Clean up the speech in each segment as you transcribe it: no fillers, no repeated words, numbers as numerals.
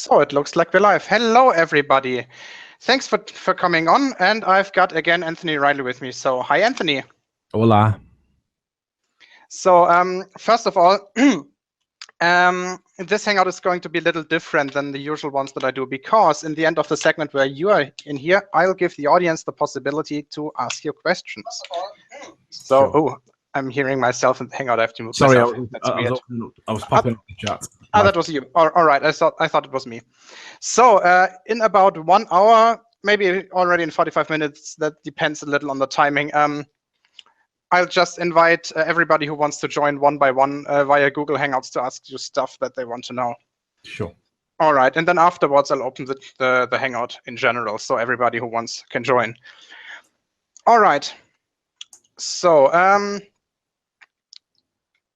So it looks like we're live. Hello, everybody. Thanks for coming on. And I've got, again, Anthony Riley with me. So hi, Anthony. Hola. So first of all, this Hangout is going to be a little different than the usual ones that I do, because in the end of the segment where you are in here, I'll give the audience the possibility to ask you questions. So, Sure. I'm hearing myself in the Hangout. I have to move Sorry, myself. I was popping up the chat. Ah, that was you. All right. I thought it was me. So in about 1 hour, maybe already in 45 minutes, that depends a little on the timing. I'll just invite everybody who wants to join one by one via Google Hangouts to ask you stuff that they want to know. Sure. All right. And then afterwards, I'll open the Hangout in general, so everybody who wants can join. All right. So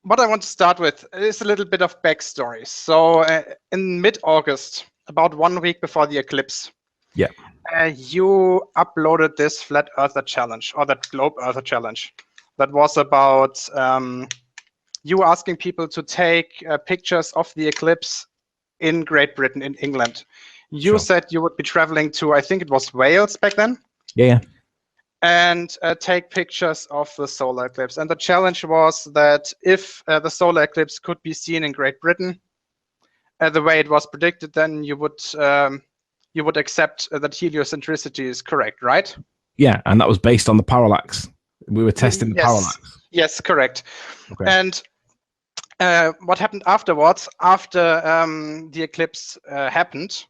what I want to start with is a little bit of backstory. So in mid-August, about 1 week before the eclipse, yeah, you uploaded this Flat Earther challenge, or that Globe Earther challenge. That was about you asking people to take pictures of the eclipse in Great Britain, in England. You said you would be traveling to, I think it was Wales back then? Yeah. And take pictures of the solar eclipse. And the challenge was that if the solar eclipse could be seen in Great Britain, the way it was predicted, then you would accept that heliocentricity is correct, right? Yeah, and that was based on the parallax. We were testing the parallax. Yes, correct. Okay. And what happened afterwards, after the eclipse happened,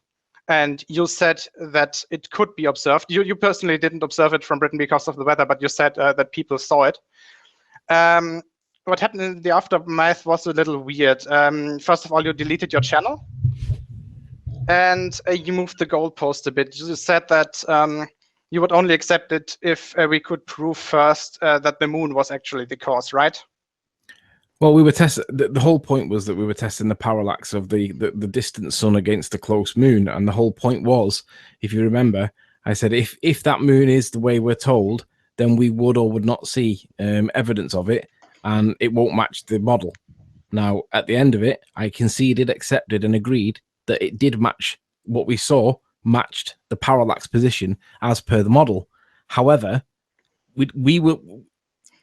and you said that it could be observed. You personally didn't observe it from Britain because of the weather, but you said that people saw it. What happened in the aftermath was a little weird. First of all, you deleted your channel, and you moved the goalpost a bit. You said that you would only accept it if we could prove first that the moon was actually the cause, right? Well, we were testing. The whole point was that we were testing the parallax of the distant sun against the close moon, and the whole point was, if you remember, I said if that moon is the way we're told, then we would or would not see evidence of it, and it won't match the model. Now, at the end of it, I conceded, accepted, and agreed that it did match what we saw, matched the parallax position as per the model. However, we were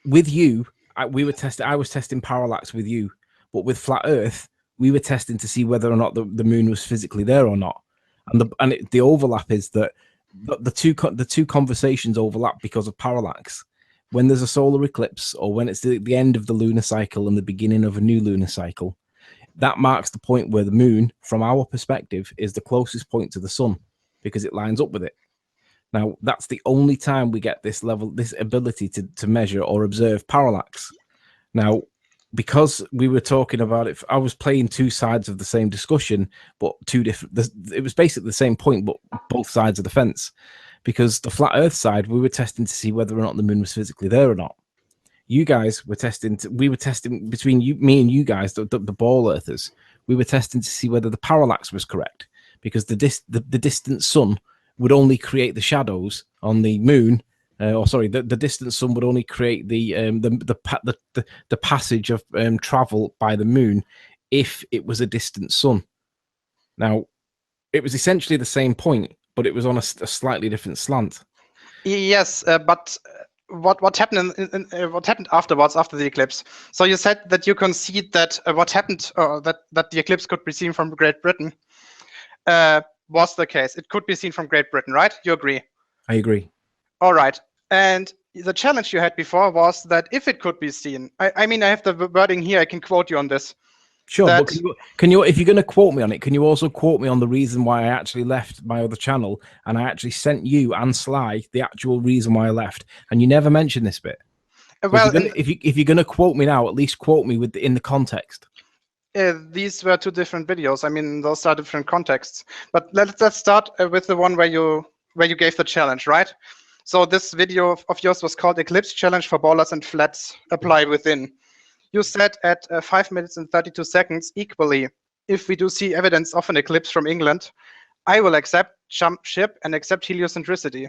with you. We were testing. I was testing parallax with you, but with flat Earth, we were testing to see whether or not the moon was physically there or not. And the overlap is that the two conversations overlap because of parallax. When there's a solar eclipse, or when it's the end of the lunar cycle and the beginning of a new lunar cycle, that marks the point where the moon, from our perspective, is the closest point to the sun because it lines up with it. Now, that's the only time we get this ability to measure or observe parallax. Now, because we were talking about it, I was playing two sides of the same discussion, but two different. It was basically the same point, but both sides of the fence. Because the flat Earth side, we were testing to see whether or not the moon was physically there or not. You guys were testing. We were testing between me and you guys, the ball earthers. We were testing to see whether the parallax was correct, because the distant sun would only create the shadows on the moon, the distant sun would only create the passage of travel by the moon if it was a distant sun. Now, it was essentially the same point, but it was on a slightly different slant. Yes, but what happened what happened afterwards, after the eclipse? So you said that you concede that what happened, that the eclipse could be seen from Great Britain. Was the case. It could be seen from Great Britain, right? You agree? I agree. All right. And the challenge you had before was that if it could be seen, I mean, I have the wording here. I can quote you on this. Sure, but can you, if you're going to quote me on it, can you also quote me on the reason why I actually left my other channel, and I actually sent you and Sly the actual reason why I left, and you never mentioned this bit. Well, if you're going to quote me now, at least quote me in the context. These were two different videos. I mean, those are different contexts. But let's start with the one where you gave the challenge, right? So this video of yours was called Eclipse Challenge for Ballers and Flats Apply Within. You said at 5 minutes and 32 seconds equally, if we do see evidence of an eclipse from England, I will accept, jump ship, and accept heliocentricity.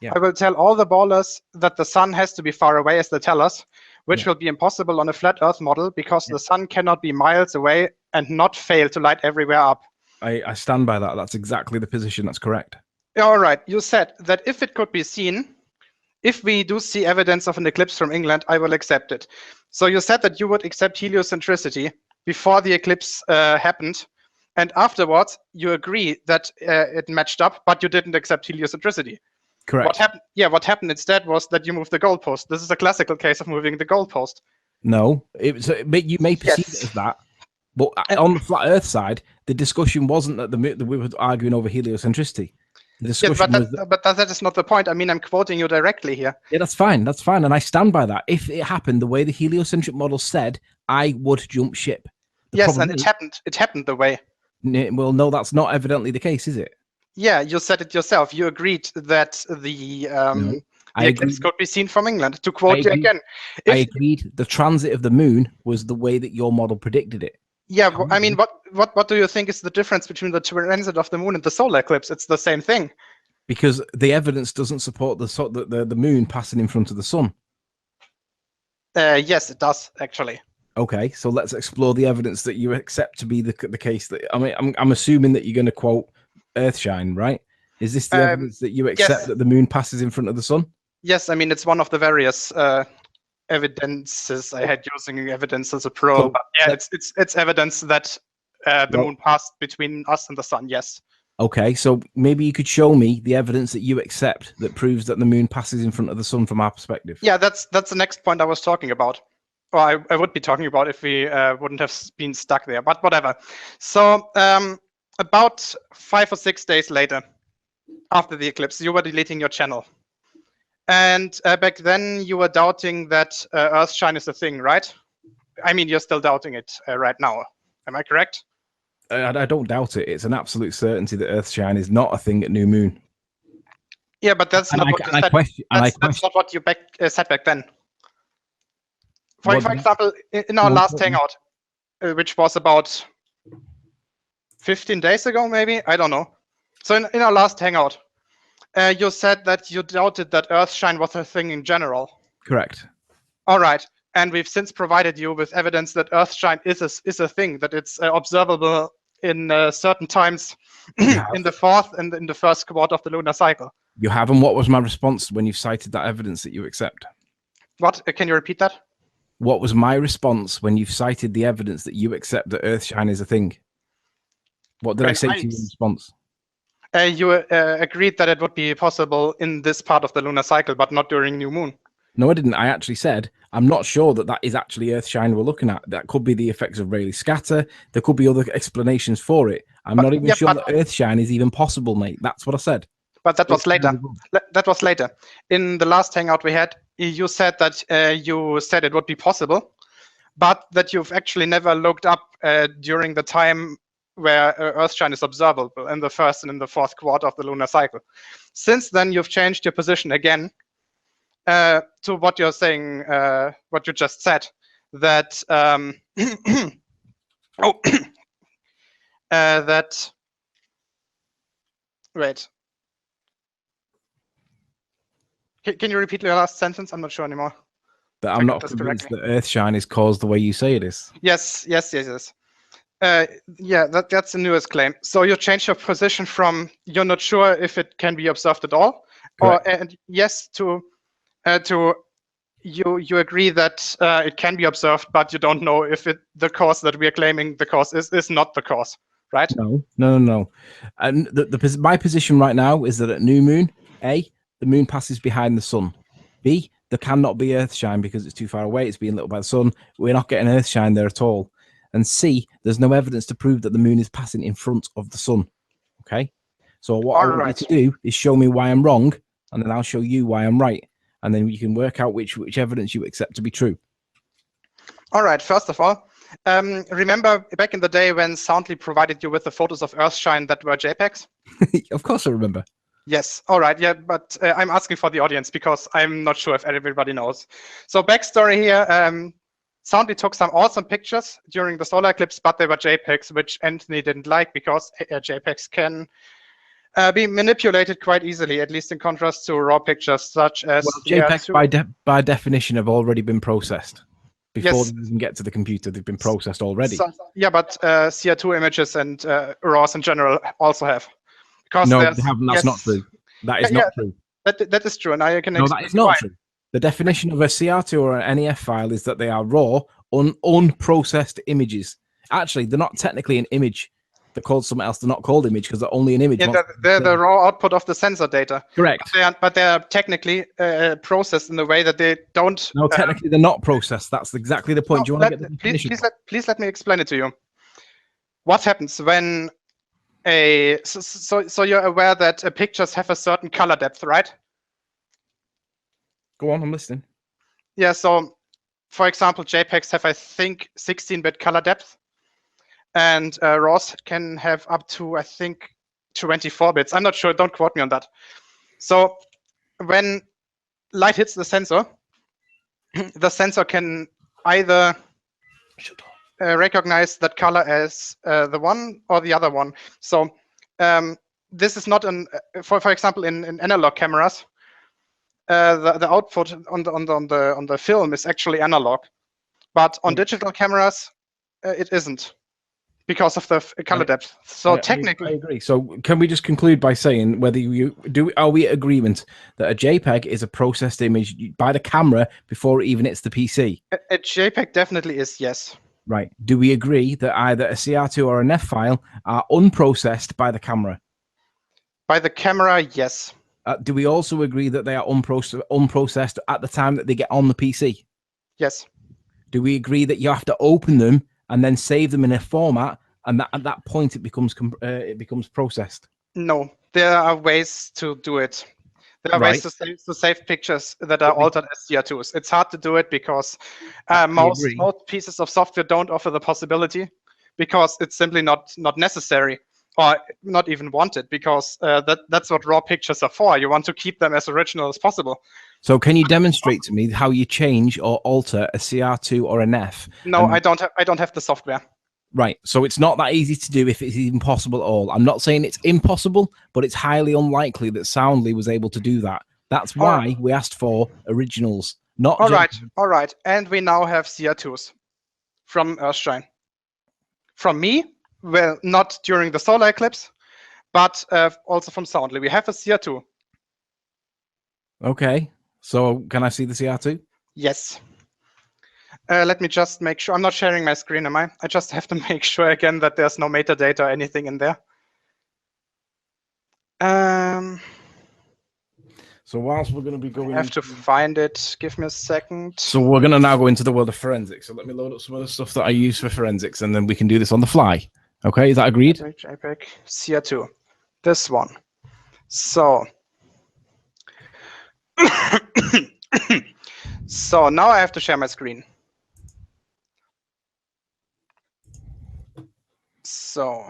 Yeah. I will tell all the ballers that the sun has to be far away, as they tell us, which will be impossible on a flat Earth model because the sun cannot be miles away and not fail to light everywhere up. I stand by that. That's exactly the position. That's correct. All right. You said that if it could be seen, if we do see evidence of an eclipse from England, I will accept it. So you said that you would accept heliocentricity before the eclipse happened, and afterwards you agree that it matched up, but you didn't accept heliocentricity. Correct. What happened? Yeah, what happened instead was that you moved the goalpost. This is a classical case of moving the goalpost. No, you may perceive it as that, but on the flat Earth side, the discussion wasn't that we were arguing over heliocentricity. The discussion but that is not the point. I mean, I'm quoting you directly here. Yeah, that's fine. That's fine, and I stand by that. If it happened the way the heliocentric model said, I would jump ship. Yes, and it happened. It happened the way. Well, no, that's not evidently the case, is it? Yeah, you said it yourself. You agreed that the eclipse could be seen from England. To quote you again, I agreed the transit of the moon was the way that your model predicted it. Yeah, I mean, what do you think is the difference between the transit of the moon and the solar eclipse? It's the same thing. Because the evidence doesn't support the moon passing in front of the sun. Yes, it does actually. Okay, so let's explore the evidence that you accept to be the case. That I mean, I'm assuming that you're going to quote Earthshine, right? Is this the evidence that you accept that the moon passes in front of the sun? Yes, I mean it's one of the various evidences I had using evidence as a pro. So, but yeah, it's evidence that the moon passed between us and the sun. Yes. Okay, so maybe you could show me the evidence that you accept that proves that the moon passes in front of the sun from our perspective. Yeah, that's the next point I was talking about. Or I would be talking about if we wouldn't have been stuck there, but whatever. So about 5 or 6 days later, after the eclipse, you were deleting your channel. And back then you were doubting that Earthshine is a thing, right? I mean, you're still doubting it right now. Am I correct? I don't doubt it. It's an absolute certainty that Earthshine is not a thing at new moon. Yeah, but that's not what you said. That's not what you said back then. For example, in our last hangout, which was about 15 days ago, maybe? I don't know. So in our last hangout, you said that you doubted that Earthshine was a thing in general. Correct. All right. And we've since provided you with evidence that Earthshine is a thing, that it's observable in certain times in the fourth and in the first quarter of the lunar cycle. You have, and what was my response when you cited that evidence that you accept? What? Can you repeat that? What was my response when you cited the evidence that you accept that Earthshine is a thing? What did I say to you in response? You agreed that it would be possible in this part of the lunar cycle, but not during new moon. No, I didn't. I actually said, I'm not sure that is actually Earthshine we're looking at. That could be the effects of Rayleigh scatter. There could be other explanations for it. I'm not even sure that Earthshine is even possible, mate. That's what I said. But that was later. That was later. In the last hangout we had, you said that you said it would be possible, but that you've actually never looked up during the time where Earthshine is observable in the first and in the fourth quarter of the lunar cycle. Since then, you've changed your position again to what you're saying, what you just said, that that wait. Can you repeat your last sentence? I'm not sure anymore. That I'm not convinced that Earthshine is caused the way you say it is. Yes. Yeah, that's the newest claim. So you change your position from you're not sure if it can be observed at all, and yes to you agree that it can be observed, but you don't know if the cause that we are claiming the cause is not the cause, right? No. And my position right now is that at new moon, A, the moon passes behind the sun. B, there cannot be Earthshine because it's too far away. It's being lit by the sun. We're not getting Earthshine there at all. And C, there's no evidence to prove that the moon is passing in front of the sun. Okay? So what I want you to do is show me why I'm wrong, and then I'll show you why I'm right. And then you can work out which evidence you accept to be true. All right. First of all, remember back in the day when Soundly provided you with the photos of Earthshine that were JPEGs? Of course I remember. Yes. All right. Yeah, but I'm asking for the audience because I'm not sure if everybody knows. So backstory here, Soundly took some awesome pictures during the solar eclipse, but they were JPEGs, which Anthony didn't like because JPEGs can be manipulated quite easily, at least in contrast to raw pictures such as... Well, JPEGs by definition have already been processed. before Yes. they even get to the computer. They've been processed already. So, yeah, but CR2 images and RAWs in general also have. Because No, there's, they haven't. That's not true. That is not true. That is true, and I can No, explain that is not why. true. The definition of a CR2 or an NEF file is that they are raw, unprocessed images. Actually, they're not technically an image. They're called something else. They're not called image because they're only an image. Yeah, they're the raw output of the sensor data. Correct. But they are technically processed in the way that they don't. No, technically they're not processed. That's exactly the point. No, Do you want to get the definition? Please let me explain it to you. What happens when so you're aware that pictures have a certain color depth, right? Go on, I'm listening. Yeah, so for example, JPEGs have, I think, 16-bit color depth, and RAWs can have up to, I think, 24 bits. I'm not sure, don't quote me on that. So when light hits the sensor can either recognize that color as the one or the other one. So this is not an, for example, in analog cameras, the output on the film is actually analog, but on digital cameras it isn't because of the color depth. So technically, I agree. So can we just conclude by saying whether are we in agreement that a JPEG is a processed image by the camera before it even hits the PC? A JPEG definitely is, yes. Right. Do we agree that either a CR2 or a NEF file are unprocessed by the camera? By the camera, yes. Do we also agree that they are unprocessed at the time that they get on the PC? Yes. Do we agree that you have to open them and then save them in a format, and that at that point it becomes processed? No, there are ways to do it. There are ways to save pictures that are altered as CR2s. It's hard to do it because most pieces of software don't offer the possibility, because it's simply not necessary or not even wanted, because that's what raw pictures are for. You want to keep them as original as possible. So can you demonstrate to me how you change or alter a CR2 or a NEF? No, I don't have the software. Right. So it's not that easy to do if it's even possible at all. I'm not saying it's impossible, but it's highly unlikely that Soundly was able to do that. That's why we asked for originals. Not all right. And we now have CR2s from Earthshine. From me, well, not during the solar eclipse, but also from Soundly. We have a CR2. Okay. So can I see the CR2? Yes. Let me just make sure. I'm not sharing my screen, am I? I just have to make sure again that there's no metadata or anything in there. So whilst we're going to be going, I have to find it. Give me a second. So we're going to now go into the world of forensics. So let me load up some of the stuff that I use for forensics, and then we can do this on the fly. Okay, is that agreed? JPEG CR2. This one. So. So now I have to share my screen. So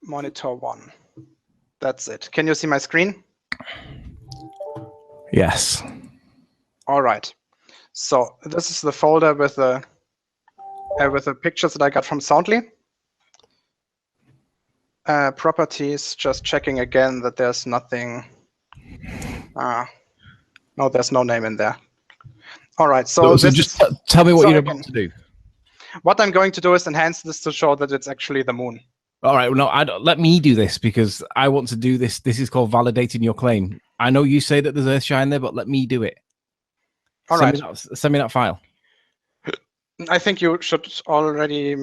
monitor 1. That's it. Can you see my screen? Yes. All right. So this is the folder with the pictures that I got from Soundly. Properties, just checking again that there's nothing. No, there's no name in there. All right. So just tell me what you're about to do. What I'm going to do is enhance this to show that it's actually the moon. All right. Well, no, let me do this because I want to do this. This is called validating your claim. I know you say that there's Earthshine there, but let me do it. All right. Send me that file. I think you should already.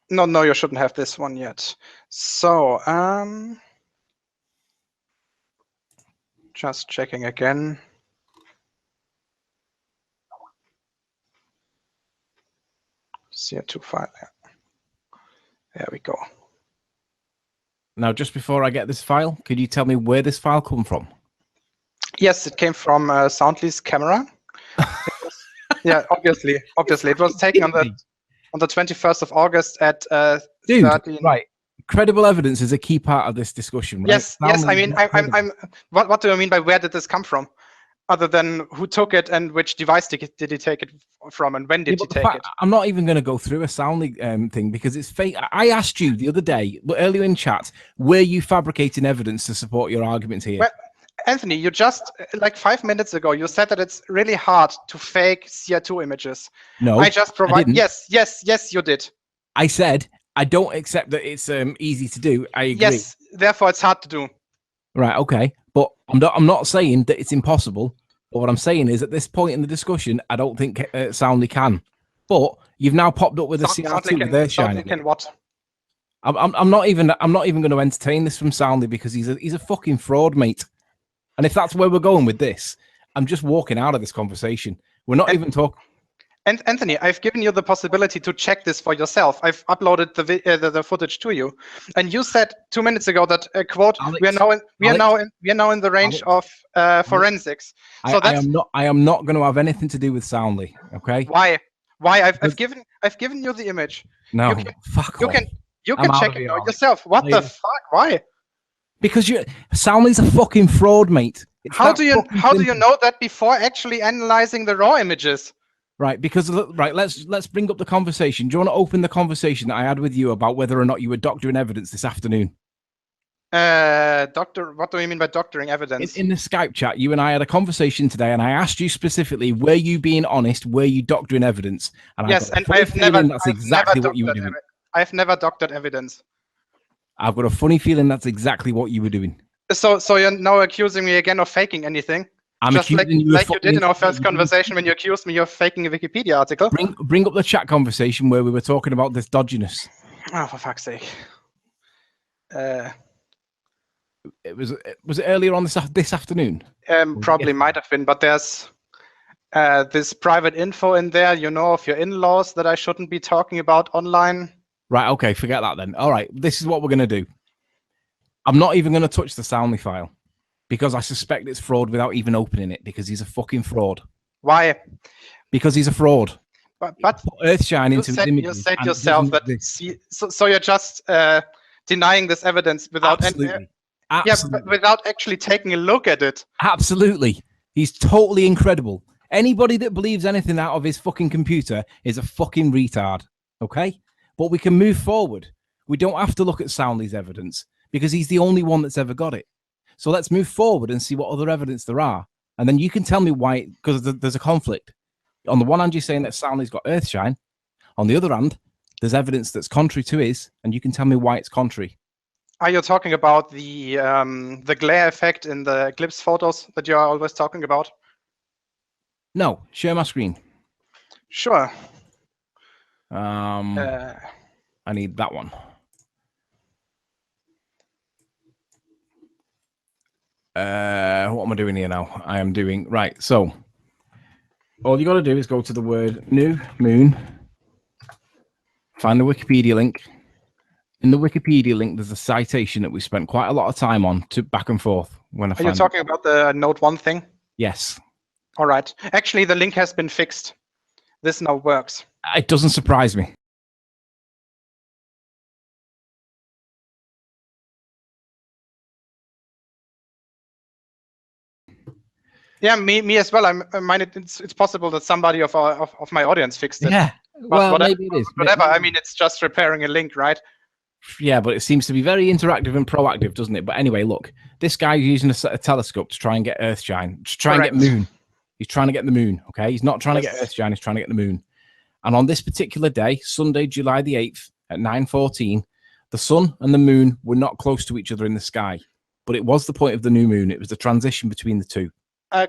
No, you shouldn't have this one yet. So, just checking again. CR2 file. There we go. Now, just before I get this file, could you tell me where this file come from? Yes, it came from Soundly's camera. Yeah, obviously. It was taken on the 21st of August at 13. Right. Credible evidence is a key part of this discussion, right? Yes. I mean, what do I mean by where did this come from? Other than who took it and which device did he take it from and when did he take it? I'm not even going to go through a Soundly thing because it's fake. I asked you the other day, earlier in chat, were you fabricating evidence to support your arguments here? Well, Anthony, you just, like 5 minutes ago, you said that it's really hard to fake CO2 images. No, I just provide. didn't. Yes, you did. I said I don't accept that it's easy to do. I agree. Yes, therefore it's hard to do. Right, okay. But I'm not saying that it's impossible. But what I'm saying is at this point in the discussion, I don't think Soundly can. But you've now popped up with a CR2 with Earthshine. Soundly can what? I'm not even going to entertain this from Soundly because he's a fucking fraud, mate. And if that's where we're going with this, I'm just walking out of this conversation. We're not even talking. And Anthony, I've given you the possibility to check this for yourself. I've uploaded the footage to you, and you said 2 minutes ago that quote Alex, we are now in the range Alex, of forensics. So I am not going to have anything to do with Soundly. Okay. Why? I've given you the image. No, fuck off. You can check it yourself. What the fuck? Why? Because Soundly's a fucking fraud, mate. How do you know that before actually analyzing the raw images? Right, because let's bring up the conversation. Do you want to open the conversation that I had with you about whether or not you were doctoring evidence this afternoon? What do you mean by doctoring evidence? In the Skype chat, you and I had a conversation today, and I asked you specifically, were you being honest? Were you doctoring evidence? And yes, and I've never. That's exactly what you were doing. I've never doctored evidence. I've got a funny feeling that's exactly what you were doing. So you're now accusing me again of faking anything? I'm just accusing you like you did in our first conversation when you accused me of faking a Wikipedia article. Bring up the chat conversation where we were talking about this dodginess. Oh, for fuck's sake! Was it earlier on this afternoon? Probably might have been, but there's this private info in there, of your in-laws that I shouldn't be talking about online. Right, okay, forget that then. All right, this is what we're going to do. I'm not even going to touch the Soundly file because I suspect it's fraud without even opening it because he's a fucking fraud. Why? Because he's a fraud. But Earthshine into his images. You said yourself that. So you're just denying this evidence without Absolutely. But without actually taking a look at it. Absolutely. He's totally incredible. Anybody that believes anything out of his fucking computer is a fucking retard. Okay? But we can move forward. We don't have to look at Soundly's evidence because he's the only one that's ever got it. So let's move forward and see what other evidence there are. And then you can tell me why, because there's a conflict. On the one hand, you're saying that Soundly's got Earthshine. On the other hand, there's evidence that's contrary to his, and you can tell me why it's contrary. Are you talking about the glare effect in the Eclipse photos that you're always talking about? No, share my screen. Sure. I need that one. What am I doing here now? I am doing right. So all you got to do is go to the word new moon, find the Wikipedia link. In the Wikipedia link, there's a citation that we spent quite a lot of time on to back and forth. Are you talking about the Note 1 thing? Yes. All right. Actually, the link has been fixed. This now works. It doesn't surprise me. Yeah, me as well. I mean, it's possible that somebody of my audience fixed it. Yeah. Well, maybe it is. Whatever. I mean, it's just repairing a link, right? Yeah, but it seems to be very interactive and proactive, doesn't it? But anyway, look, this guy's using a telescope to try and get Earthshine, to try and get Moon. He's trying to get the Moon, okay? He's not trying to get Earthshine, he's trying to get the Moon. And on this particular day, Sunday, July the 8th, at 9:14, the sun and the moon were not close to each other in the sky. But it was the point of the new moon. It was the transition between the two.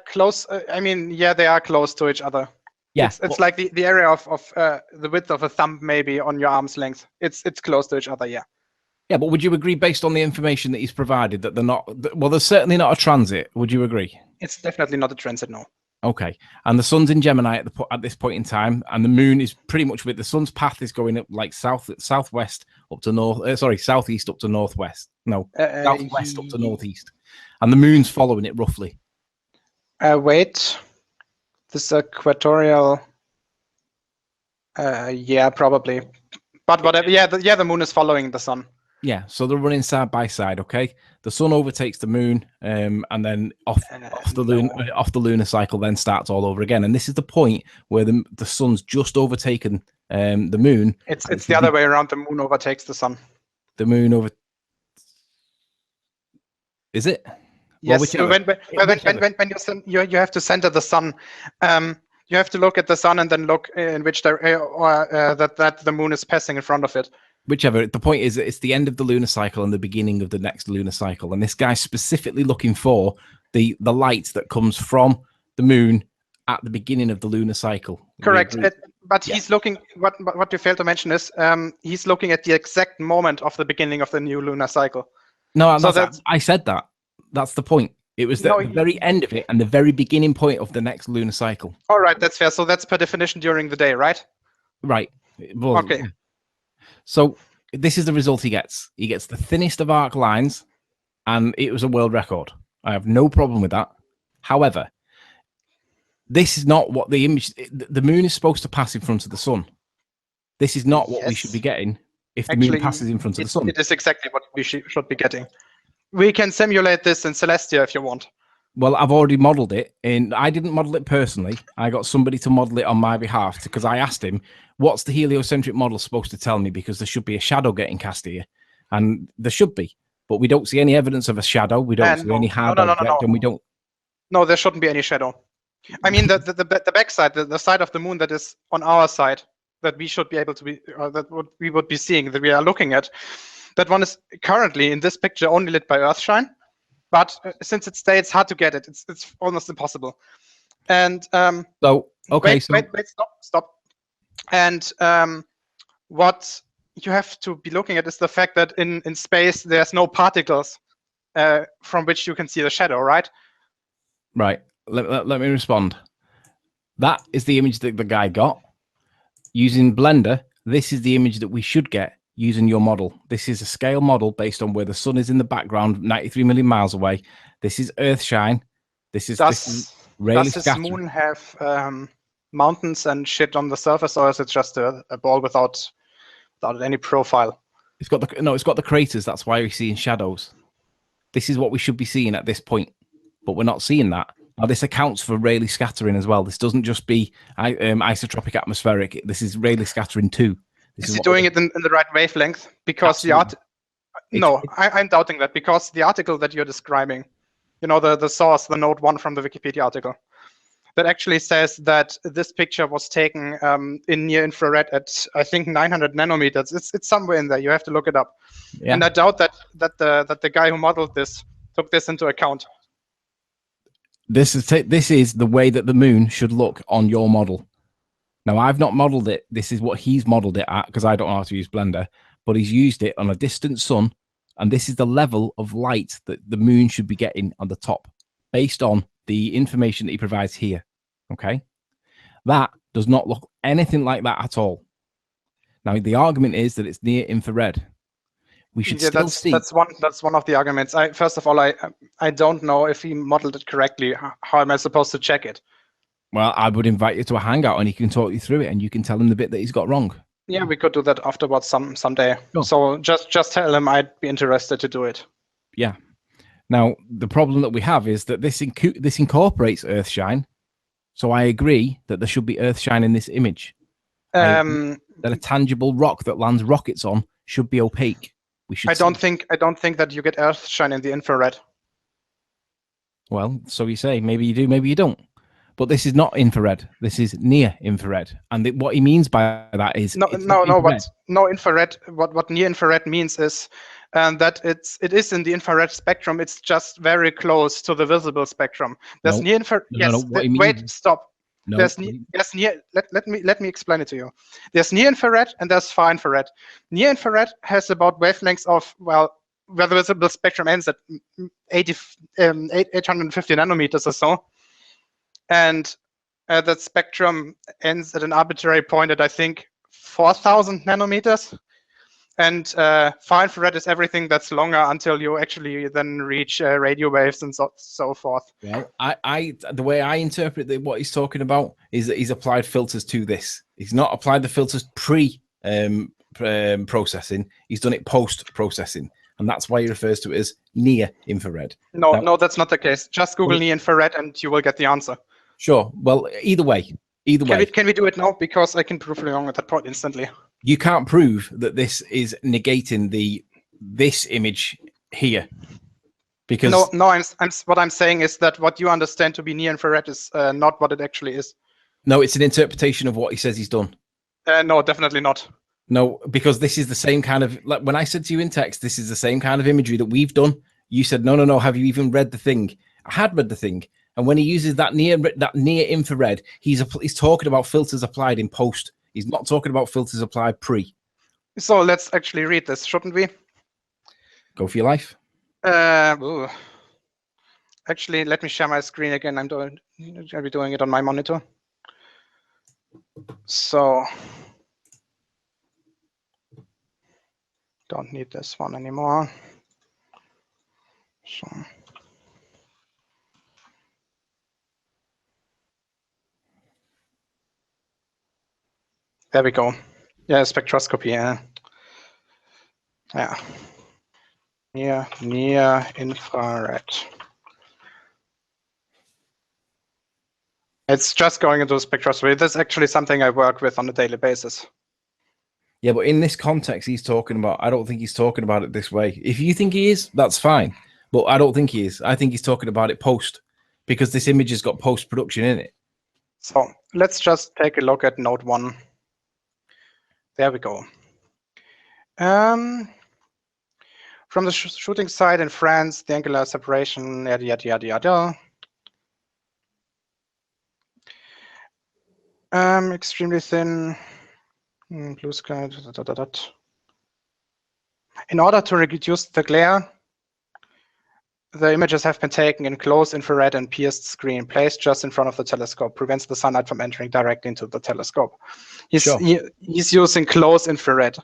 Close, I mean, yeah, they are close to each other. Yeah, it's like the area of the width of a thumb, maybe on your arm's length. It's close to each other, yeah. Yeah, but would you agree, based on the information that he's provided, that they're not? Well, there's certainly not a transit. Would you agree? It's definitely not a transit, no. Okay, and the sun's in Gemini at this point in time, and the moon is pretty much with the sun's path is going up like southwest up to north. Southeast up to northwest. No, southwest up to northeast, and the moon's following it roughly. Wait. This equatorial, yeah, probably, but whatever. Yeah, the moon is following the sun. Yeah, so they're running side by side. Okay, the sun overtakes the moon, and then off the lunar cycle then starts all over again. And this is the point where the sun's just overtaken the moon. It's the other way around. The moon overtakes the sun. The moon over. Is it? Yes, whichever. when you have to center the sun. You have to look at the sun and then look in which that the moon is passing in front of it. Whichever. The point is that it's the end of the lunar cycle and the beginning of the next lunar cycle, and this guy's specifically looking for the light that comes from the moon at the beginning of the lunar cycle. Correct. But he's looking. What you failed to mention is he's looking at the exact moment of the beginning of the new lunar cycle. No, so I said that. That's the point. It was the very end of it and the very beginning point of the next lunar cycle. All right, that's fair. So that's per definition during the day, right? Right. Well, okay. So this is the result he gets. He gets the thinnest of arc lines, and it was a world record. I have no problem with that. However, this is not what the image... The moon is supposed to pass in front of the sun. This is not what we should be getting if the moon passes in front of the sun. It is exactly what we should be getting. We can simulate this in Celestia if you want. Well, I've already modeled it, and I didn't model it personally. I got somebody to model it on my behalf because I asked him, what's the heliocentric model supposed to tell me? Because there should be a shadow getting cast here, and there should be, but we don't see any evidence of a shadow. We don't see any hard object, and we don't. No, there shouldn't be any shadow. I mean, the backside, the side of the moon that is on our side, that we should be able to be, that what we would be seeing, that we are looking at. That one is currently in this picture only lit by Earthshine, but since it stays hard to get it, it's almost impossible. And so okay, wait, stop. And what you have to be looking at is the fact that in space there's no particles from which you can see the shadow, right? Right. Let me respond. That is the image that the guy got using Blender. This is the image that we should get using your model. This is a scale model based on where the sun is in the background, 93 million miles away. This is Earthshine. This is Rayleigh scattering. Does this moon have mountains and shit on the surface, or is it just a ball without any profile? It's got the craters. That's why we're seeing shadows. This is what we should be seeing at this point, but we're not seeing that. Now, this accounts for Rayleigh scattering as well. This doesn't just be isotropic atmospheric. This is Rayleigh scattering too. Is he doing it in the right wavelength? Because I'm doubting that, because the article that you're describing, you know, the source, the note 1 from the Wikipedia article, that actually says that this picture was taken in near infrared at, I think, 900 nanometers. It's somewhere in there. You have to look it up. Yeah. And I doubt that the guy who modeled this took this into account. This is the way that the moon should look on your model. Now, I've not modeled it. This is what he's modeled it at, because I don't know how to use Blender, but he's used it on a distant sun, and this is the level of light that the moon should be getting on the top, based on the information that he provides here. Okay? That does not look anything like that at all. Now, the argument is that it's near infrared. We should still see. That's one of the arguments. First of all, I don't know if he modeled it correctly. How am I supposed to check it? Well, I would invite you to a hangout and he can talk you through it, and you can tell him the bit that he's got wrong. Yeah, we could do that afterwards someday. Sure. So just tell him I'd be interested to do it. Yeah. Now, the problem that we have is that this incorporates Earthshine. So I agree that there should be Earthshine in this image. That a tangible rock that lands rockets on should be opaque. I don't think that you get Earthshine in the infrared. Well, so you say. Maybe you do, maybe you don't. But this is not infrared. This is near infrared, and what he means by that is infrared. What near infrared means is that it is in the infrared spectrum. It's just very close to the visible spectrum. There's near infrared. Wait, stop. No. There's near. Let me explain it to you. There's near infrared and there's far infrared. Near infrared has about wavelengths of, well, where the visible spectrum ends at 850 nanometers or so. And that spectrum ends at an arbitrary point at, I think, 4,000 nanometers. And far infrared is everything that's longer until you actually then reach radio waves and so forth. Well, the way I interpret what he's talking about is that he's applied filters to this. He's not applied the filters pre-processing. He's done it post-processing. And that's why he refers to it as near infrared. No, that's not the case. Just Google near infrared and you will get the answer. Sure. Well, either way. Can we do it now? Because I can prove you wrong at that point instantly. You can't prove that this is negating this image here. Because no, what I'm saying is that what you understand to be near infrared is not what it actually is. no, it's an interpretation of what he says he's done. No, definitely not. No, because this is the same kind of, like when I said to you in text, this is the same kind of imagery that we've done. You said, no, have you even read the thing? I had read the thing. And when he uses that near infrared, he's talking about filters applied in post. He's not talking about filters applied pre. So let's actually read this, shouldn't we? Go for your life. Actually, let me share my screen again. I'll be doing it on my monitor. So don't need this one anymore. So there we go. Yeah, spectroscopy. Yeah. Near infrared. It's just going into spectroscopy. That's actually something I work with on a daily basis. Yeah, but in this context, he's talking about, I don't think he's talking about it this way. If you think he is, that's fine. But I don't think he is. I think he's talking about it post, because this image has got post-production in it. So let's just take a look at node 1. There we go. From the shooting side in France, the angular separation, yada. Extremely thin, blue sky, In order to reduce the glare, the images have been taken in close infrared and pierced screen, placed just in front of the telescope, prevents the sunlight from entering directly into the telescope. He's using close infrared.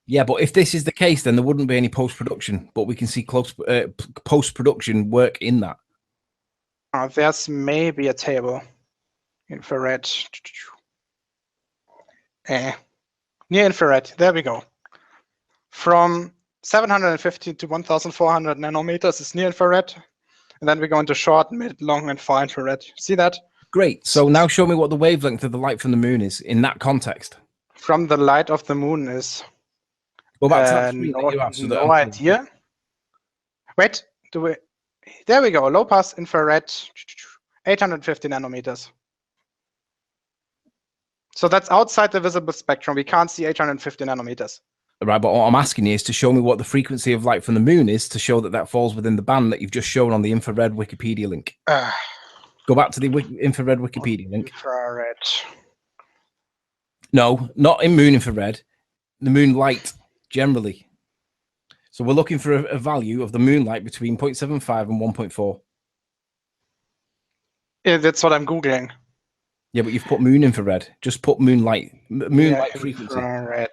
Yeah, but if this is the case, then there wouldn't be any post-production, but we can see close post-production work in that. There's maybe a table. Infrared. Near infrared, there we go. From 750 to 1400 nanometers is near infrared. And then we go into short, mid, long, and far infrared. See that? Great. So now show me what the wavelength of the light from the moon is in that context. From the light of the moon is... Well, that's that screen that you have, so no idea. Wait, there we go. Low pass infrared, 850 nanometers. So that's outside the visible spectrum. We can't see 850 nanometers. Right, but what I'm asking you is to show me what the frequency of light from the moon is to show that that falls within the band that you've just shown on the infrared Wikipedia link. Go back to the infrared Wikipedia link. Infrared. No, not in moon infrared. The moon light generally. So we're looking for a value of the moonlight between 0.75 and 1.4. Yeah, that's what I'm Googling. Yeah, but you've put moon infrared. Just put moonlight frequency. Infrared.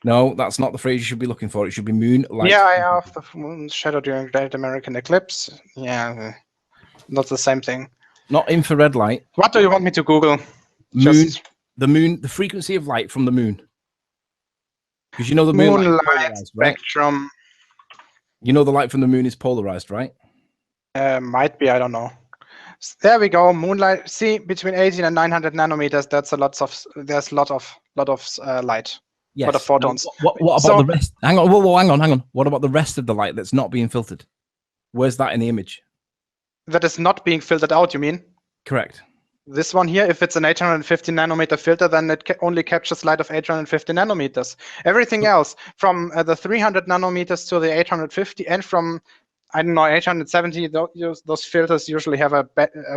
No, that's not the phrase you should be looking for. It should be moonlight. Yeah, I have the moon's shadow during Great American Eclipse. Yeah, not the same thing. Not infrared light. What do you want me to Google? The frequency of light from the moon. Because you know the moonlight spectrum. Right? You know the light from the moon is polarized, right? Might be, I don't know. There we go. Moonlight. See, between 18 and 900 nanometers, that's there's a lot of light. Yes. Lot of photons. What about the rest? Hang on, hang on. What about the rest of the light that's not being filtered? Where's that in the image? That is not being filtered out, you mean? Correct. This one here, if it's an 850 nanometer filter, then it only captures light of 850 nanometers. Everything else, from the 300 nanometers to the 850, and from, I don't know, 870, those filters usually have a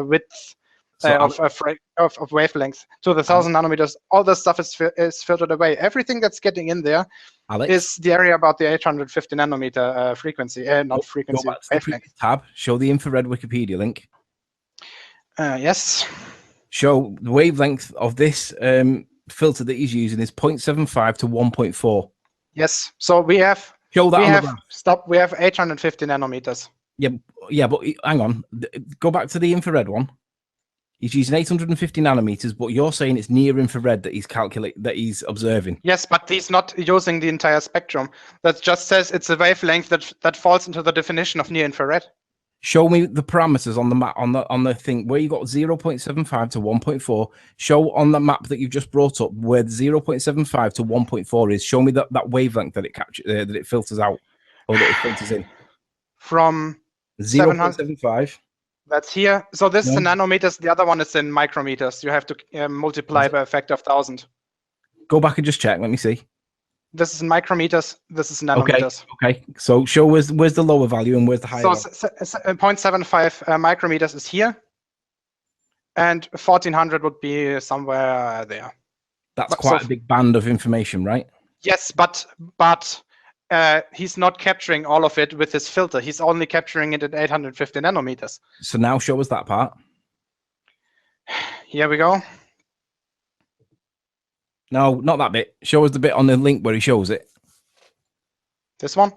width of wavelength. To the 1000 nanometers, all this stuff is filtered away. Everything that's getting in there is the area about the 850 nanometer frequency, not frequency. Go back to the previous tab. Show the infrared Wikipedia link. Yes. Show the wavelength of this filter that he's using is 0.75 to 1.4. Yes. So we have. Show that. We have 850 nanometers. Yeah, but hang on. Go back to the infrared one. He's using 850 nanometers, but you're saying it's near infrared that he's observing. Yes, but he's not using the entire spectrum. That just says it's a wavelength that falls into the definition of near infrared. Show me the parameters on the map on the thing where you got 0.75 to 1.4. Show on the map that you've just brought up where 0.75 to 1.4 is. Show me that wavelength that it captures, that it filters out, or that it filters in. From 0.75. That's here. So this is No. in nanometers. The other one is in micrometers. You have to multiply by a factor of 1,000. Go back and just check. Let me see. This is in micrometers. This is in nanometers. Okay. So show where's the lower value and where's the higher value. 0.75 micrometers is here. And 1400 would be somewhere there. That's quite a big band of information, right? Yes, but he's not capturing all of it with his filter. He's only capturing it at 850 nanometers. So now show us that part. Here we go. No, not that bit. Show us the bit on the link where he shows it. This one?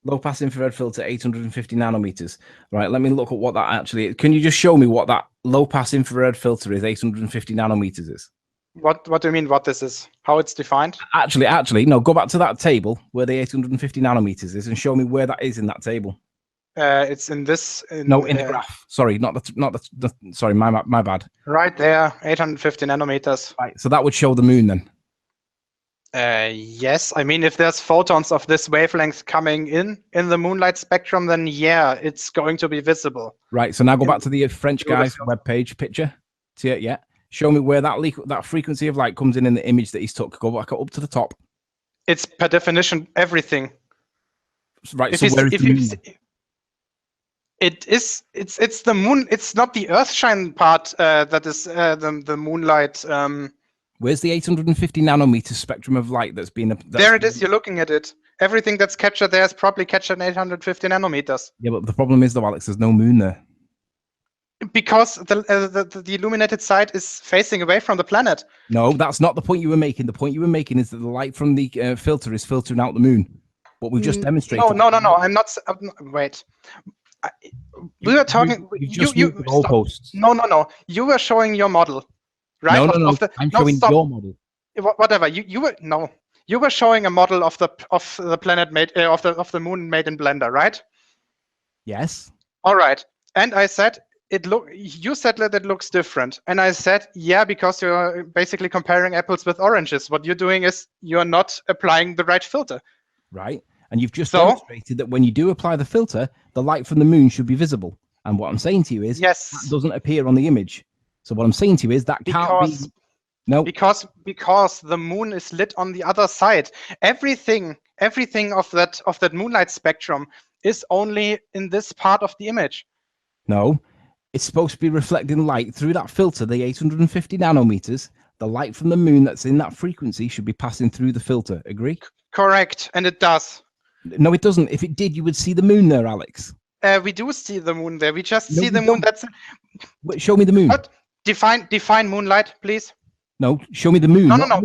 Low pass infrared filter, 850 nanometers. Right, let me look at what that actually is. Can you just show me what that low pass infrared filter is, 850 nanometers is? What do you mean what this is? How it's defined? Actually, no, go back to that table where the 850 nanometers is and show me where that is in that table. It's in this. In the graph. Sorry, sorry, my bad. Right there, 850 nanometers. Right, so that would show the moon then. Yes, I mean, if there's photons of this wavelength coming in the moonlight spectrum, then yeah, it's going to be visible. Right, so now go back to the French guy's webpage picture. See it? Yeah. Show me where that frequency of light comes in the image that he's took. Go back up to the top. It's per definition everything. Right, so where is the moon? It's the moon. It's not the Earthshine part that is the moonlight. Where's the 850 nanometer spectrum of light that's been? There it is. You're looking at it. Everything that's captured there is probably captured in 850 nanometers. Yeah, but the problem is though, Alex, there's no moon there. Because the illuminated side is facing away from the planet. No, that's not the point you were making. The point you were making is that the light from the filter is filtering out the moon. What we've just demonstrated. No. I'm not. Wait. We were talking. No. You were showing your model, right? No. I'm showing your model. Whatever. You were showing a model of the planet made of the moon made in Blender, right? Yes. All right. And I said you said that it looks different, and I said yeah, because you're basically comparing apples with oranges. What you're doing is you're not applying the right filter. Right. And you've just demonstrated that when you do apply the filter, the light from the moon should be visible. And what I'm saying to you is that doesn't appear on the image. So what I'm saying to you is that can't be. No. Because the moon is lit on the other side. Everything of that moonlight spectrum is only in this part of the image. No. It's supposed to be reflecting light through that filter, the 850 nanometers. The light from the moon that's in that frequency should be passing through the filter. Agree? Correct. And it does. No, it doesn't. If it did, you would see the moon there, Alex. We do see the moon there. We just see the moon. Wait, show me the moon. What? Define moonlight, please. No, show me the moon. No.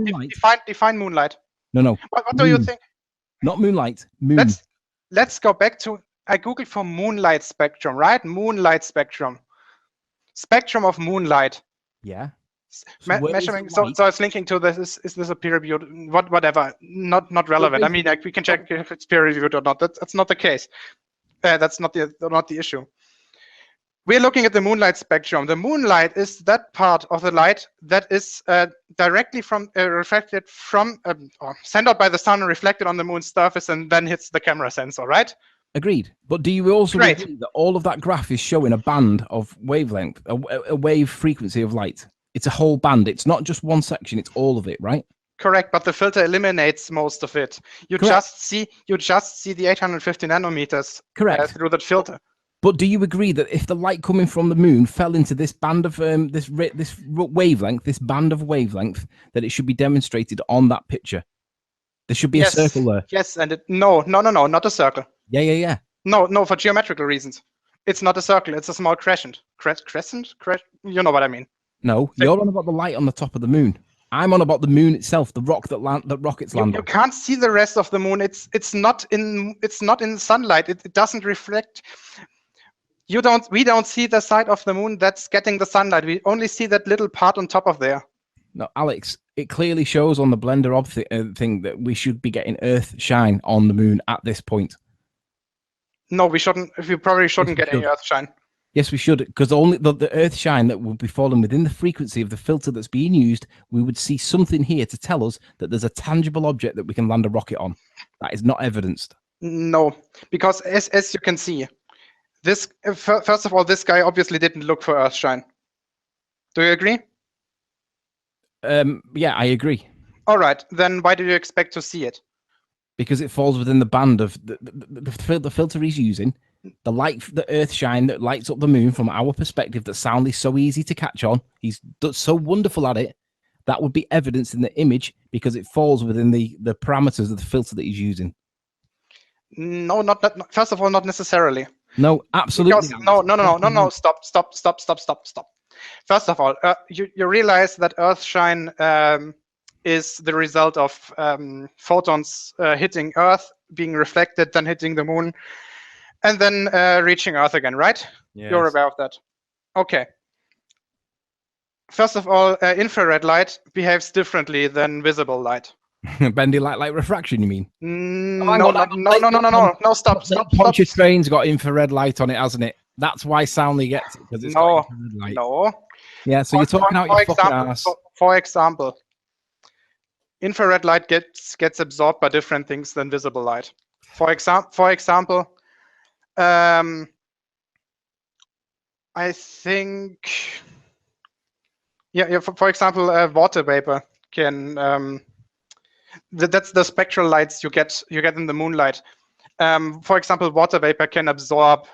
Define moonlight. No. What do you think? Not moonlight. Moon. Let's go back to. I googled for moonlight spectrum, right? Moonlight spectrum. Spectrum of moonlight. Yeah. Measuring. So I was linking to this. Is this a peer reviewed? Whatever. Not relevant. I mean, like, we can check if it's peer reviewed or not. That's not the case. That's not the issue. We're looking at the moonlight spectrum. The moonlight is that part of the light that is directly from reflected from or sent out by the sun and reflected on the moon's surface and then hits the camera sensor, right? Agreed. But do you also agree that all of that graph is showing a band of wavelength, a wave frequency of light? It's a whole band. It's not just one section. It's all of it, right? Correct, but the filter eliminates most of it. You just see the 850 nanometers through that filter. But do you agree that if the light coming from the moon fell into this band of this wavelength, this band of wavelength, that it should be demonstrated on that picture? There should be a circle there. Yes, and no, not a circle. Yeah. No, for geometrical reasons. It's not a circle. It's a small crescent. Crescent? You know what I mean. No, you're on about the light on the top of the moon. I'm on about the moon itself, the rock that rockets land on. You can't see the rest of the moon. It's not in sunlight. It doesn't reflect. We don't see the side of the moon that's getting the sunlight. We only see that little part on top of there. No, Alex, it clearly shows on the Blender thing that we should be getting Earthshine on the moon at this point. No, we shouldn't. We probably shouldn't get any Earthshine. Yes, we should, because only the Earthshine that would be falling within the frequency of the filter that's being used, we would see something here to tell us that there's a tangible object that we can land a rocket on. That is not evidenced. No, because as you can see, This first of all, this guy obviously didn't look for Earthshine. Do you agree? Yeah, I agree. All right, then why do you expect to see it? Because it falls within the band of the filter he's using, the light, the Earthshine that lights up the moon from our perspective. That sound is so easy to catch on. He's so wonderful at it. That would be evidence in the image because it falls within the parameters of the filter that he's using. No, not first of all, not necessarily. No, absolutely. Because, no. Stop. First of all, you realize that Earthshine is the result of photons hitting Earth, being reflected, then hitting the moon, and then reaching Earth again, right? Yes. You're aware of that. Okay. First of all, infrared light behaves differently than visible light. Bendy light, like refraction, you mean? No, stop. Pontius train's got infrared light on it, hasn't it? That's why Soundly gets it, because it's got infrared light. No. Yeah, so you're talking out your fucking ass. For example, infrared light gets absorbed by different things than visible light. For example, I think, for example, water vapor can. That's the spectral lights you get in the moonlight. For example, water vapor can absorb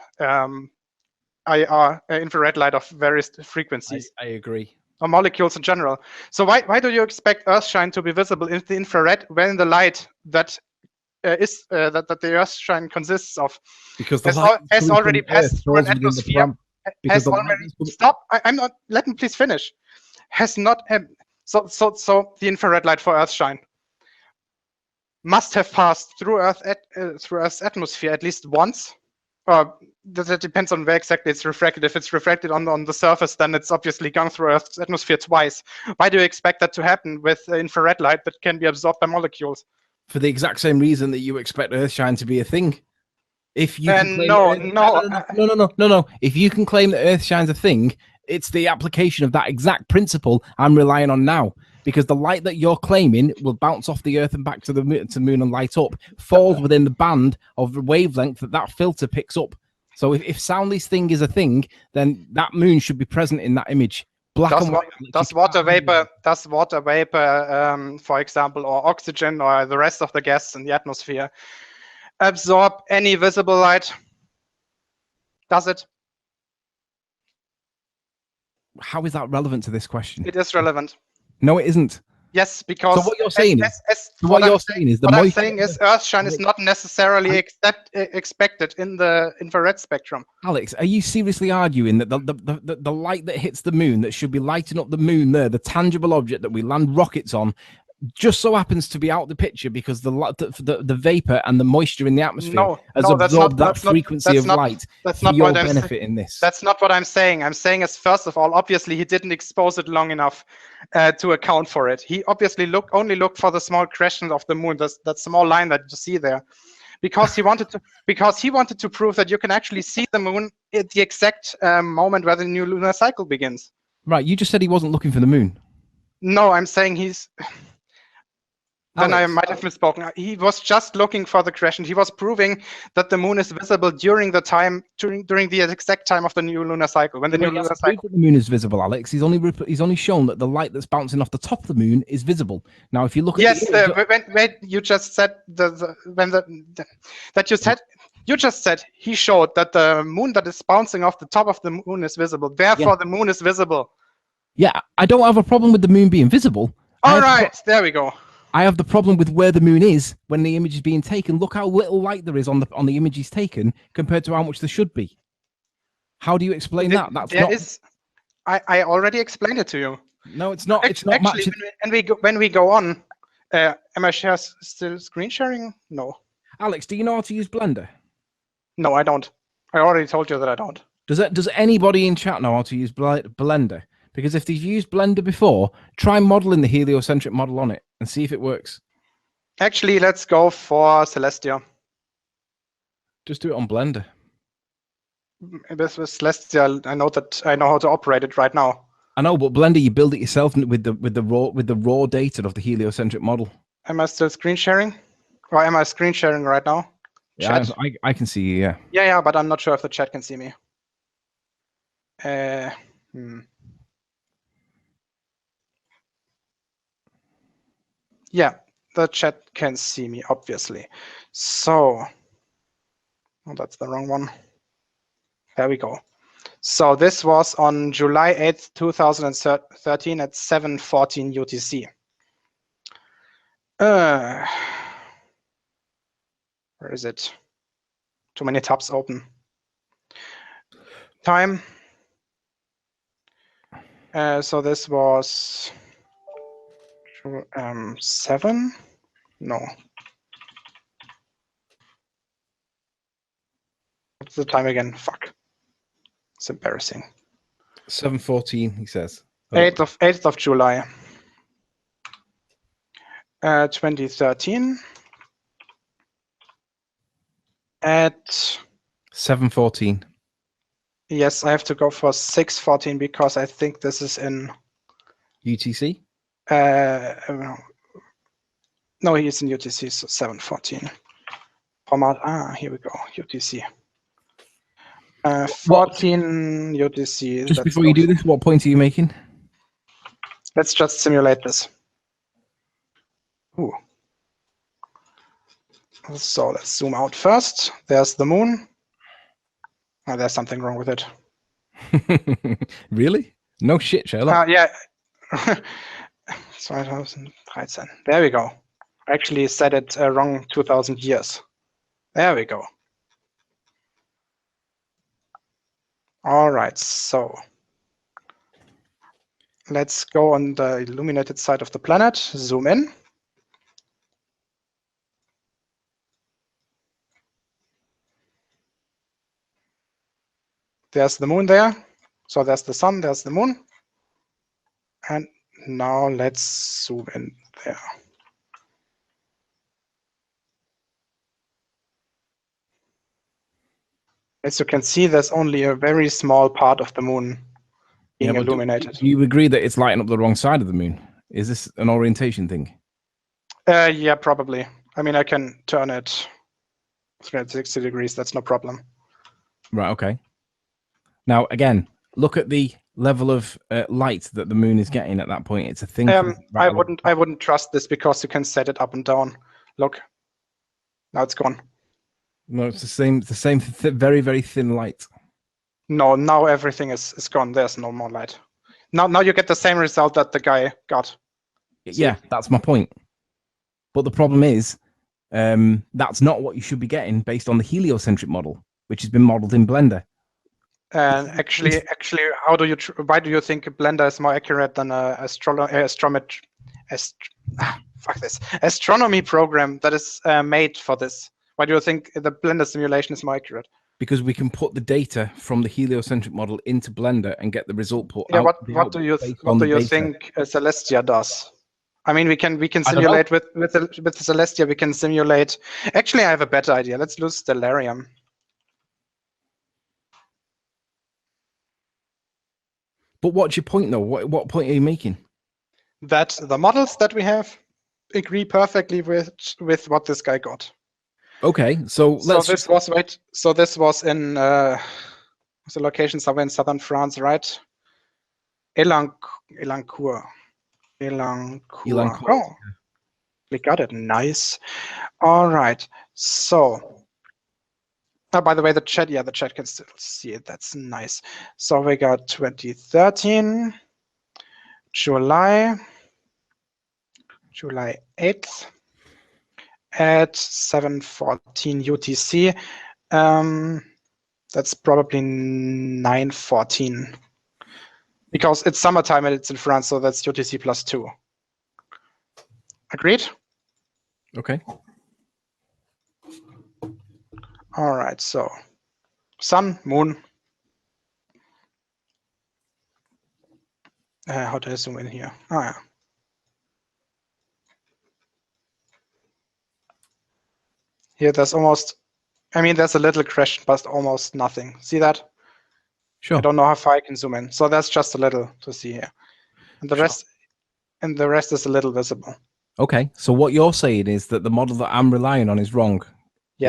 IR, infrared light of various frequencies. I agree. Or molecules in general. So why do you expect Earthshine to be visible in the infrared when the light that that the Earthshine consists of has already passed through an atmosphere? Stop! I'm not. Let me please finish. Has not. So the infrared light for Earthshine must have passed through Earth's atmosphere at least once. That depends on where exactly it's refracted. If it's refracted on the surface, then it's obviously gone through Earth's atmosphere twice. Why do you expect that to happen with infrared light that can be absorbed by molecules? For the exact same reason that you expect Earthshine to be a thing. If you no. If you can claim that Earthshine's a thing, it's the application of that exact principle I'm relying on now. Because the light that you're claiming will bounce off the Earth and back to the moon and light up, falls within the band of the wavelength that filter picks up. So if Soundly's thing is a thing, then that moon should be present in that image. Does water vapor, for example, or oxygen or the rest of the gas in the atmosphere, absorb any visible light? Does it? How is that relevant to this question? It is relevant. No, it isn't. Yes, because so what you're saying is Earthshine is not necessarily expected in the infrared spectrum. Alex, are you seriously arguing that the light that hits the moon, that should be lighting up the moon there, the tangible object that we land rockets on, just so happens to be out the picture because the vapor and the moisture in the atmosphere has absorbed that frequency of light for your benefit in this? That's not what I'm saying. I'm saying is, first of all, obviously he didn't expose it long enough to account for it. He obviously only looked for the small crescent of the moon, that small line that you see there, because he wanted to prove that you can actually see the moon at the exact moment where the new lunar cycle begins. Right. You just said he wasn't looking for the moon. No, I'm saying he's. Then Alex, I might have misspoken. He was just looking for the crescent. He was proving that the moon is visible during the exact time of the new lunar cycle. When the new lunar cycle. The moon is visible, Alex. He's only shown that the light that's bouncing off the top of the moon is visible. Now, if you look at when you just said you just said he showed that the moon that is bouncing off the top of the moon is visible. Therefore, the moon is visible. Yeah, I don't have a problem with the moon being visible. All right, there we go. I have the problem with where the moon is when the image is being taken. Look how little light there is on the image he's taken compared to how much there should be. How do you explain that? I already explained it to you. No, it's not. It's not actually, when we go on, am I still screen sharing? No. Alex, do you know how to use Blender? No, I don't. I already told you that I don't. Does anybody in chat know how to use Blender? Because if they've used Blender before, try modeling the heliocentric model on it and see if it works. Actually, let's go for Celestia. Just do it on Blender. With Celestia, I know how to operate it right now. I know, but Blender, you build it yourself with the raw data of the heliocentric model. Am I still screen sharing? Or am I screen sharing right now? Yeah, Chat? I can see you, yeah. Yeah, but I'm not sure if the chat can see me. Yeah, the chat can see me, obviously. So, oh, that's the wrong one. There we go. So this was on July 8th, 2013 at 7:14 UTC. Where is it? Too many tabs open. Time. So this was 7? No. What's the time again? Fuck. It's embarrassing. 7:14, he says. 8th of July. 2013 at 7:14. Yes, I have to go for 6:14 because I think this is in UTC. No, he's in UTC, so 7:14. Format. Here we go. UTC. 14 UTC. Just before you do this, what point are you making? Let's just simulate this. Ooh. So let's zoom out first. There's the moon. Oh, there's something wrong with it. Really? No shit, Sherlock. Yeah. 2013. There we go. I actually said it wrong 2000 years. There we go. All right, so let's go on the illuminated side of the planet, zoom in. There's the moon there. So there's the sun, there's the moon. And now let's zoom in there. As you can see, there's only a very small part of the moon being illuminated. Do you agree that it's lighting up the wrong side of the moon? Is this an orientation thing? Yeah, probably. I mean, I can turn it 360 degrees. That's no problem. Right, okay. Now, again, look at the level of light that the moon is getting at that point. It's a thing. I wouldn't trust this because you can set it up and down. Look, now it's gone. No, it's the same. Very, very thin light. No, now everything is gone. There's no more light. Now you get the same result that the guy got. Yeah, that's my point. But the problem is, that's not what you should be getting based on the heliocentric model, which has been modeled in Blender. And actually, why do you think Blender is more accurate than astronomy program that is made for this? Why do you think the Blender simulation is more accurate? Because we can put the data from the heliocentric model into Blender and get the result put out. What do you think Celestia does? I mean, we can simulate with Celestia. We can simulate. Actually, I have a better idea. Let's use Stellarium. But what's your point, though? What point are you making? That the models that we have agree perfectly with what this guy got. Okay, so this was in the location somewhere in southern France, right? Elancourt. Oh, we got it. Nice. All right. So, by the way, the chat can still see it. That's nice. So we got 2013, July 8th at 7:14 UTC. That's probably 9:14. Because it's summertime and it's in France, so that's UTC +2. Agreed? Okay. All right, so sun, moon. How do I zoom in here? Oh, yeah. Here, there's almost, there's a little crash, but almost nothing. See that? Sure. I don't know how far I can zoom in. So that's just a little to see here. And the rest is a little visible. Okay. So what you're saying is that the model that I'm relying on is wrong.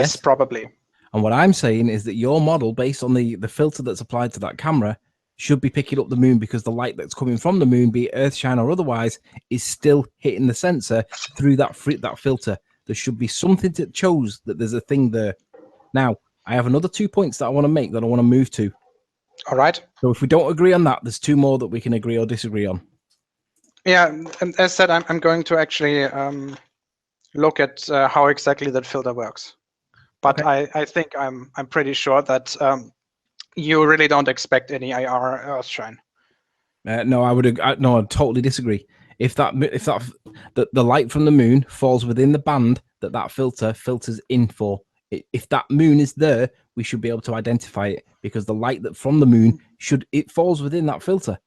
Yes, probably. And what I'm saying is that your model, based on the filter that's applied to that camera, should be picking up the moon, because the light that's coming from the moon, be it Earthshine or otherwise, is still hitting the sensor through that filter. There should be something that shows that there's a thing there. Now, I have another 2 points that I want to make that I want to move to. All right. So if we don't agree on that, there's 2 more that we can agree or disagree on. Yeah, and as said, I'm going to actually look at how exactly that filter works. But okay. I think I'm pretty sure that you really don't expect any IR Earthshine. No, I'd totally disagree. If the light from the moon falls within the band that filter filters in for, if that moon is there, we should be able to identify it, because the light that from the moon it falls within that filter.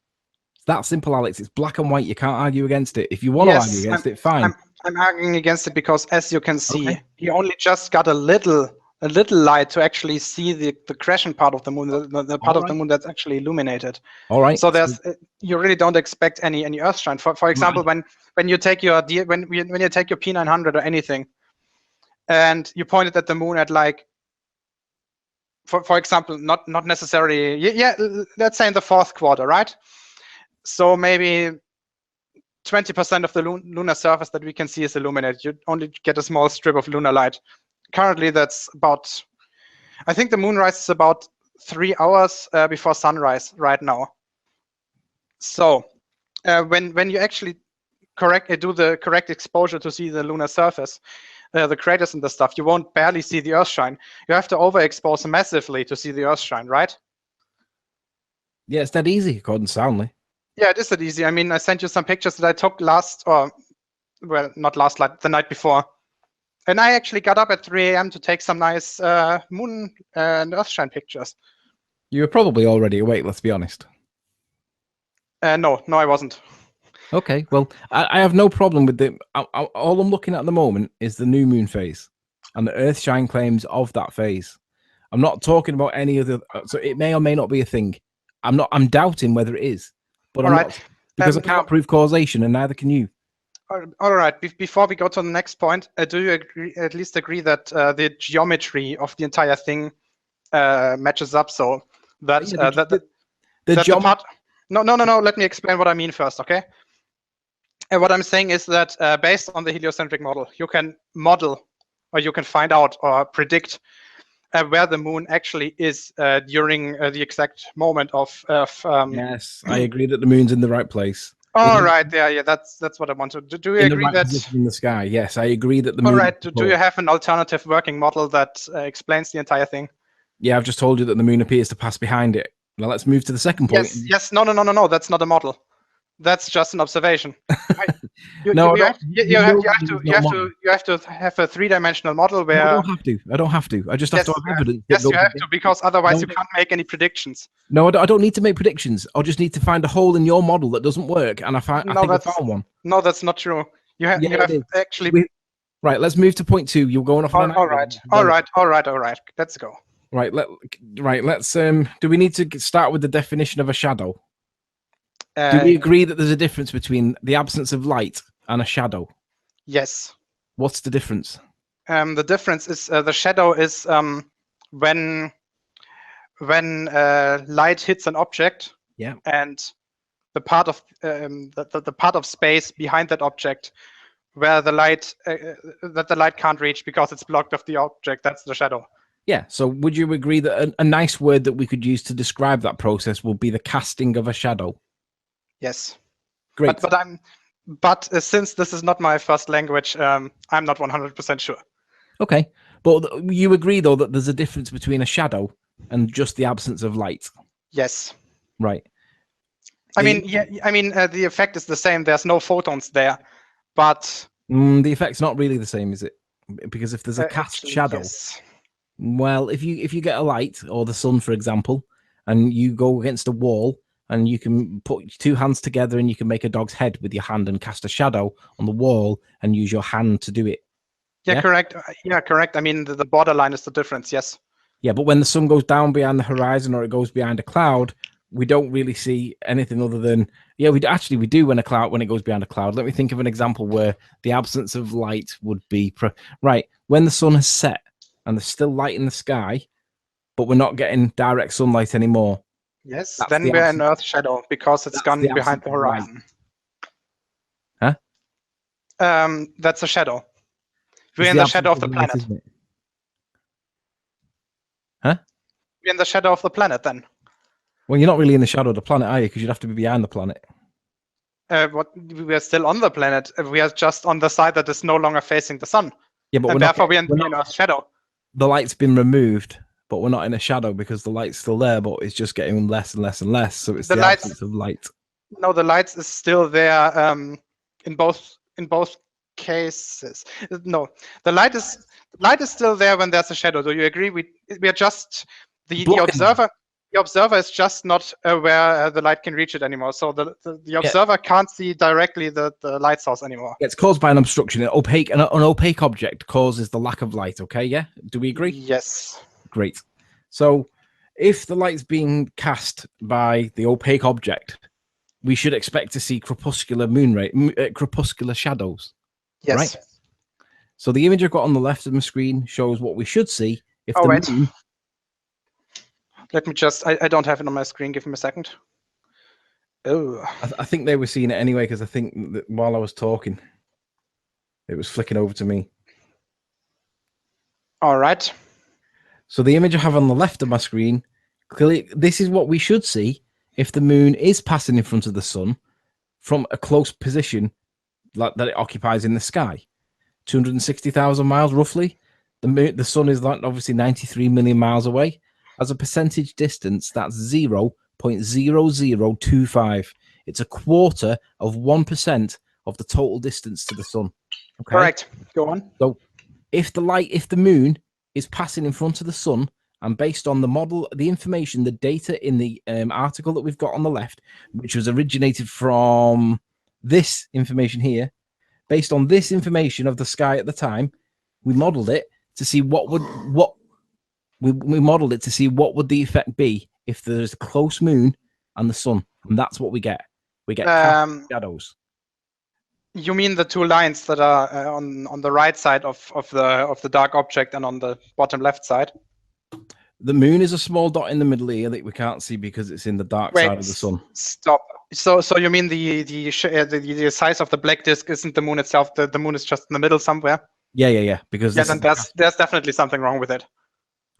It's that simple, Alex. It's black and white. You can't argue against it. If you want to argue against it, fine. I'm arguing against it because, as you can see, you only just got a little light to actually see the crescent part of the moon, the part of the moon that's actually illuminated. All right. So you really don't expect any Earthshine. For example, when you take your when you take your P900 or anything, and you point it at the moon at, like, for example, not necessarily, let's say in the 4th quarter, right? So maybe 20% of the lunar surface that we can see is illuminated. You only get a small strip of lunar light. Currently, that's about, I think the moonrise is about 3 hours before sunrise right now. So when you actually do the correct exposure to see the lunar surface, the craters and the stuff, you won't barely see the Earthshine. You have to overexpose massively to see the Earthshine, right? Yeah, it's that easy, according to Soundly. Yeah, it is that easy. I mean, I sent you some pictures that I took not last night, the night before. And I actually got up at 3 a.m. to take some nice moon and Earthshine pictures. You were probably already awake, let's be honest. No, I wasn't. Okay, well, I have no problem with it. All I'm looking at the moment is the new moon phase and the Earthshine claims of that phase. I'm not talking about any other, so it may or may not be a thing. I'm doubting whether it is. But all right. Because I can't prove causation, and neither can you. All right. Before we go to the next point, do you at least agree that the geometry of the entire thing matches up, so that the part? No. Let me explain what I mean first, okay? And what I'm saying is that based on the heliocentric model, you can model, or you can find out or predict where the moon actually is during the exact moment of. Yes, I agree that the moon's in the right place. All right, yeah, that's what I want to do. Do you agree that in the sky? Yes, I agree that the moon. All right, do you have an alternative working model that explains the entire thing? Yeah, I've just told you that the moon appears to pass behind it. Now let's move to the second point. Yes, no, that's not a model. That's just an observation. You have to have a 3-dimensional model where. No, I don't have to. I just have to have evidence. Yes, you have to, because otherwise you can't make any predictions. No, I don't need to make predictions. I'll just need to find a hole in your model that doesn't work, and I think I found one. No, that's not true. You have actually. Right, let's move to point 2. You're going off. All right. Let's go. Right, let's. Do we need to start with the definition of a shadow? Do we agree that there's a difference between the absence of light and a shadow? Yes. What's the difference? The difference is the shadow is when light hits an object. Yeah. And the part of the part of space behind that object where the light that the light can't reach because it's blocked off the object, that's the shadow. Yeah. So would you agree that a nice word that we could use to describe that process will be the casting of a shadow? Yes. Great. But since this is not my first language, I'm not 100% sure. Okay. But you agree, though, that there's a difference between a shadow and just the absence of light? Yes. Right. The effect is the same. There's no photons there, but... the effect's not really the same, is it? Because if there's a cast shadow... Yes. Well, if you get a light, or the sun, for example, and you go against a wall, and you can put 2 hands together and you can make a dog's head with your hand and cast a shadow on the wall and use your hand to do it. Yeah, correct. Yeah, correct. I mean, the borderline is the difference, yes. Yeah, but when the sun goes down behind the horizon or it goes behind a cloud, we don't really see anything other than... Yeah, we do when it goes behind a cloud. Let me think of an example where the absence of light would be... Right, when the sun has set and there's still light in the sky, but we're not getting direct sunlight anymore. Yes, That's then the we're in absence- Earth shadow because it's that's gone the behind absence the of light. horizon. Huh? That's a shadow. We're It's in the shadow absence of the light, planet. isn't it? Huh? We're in the shadow of the planet then. Well, you're not really in the shadow of the planet, are you? Because you'd have to be behind the planet. We are still on the planet. We are just on the side that is no longer facing the sun. Yeah, but And therefore we're in Earth's shadow. The light's been removed, but we're not in a shadow because the light's still there, but it's just getting less and less and less. So it's the absence of light. No, the light is still there in both cases. No, the light is still there when there's a shadow. Do you agree? We are just the observer. The observer is just not where the light can reach it anymore. So the observer can't see directly the light source anymore. It's caused by an obstruction. An opaque object causes the lack of light. Okay, yeah? Do we agree? Yes. Great. So if the light's being cast by the opaque object, we should expect to see crepuscular crepuscular shadows. Yes. Right? So the image I've got on the left of my screen shows what we should see if the moon... Let me just, I don't have it on my screen. Give me a second. Oh. I think they were seeing it anyway, because I think that while I was talking, it was flicking over to me. All right. So the image I have on the left of my screen, clearly, this is what we should see if the moon is passing in front of the sun from a close position like that it occupies in the sky. 260,000 miles roughly. The sun is obviously 93 million miles away. As a percentage distance, that's 0.0025. It's a quarter of 1% of the total distance to the sun. Okay? Correct. Go on. So if the moon is passing in front of the sun, and based on the model, the information, the data in the article that we've got on the left, which was originated from this information here, based on this information of the sky at the time, we modeled it to see we modeled it to see what would the effect be if there's a close moon and the sun, and that's what we get. We get shadows. You mean the two lines that are on the right side of the dark object and on the bottom left side? The moon is a small dot in the middle here that we can't see because it's in the dark side of the sun. Stop. So you mean the size of the black disk isn't the moon itself? The moon is just in the middle somewhere. Yeah. Because then there's definitely something wrong with it.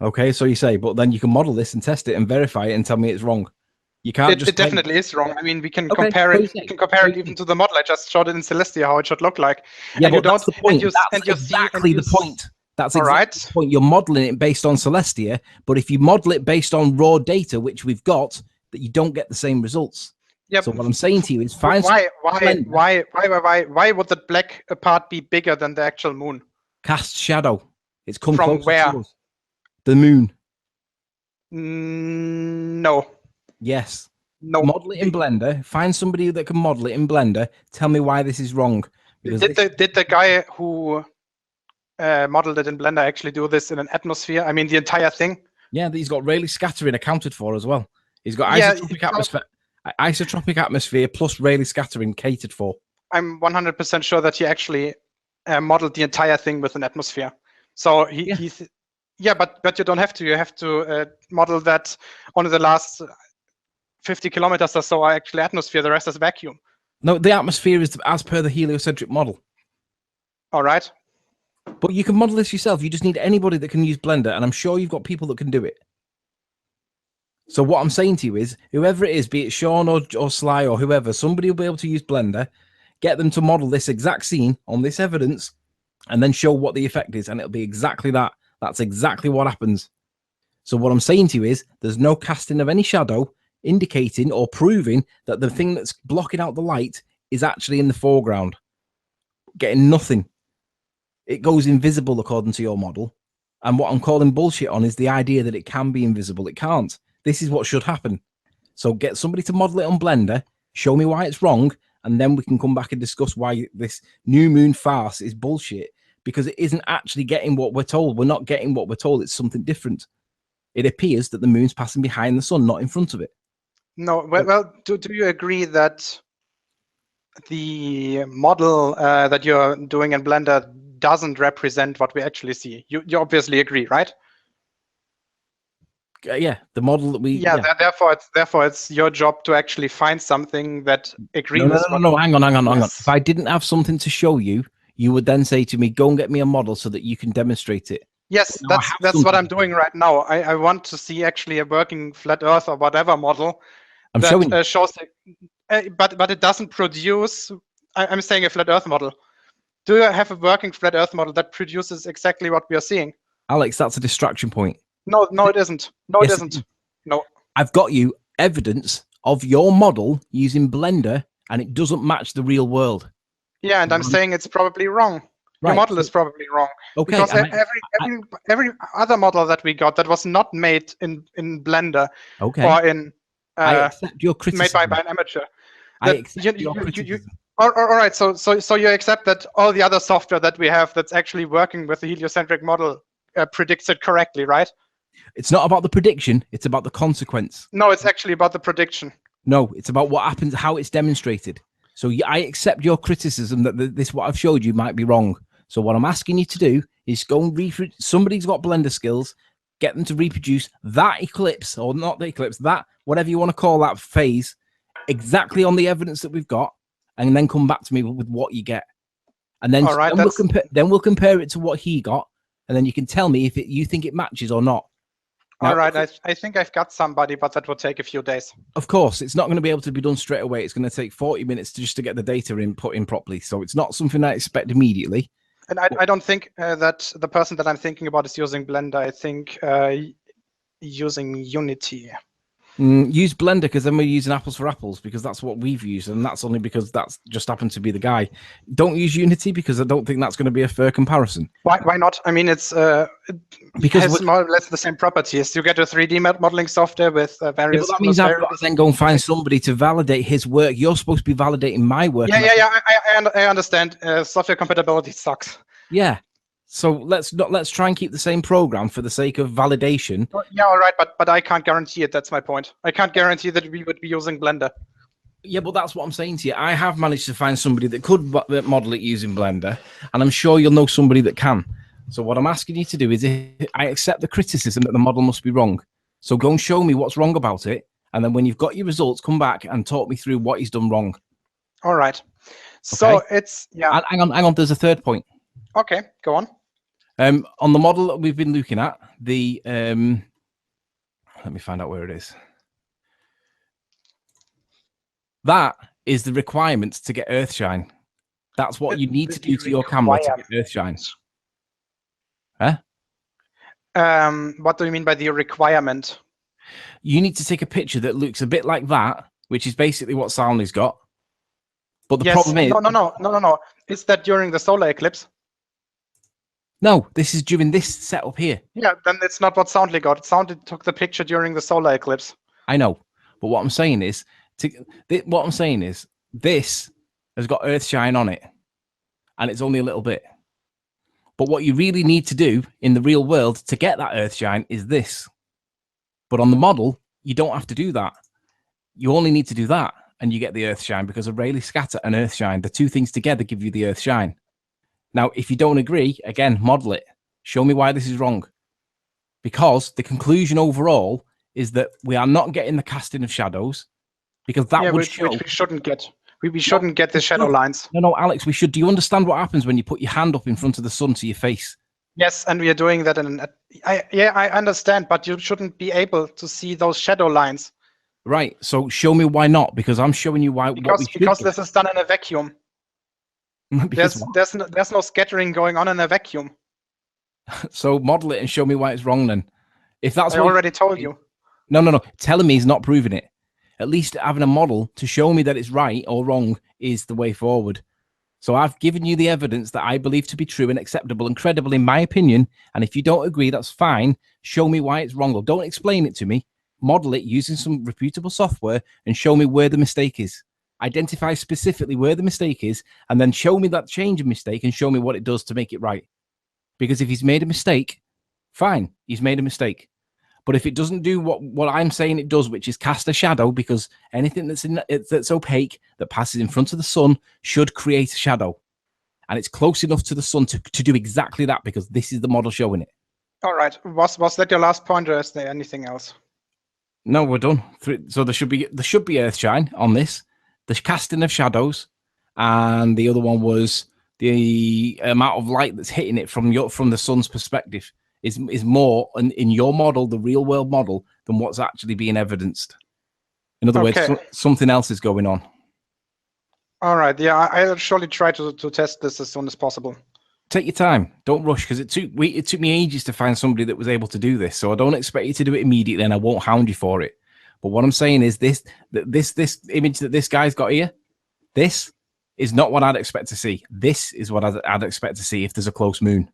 Okay, so you say, but then you can model this and test it and verify it and tell me it's wrong. You can't. It definitely is wrong. I mean, we can compare it. We can compare it even to the model. I just showed it in Celestia how it should look like. Yeah, but that's the point. That's exactly the point. That's exactly the point. You're modeling it based on Celestia, but if you model it based on raw data, which we've got, that you don't get the same results. Yep. So what I'm saying to you is, find why would the black part be bigger than the actual moon? Cast shadow. It's come from where? To us. The moon. No. Yes. No. Model it in Blender. Find somebody that can model it in Blender. Tell me why this is wrong. Did the guy who modeled it in Blender actually do this in an atmosphere? I mean, the entire thing? Yeah, he's got Rayleigh scattering accounted for as well. He's got isotropic atmosphere plus Rayleigh scattering catered for. I'm 100% sure that he actually modeled the entire thing with an atmosphere. So but you don't have to. You have to model that only the last 50 kilometers or so are actually atmosphere. The rest is vacuum. No, the atmosphere is as per the heliocentric model. All right. But you can model this yourself. You just need anybody that can use Blender, and I'm sure you've got people that can do it. So what I'm saying to you is, whoever it is, be it Sean or Sly or whoever, somebody will be able to use Blender, get them to model this exact scene on this evidence, and then show what the effect is, and it'll be exactly that. That's exactly what happens. So what I'm saying to you is, there's no casting of any shadow indicating or proving that the thing that's blocking out the light is actually in the foreground. Getting nothing. It goes invisible according to your model. And what I'm calling bullshit on is the idea that it can be invisible. It can't. This is what should happen. So get somebody to model it on Blender, show me why it's wrong, and then we can come back and discuss why this new moon farce is bullshit, because it isn't actually getting what we're told. We're not getting what we're told. It's something different. It appears that the moon's passing behind the sun, not in front of it. No, well, do you agree that the model that you're doing in Blender doesn't represent what we actually see. You obviously agree, right? Yeah, the model that we. Yeah. Therefore it's your job to actually find something that agrees with what. No. Hang on. Yes. If I didn't have something to show you, you would then say to me, "Go and get me a model so that you can demonstrate it." Yes, Now that's what I'm doing right now. I want to see actually a working flat Earth or whatever model I'm that showing you. shows, but it doesn't produce. I'm saying a flat Earth model. Do you have a working flat Earth model that produces exactly what we are seeing? Alex, that's a distraction point. No, it isn't. No, Yes, it isn't. No. I've got you evidence of your model using Blender, and it doesn't match the real world. Yeah, and I'm saying it's probably wrong. Your model is probably wrong. Okay. Because every other model that we got that was not made in Blender or in I accept your criticism. made by an amateur. I accept your criticism. All right, so you accept that all the other software that we have that's actually working with the heliocentric model predicts it correctly, right? It's not about the prediction, it's about the consequence. No, it's actually about the prediction. No, it's about what happens, how it's demonstrated. So I accept your criticism that this, what I've showed you, might be wrong. So what I'm asking you to do is go and somebody's got Blender skills, get them to reproduce that eclipse, or not the eclipse, that, whatever you want to call that phase, exactly on the evidence that we've got, and then come back to me with what you get. And then, we'll compare it to what he got, and then you can tell me if you think it matches or not. Now, all right, I think I've got somebody, but that will take a few days. Of course, it's not going to be able to be done straight away. It's going to take 40 minutes just to get the data put in properly. So it's not something I expect immediately. And I don't think that the person that I'm thinking about is using Blender. I think using Unity. Use Blender, because then we're using apples for apples, because that's what we've used, and that's only because that's just happened to be the guy. Don't use Unity, because I don't think that's going to be a fair comparison. Why not? I mean, it has more or less the same properties. You get a 3D modeling software with various. But that means I've got to then go and find somebody to validate his work. You're supposed to be validating my work. Yeah. I understand. Software compatibility sucks. Yeah. So let's try and keep the same program for the sake of validation. Yeah, all right, but I can't guarantee it. That's my point. I can't guarantee that we would be using Blender. Yeah, but that's what I'm saying to you. I have managed to find somebody that could model it using Blender, and I'm sure you'll know somebody that can. So what I'm asking you to do is, I accept the criticism that the model must be wrong. So go and show me what's wrong about it, and then when you've got your results, come back and talk me through what he's done wrong. All right. So it's Hang on. There's a third point. Okay, go on. On the model that we've been looking at, the let me find out where it is. That is the requirements to get Earthshine. That's what you need to do to your camera to get Earthshine. Huh? What do you mean by the requirement? You need to take a picture that looks a bit like that, which is basically what Salny's got. But the problem is... No. Is that during the solar eclipse? No, this is during this setup here. Yeah, then it's not what Soundly got. Soundly took the picture during the solar eclipse. I know, but what I'm saying is, this has got Earthshine on it, and it's only a little bit. But what you really need to do in the real world to get that Earthshine is this. But on the model, you don't have to do that. You only need to do that, and you get the Earthshine, because of Rayleigh scatter and Earthshine, the two things together give you the Earthshine. Now, if you don't agree, again, model it. Show me why this is wrong. Because the conclusion overall is that we are not getting the casting of shadows, because that would show... Which we shouldn't get. We shouldn't get the shadow lines. No, Alex, we should. Do you understand what happens when you put your hand up in front of the sun to your face? Yes, and we are doing that. I understand, but you shouldn't be able to see those shadow lines. Right, so show me why not, because I'm showing you why. Because this is done in a vacuum. There's no scattering going on in a vacuum. So model it and show me why it's wrong then. If that's I already told you. No. Telling me is not proving it. At least having a model to show me that it's right or wrong is the way forward. So I've given you the evidence that I believe to be true and acceptable and credible in my opinion. And if you don't agree, that's fine. Show me why it's wrong, or don't explain it to me. Model it using some reputable software and show me where the mistake is. Identify specifically where the mistake is, and then show me that change of mistake and show me what it does to make it right. Because if he's made a mistake, fine, he's made a mistake. But if it doesn't do what I'm saying it does, which is cast a shadow, because anything that's opaque that passes in front of the sun should create a shadow. and it's close enough to the sun to do exactly that, because this is the model showing it. All right. Was that your last point, or is there anything else? No, we're done. So there should be Earthshine on this, the casting of shadows, and the other one was the amount of light that's hitting it from the sun's perspective is more in your model, the real world model, than what's actually being evidenced. In other words, something else is going on. All right. Yeah, I'll surely try to test this as soon as possible. Take your time. Don't rush, because it took me ages to find somebody that was able to do this. So I don't expect you to do it immediately, and I won't hound you for it. But what I'm saying is this image that this guy's got here, this is not what I'd expect to see. This is what I'd expect to see if there's a close moon.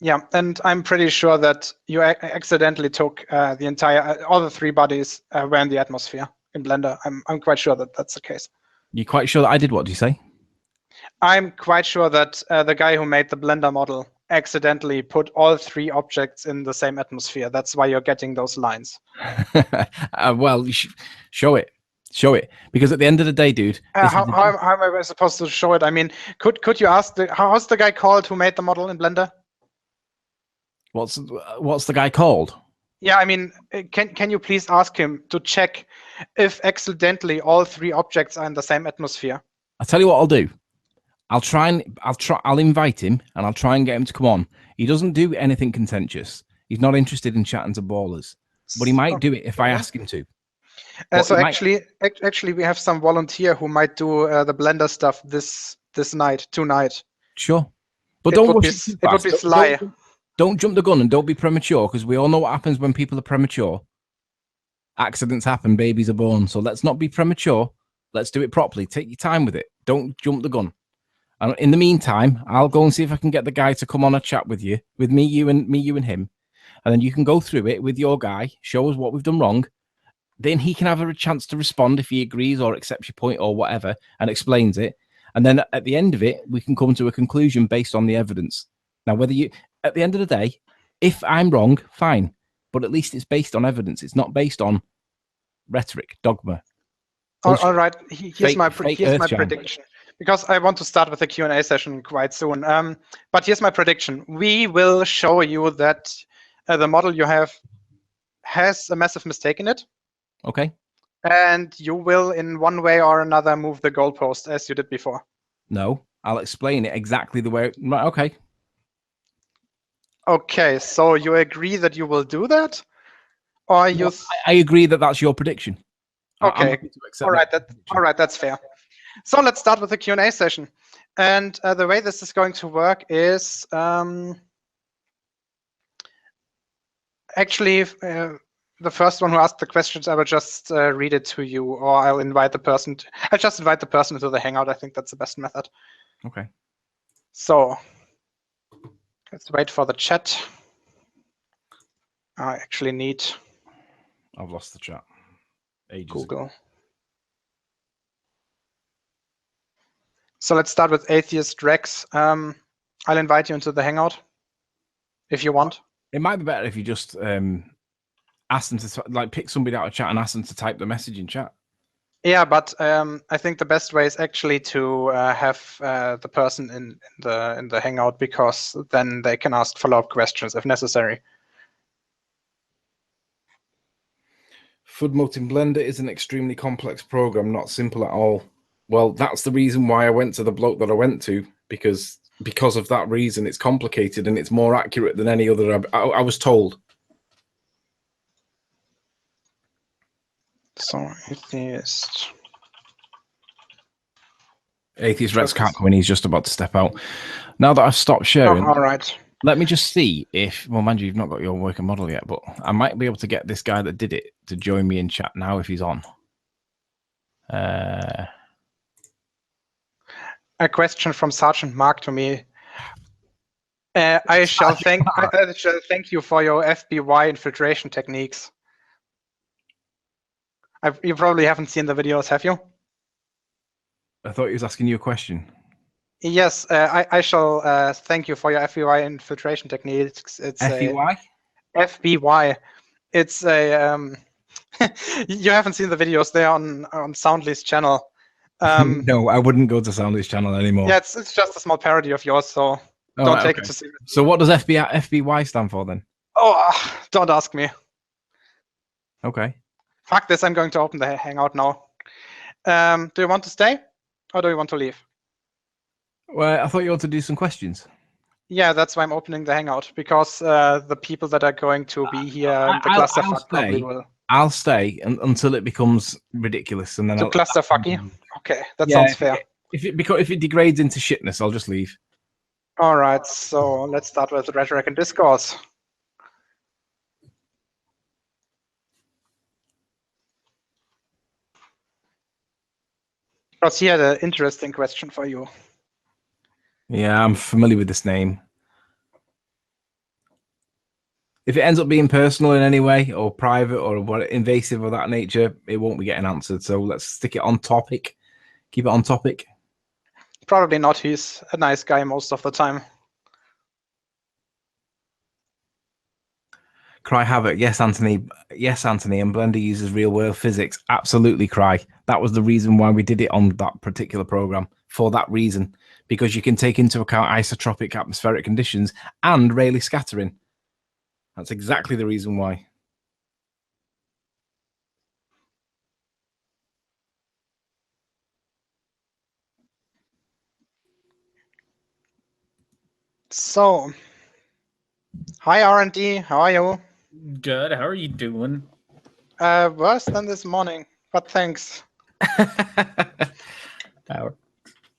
Yeah, and I'm pretty sure that you accidentally took the entire all the 3 bodies were in the atmosphere in Blender. I'm quite sure that that's the case. You're quite sure that I did? What do you say? I'm quite sure that the guy who made the Blender model accidentally put all 3 objects in the same atmosphere. That's why you're getting those lines. Well, you show it. Show it. Because at the end of the day, dude... How am I supposed to show it? I mean, could you ask... how's the guy called who made the model in Blender? What's the guy called? Yeah, I mean, can you please ask him to check if accidentally all 3 objects are in the same atmosphere? I'll tell you what I'll do. I'll invite him, and I'll try and get him to come on. He doesn't do anything contentious. He's not interested in chatting to ballers, but he might do it if I ask him to. So actually, we have some volunteer who might do the Blender stuff this night, tonight. Sure, but it would be Sly. Don't jump the gun and don't be premature, because we all know what happens when people are premature. Accidents happen, babies are born. So let's not be premature. Let's do it properly. Take your time with it. Don't jump the gun. And in the meantime, I'll go and see if I can get the guy to come on a chat with you, with me, you, and him. And then you can go through it with your guy, show us what we've done wrong. Then he can have a chance to respond if he agrees or accepts your point or whatever and explains it. And then at the end of it, we can come to a conclusion based on the evidence. Now, at the end of the day, if I'm wrong, fine. But at least it's based on evidence. It's not based on rhetoric, dogma. All right. Here's my prediction. Because I want to start with the Q&A session quite soon. But here's my prediction. We will show you that the model you have has a massive mistake in it. Okay. And you will, in one way or another, move the goalpost as you did before. No, I'll explain it exactly the way. Right, okay. Okay, so you agree that you will do that? Or you... No, I agree that that's your prediction. Okay. All right, that's fair. So let's start with the Q&A session. And the way this is going to work is actually the first one who asked the questions, I will just read it to you, or I'll invite the person. I'll just invite the person into the Hangout. I think that's the best method. Okay. So let's wait for the chat. I actually need... I've lost the chat. Ages Google. Ago. So let's start with Atheist Rex. I'll invite you into the Hangout if you want. It might be better if you just ask them to pick somebody out of chat and ask them to type the message in chat. Yeah, but I think the best way is actually to have the person in the Hangout, because then they can ask follow-up questions if necessary. FUD in Blender is an extremely complex program, not simple at all. Well, that's the reason why I went to the bloke that I went to, because of that reason, it's complicated and it's more accurate than any other. I was told. So Atheist Rex can't come in. He's just about to step out. Now that I've stopped sharing, all right. Let me just see if, well, mind you, you've not got your working model yet, but I might be able to get this guy that did it to join me in chat now if he's on. A question from Sergeant Mark to me. I shall thank you for your FBI infiltration techniques. You probably haven't seen the videos, have you? I thought he was asking you a question. Yes, I shall thank you for your FBI infiltration techniques. It's FBI? FBI. It's a you haven't seen the videos. They're on Soundly's channel. No, I wouldn't go to Soundly's channel anymore. Yeah, it's just a small parody of yours, so don't take it too seriously. So what does FBY stand for then? Oh, don't ask me. Okay. Fuck this, I'm going to open the Hangout now. Do you want to stay or do you want to leave? Well, I thought you wanted to do some questions. Yeah, that's why I'm opening the Hangout, because the people that are going to be here, the clusterfuck probably will. I'll stay until it becomes ridiculous, and then To clusterfucky? Okay, that sounds fair. If it degrades into shitness, I'll just leave. All right, so let's start with Rhetoric and Discourse. Because he had an interesting question for you. Yeah, I'm familiar with this name. If it ends up being personal in any way, or private, or what invasive of that nature, it won't be getting answered. So let's stick it on topic. Keep it on topic. Probably not. He's a nice guy most of the time. Cry Havoc. Yes, Anthony. Yes, Anthony. And Blender uses real world physics. Absolutely, Cry. That was the reason why we did it on that particular program. For that reason, because you can take into account isotropic atmospheric conditions and Rayleigh scattering. That's exactly the reason why. So, hi R&D, how are you? Good. How are you doing? Worse than this morning, but thanks.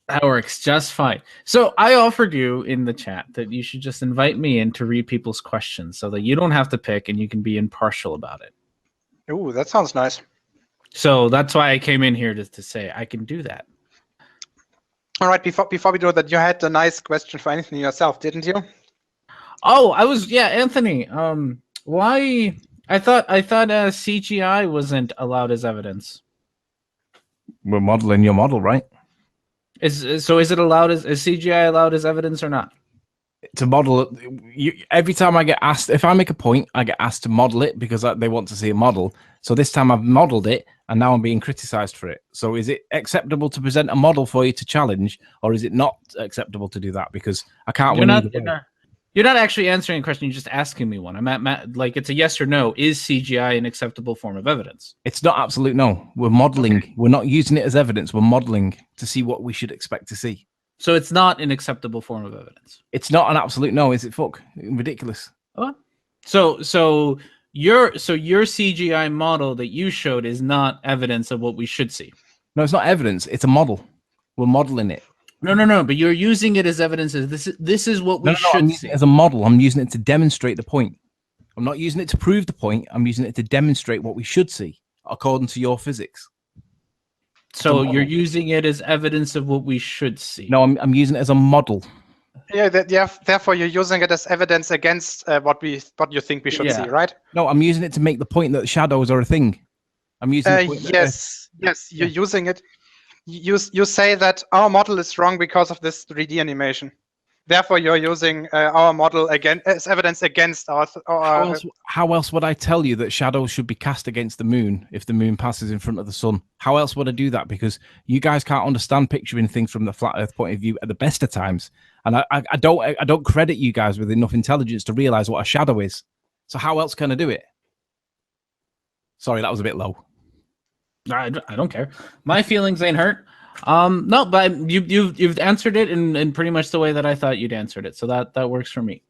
That works just fine. So I offered you in the chat that you should just invite me in to read people's questions so that you don't have to pick and you can be impartial about it. Ooh, that sounds nice. So that's why I came in here to say I can do that. All right, before we do that, you had a nice question for Anthony yourself, didn't you? Oh, Anthony. Why? I thought CGI wasn't allowed as evidence. We're modeling your model, right? Is it allowed as CGI allowed as evidence or not? To model every time I get asked, if I make a point, I get asked to model it because they want to see a model. So this time I've modeled it and now I'm being criticized for it. So is it acceptable to present a model for you to challenge, or is it not acceptable to do that? Because I can't win either way. You're not actually answering a question. You're just asking me one. I'm at like, it's a yes or no. Is CGI an acceptable form of evidence? It's not absolute no. We're modeling. Okay. We're not using it as evidence. We're modeling to see what we should expect to see. So it's not an acceptable form of evidence. It's not an absolute no, is it? Fuck, ridiculous. Oh. So your CGI model that you showed is not evidence of what we should see. No, it's not evidence. It's a model. We're modeling it. No. But you're using it as evidence. As this is what we should I'm see. using it as a model. I'm using it to demonstrate the point. I'm not using it to prove the point. I'm using it to demonstrate what we should see according to your physics. So you're using it as evidence of what we should see. No, I'm using it as a model. Yeah, therefore you're using it as evidence against what you think we should see, right? No, I'm using it to make the point that shadows are a thing. I'm using yes, you're using it. You say that our model is wrong because of this 3D animation. Therefore, you're using our model again as evidence against our. How else would I tell you that shadows should be cast against the moon if the moon passes in front of the sun? How else would I do that? Because you guys can't understand picturing things from the flat Earth point of view at the best of times, and I don't credit you guys with enough intelligence to realize what a shadow is. So how else can I do it? Sorry, that was a bit low. I don't care. My feelings ain't hurt. No, but you've answered it in pretty much the way that I thought you'd answered it. So that works for me.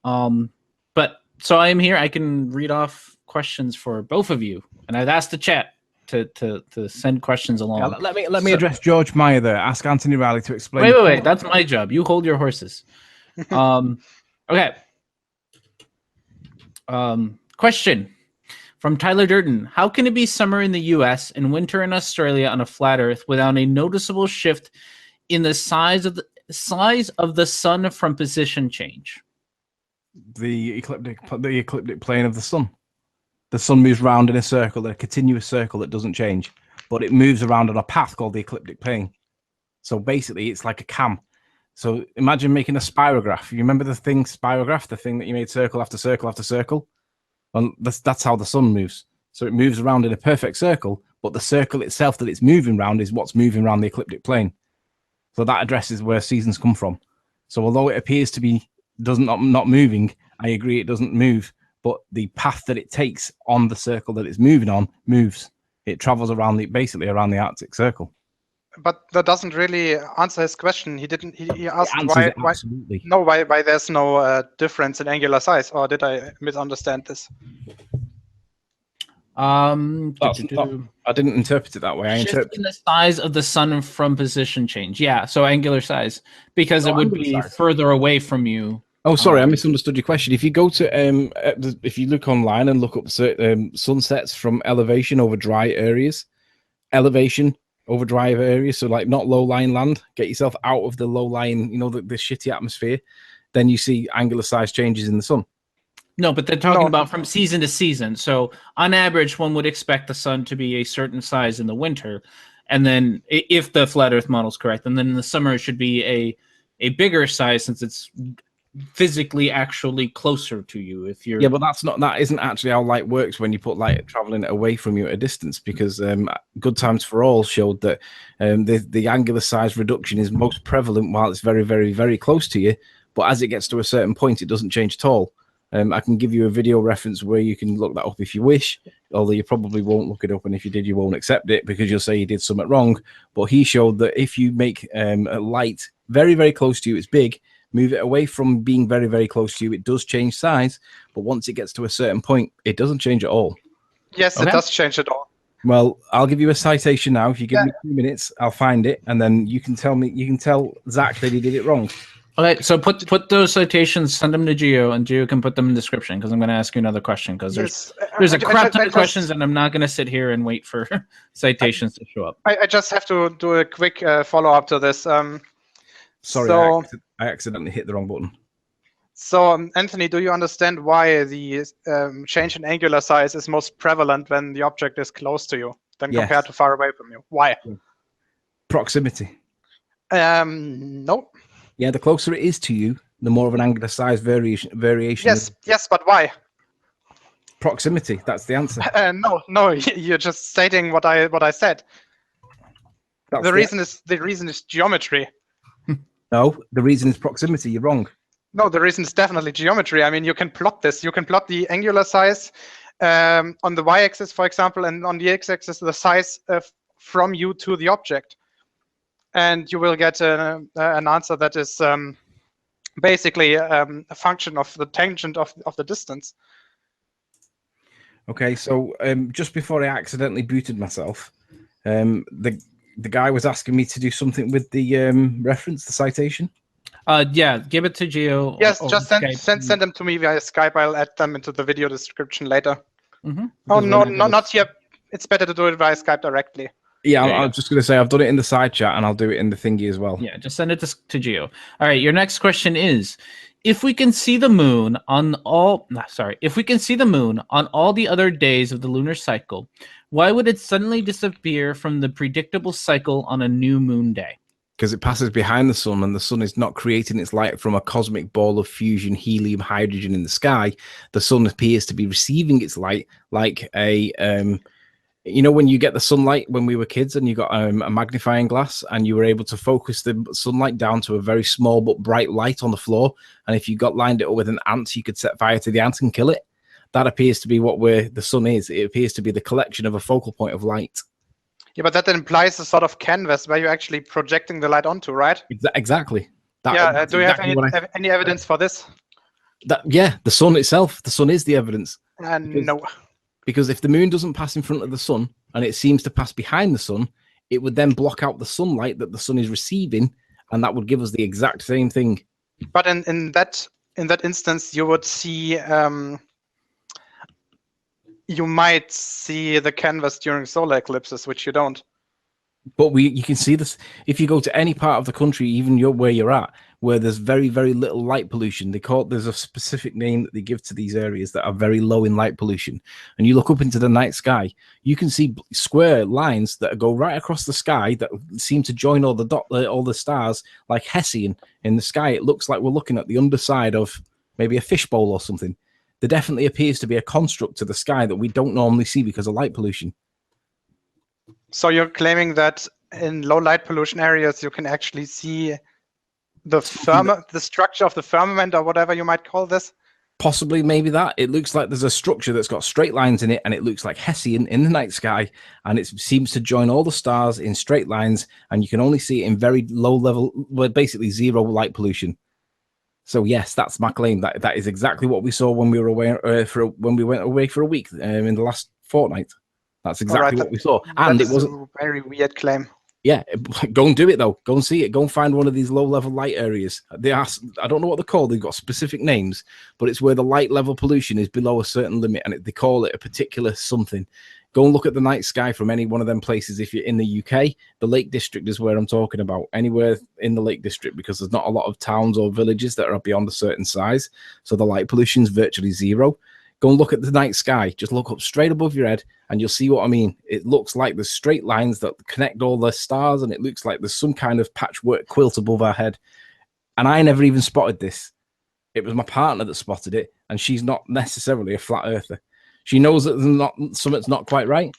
But so I am here. I can read off questions for both of you, and I've asked the chat to send questions along. Yeah, let me address George Meyer there. Ask Anthony Riley to explain. Wait. That's my job. You hold your horses. Okay. Question from Tyler Durden. How can it be summer in the US and winter in Australia on a flat Earth without a noticeable shift in the size of the sun from position change? The ecliptic plane of the sun. The sun moves around in a circle, a continuous circle that doesn't change, but it moves around on a path called the ecliptic plane. So basically, it's like a cam. So imagine making a spirograph. You remember the thing, spirograph, the thing that you made circle after circle after circle? Well, that's how the sun moves. So it moves around in a perfect circle, but the circle itself that it's moving around is what's moving around the ecliptic plane. So that addresses where seasons come from. So although it appears to be not moving, I agree it doesn't move, but the path that it takes on the circle that it's moving on moves. It travels around basically around the Arctic Circle. But that doesn't really answer his question. He didn't. He asked why there's no difference in angular size, or did I misunderstand this? I didn't interpret it that way. I interpreted the size of the sun from position change. Yeah, so angular size, because it would be further away from you. Oh, sorry, I misunderstood your question. If you go to if you look online and look up sunsets from elevation over dry areas, so like not low-lying land, get yourself out of the low-lying, the shitty atmosphere, then you see angular size changes in the sun. No, but they're talking about from season to season. So on average, one would expect the sun to be a certain size in the winter. And then if the flat earth model is correct, and then in the summer it should be a bigger size since it's physically actually closer to you. If you're but that isn't actually how light works when you put light traveling away from you at a distance, because Good Times for All showed that the angular size reduction is most prevalent while it's very, very, very close to you. But as it gets to a certain point, it doesn't change at all. I can give you a video reference where you can look that up if you wish, although you probably won't look it up, and if you did, you won't accept it because you'll say you did something wrong. But he showed that if you make a light very, very close to you, it's big. Move it away from being very, very close to you, it does change size. But once it gets to a certain point, it doesn't change at all. Yes, it does change at all. Well, I'll give you a citation now. If you give me 2 minutes, I'll find it, and then you can tell Zach that he did it wrong. Okay, so put those citations, send them to Gio, and Gio can put them in the description, because I'm going to ask you another question, because there's a crap ton of questions, and I'm not going to sit here and wait for citations to show up. I just have to do a quick follow-up to this. Sorry, I accidentally hit the wrong button. So, Anthony, do you understand why the change in angular size is most prevalent when the object is close to you than compared to far away from you? Why? Proximity. No. Yeah, the closer it is to you, the more of an angular size variation. Yes, but why? Proximity. That's the answer. No, you're just stating what I said. The reason is geometry. No, the reason is proximity. You're wrong. No, the reason is definitely geometry. I mean, you can plot this. You can plot the angular size on the y-axis, for example, and on the x-axis, the size from you to the object. And you will get an answer that is basically a function of the tangent of the distance. Okay, so just before I accidentally booted myself, the guy was asking me to do something with the reference, the citation. Yeah, give it to Gio. Yes, just send them to me via Skype. I'll add them into the video description later. Mm-hmm. Oh, no, not here. It's better to do it via Skype directly. Yeah, I was just going to say, I've done it in the side chat, and I'll do it in the thingy as well. Yeah, just send it to Gio. All right, your next question is, if we can see the moon on all the other days of the lunar cycle, why would it suddenly disappear from the predictable cycle on a new moon day? Because it passes behind the sun, and the sun is not creating its light from a cosmic ball of fusion helium hydrogen in the sky. The sun appears to be receiving its light like a when you get the sunlight when we were kids and you got a magnifying glass and you were able to focus the sunlight down to a very small but bright light on the floor, and if you lined it up with an ant, you could set fire to the ant and kill it. That appears to be the sun is. It appears to be the collection of a focal point of light. Yeah, but that implies a sort of canvas where you're actually projecting the light onto, right? Exactly. Do you have any evidence for this? The sun itself. The sun is the evidence. No. Because if the moon doesn't pass in front of the sun and it seems to pass behind the sun, it would then block out the sunlight that the sun is receiving, and that would give us the exact same thing. But in that instance, you would see, you might see the canvas during solar eclipses, which you don't. But you can see this if you go to any part of the country, even where you're at, where there's very, very little light pollution. There's a specific name that they give to these areas that are very low in light pollution. And you look up into the night sky, you can see square lines that go right across the sky that seem to join all the stars like Hessian in the sky. It looks like we're looking at the underside of maybe a fishbowl or something. There definitely appears to be a construct to the sky that we don't normally see because of light pollution. So you're claiming that in low light pollution areas you can actually see the structure of the firmament, or whatever you might call this? Possibly, maybe that. It looks like there's a structure that's got straight lines in it, and it looks like Hessian in the night sky, and it seems to join all the stars in straight lines, and you can only see it in very low level, well, basically zero light pollution. So yes, that's my claim. That is exactly what we saw when we were away when we went away for a week in the last fortnight. That's exactly what we saw, and it wasn't a very weird claim. Yeah, go and do it though. Go and see it. Go and find one of these low-level light areas. They are, I don't know what they're called. They've got specific names, but it's where the light level pollution is below a certain limit, and they call it a particular something. Go and look at the night sky from any one of them places. If you're in the UK, the Lake District is where I'm talking about. Anywhere in the Lake District, because there's not a lot of towns or villages that are beyond a certain size, so the light pollution is virtually zero. Go and look at the night sky. Just look up straight above your head, and you'll see what I mean. It looks like there's straight lines that connect all the stars, and it looks like there's some kind of patchwork quilt above our head. And I never even spotted this. It was my partner that spotted it, and she's not necessarily a flat earther. She knows that something's not quite right,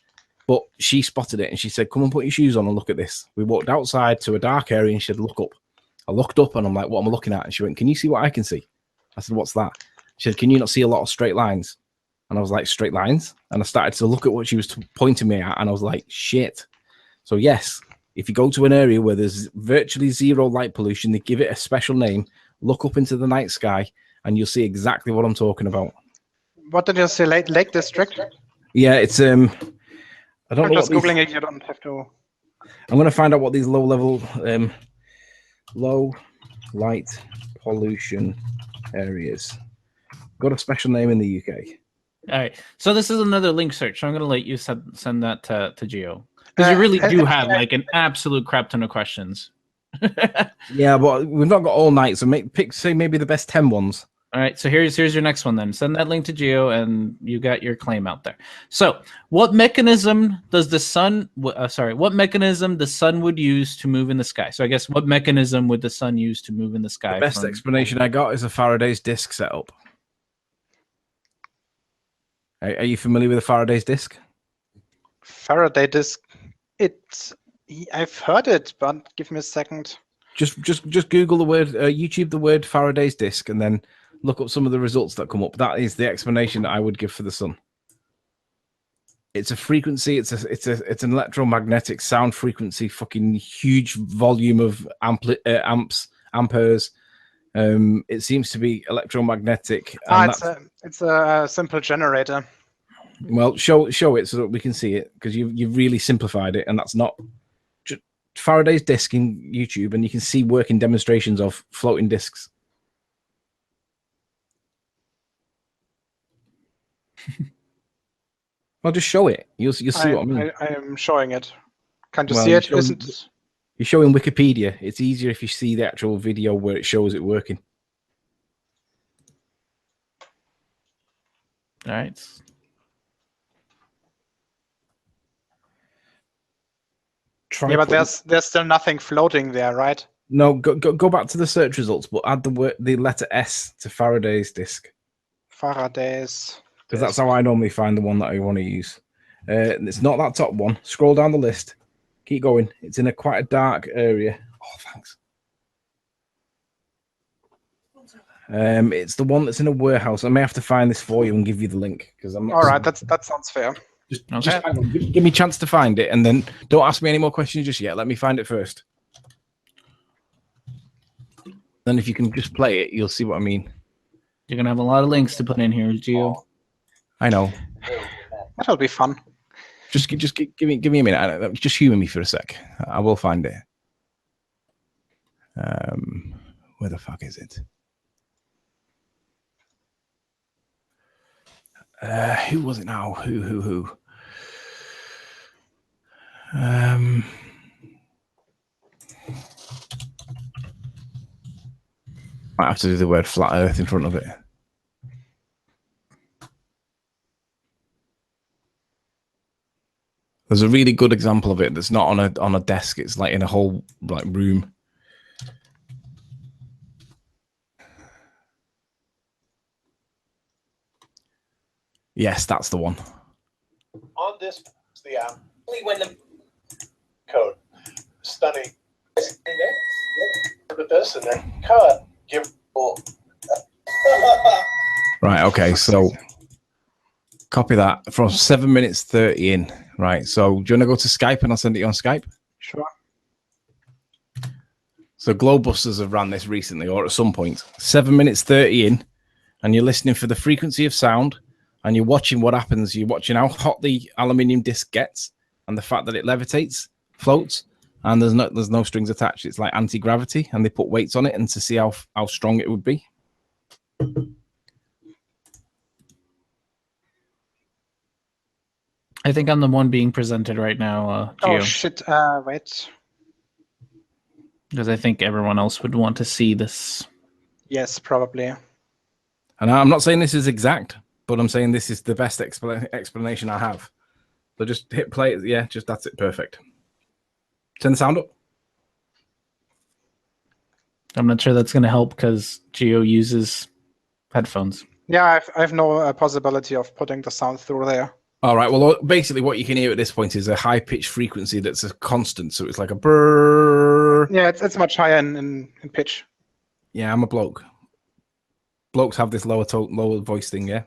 but she spotted it, and she said, "Come and put your shoes on and look at this." We walked outside to a dark area, and she said, "Look up." I looked up, and I'm like, "What am I looking at?" And she went, "Can you see what I can see?" I said, "What's that?" She said, "Can you not see a lot of straight lines?" And I was like, "Straight lines?" And I started to look at what she was pointing me at, and I was like, "Shit." So yes, if you go to an area where there's virtually zero light pollution, they give it a special name. Look up into the night sky, and you'll see exactly what I'm talking about. What did you say? Lake District? Yeah, it's I don't I'm know just what googling it. You don't have to. I'm going to find out what these low light pollution areas got a special name in the UK. All right. So this is another link search. So I'm going to let you send that to Geo, because you really do have like an absolute crap ton of questions. Yeah, but we've not got all night, so say maybe the best 10 ones. All right, so here's your next one then. Send that link to Geo, and you got your claim out there. So, what mechanism does the sun? What mechanism the sun would use to move in the sky? So, I guess what mechanism would the sun use to move in the sky? The best explanation I got is a Faraday's disc setup. Are you familiar with a Faraday's disc? Faraday disc. I've heard it, but give me a second. Just Google the word, YouTube the word Faraday's disc, and then look up some of the results that come up. That is the explanation that I would give for the sun. It's a frequency. It's an electromagnetic sound frequency. Fucking huge volume of amperes. It seems to be electromagnetic. It's a simple generator. Well, show it so that we can see it, because you've really simplified it, and that's not just Faraday's disc in YouTube, and you can see working demonstrations of floating discs. Well, just show it. You'll see what I mean. I am showing it. Can't you see it? You're showing Wikipedia. It's easier if you see the actual video where it shows it working. All right. But there's still nothing floating there, right? No, go back to the search results, but add the letter S to Faraday's disc. Faraday's. Because that's how I normally find the one that I want to use. It's not that top one. Scroll down the list. Keep going. It's in quite a dark area. Oh, thanks. It's the one that's in a warehouse. I may have to find this for you and give you the link, because I'm not. All right, that sounds fair. Just hang on. Give me a chance to find it, and then don't ask me any more questions just yet. Let me find it first. Then if you can just play it, you'll see what I mean. You're gonna have a lot of links to put in here, Geo. I know. That'll be fun. Just give me a minute. Just humor me for a sec. I will find it. Where the fuck is it? Who was it now? Who? Might have to do the word flat earth in front of it. There's a really good example of it that's not on a desk. It's like in a whole room. Yes, that's the one. On this, only when the code. Stunning. With this and then cut. Give. Right. Okay. So copy that from 7 minutes 30 in. Right. So do you want to go to Skype and I'll send it on Skype? Sure. So Globebusters have ran this recently, or at some point. 7 minutes 30 in, and you're listening for the frequency of sound, and you're watching what happens. You're watching how hot the aluminium disc gets, and the fact that it levitates, floats, and there's no strings attached. It's like anti-gravity, and they put weights on it, and to see how strong it would be. I think I'm the one being presented right now, Gio. Oh shit! Wait. Because I think everyone else would want to see this. Yes, probably. And I'm not saying this is exact, but I'm saying this is the best explanation I have. So just hit play. Yeah, just that's it. Perfect. Turn the sound up. I'm not sure that's going to help because Gio uses headphones. Yeah, I've no possibility of putting the sound through there. All right. Well, basically, what you can hear at this point is a high pitched frequency that's a constant. So it's like a brrrr. Yeah, it's much higher in pitch. Yeah, I'm a bloke. Blokes have this lower voice thing. Yeah.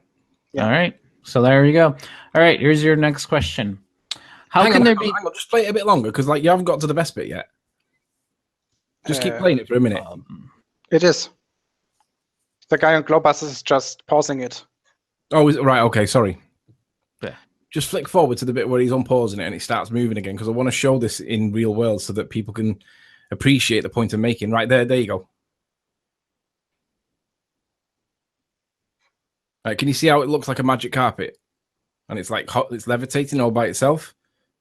Yeah. All right. So there you go. All right. Here's your next question. Hang on, just play it a bit longer because like you haven't got to the best bit yet. Just keep playing it for a minute. It is. The guy on Globebusters is just pausing it. Oh, is it right? Okay, sorry. Yeah. Just flick forward to the bit where he's unpausing it and it starts moving again because I want to show this in real world so that people can appreciate the point I'm making. Right there, there you go. Can you see how it looks like a magic carpet? And it's like hot, it's levitating all by itself.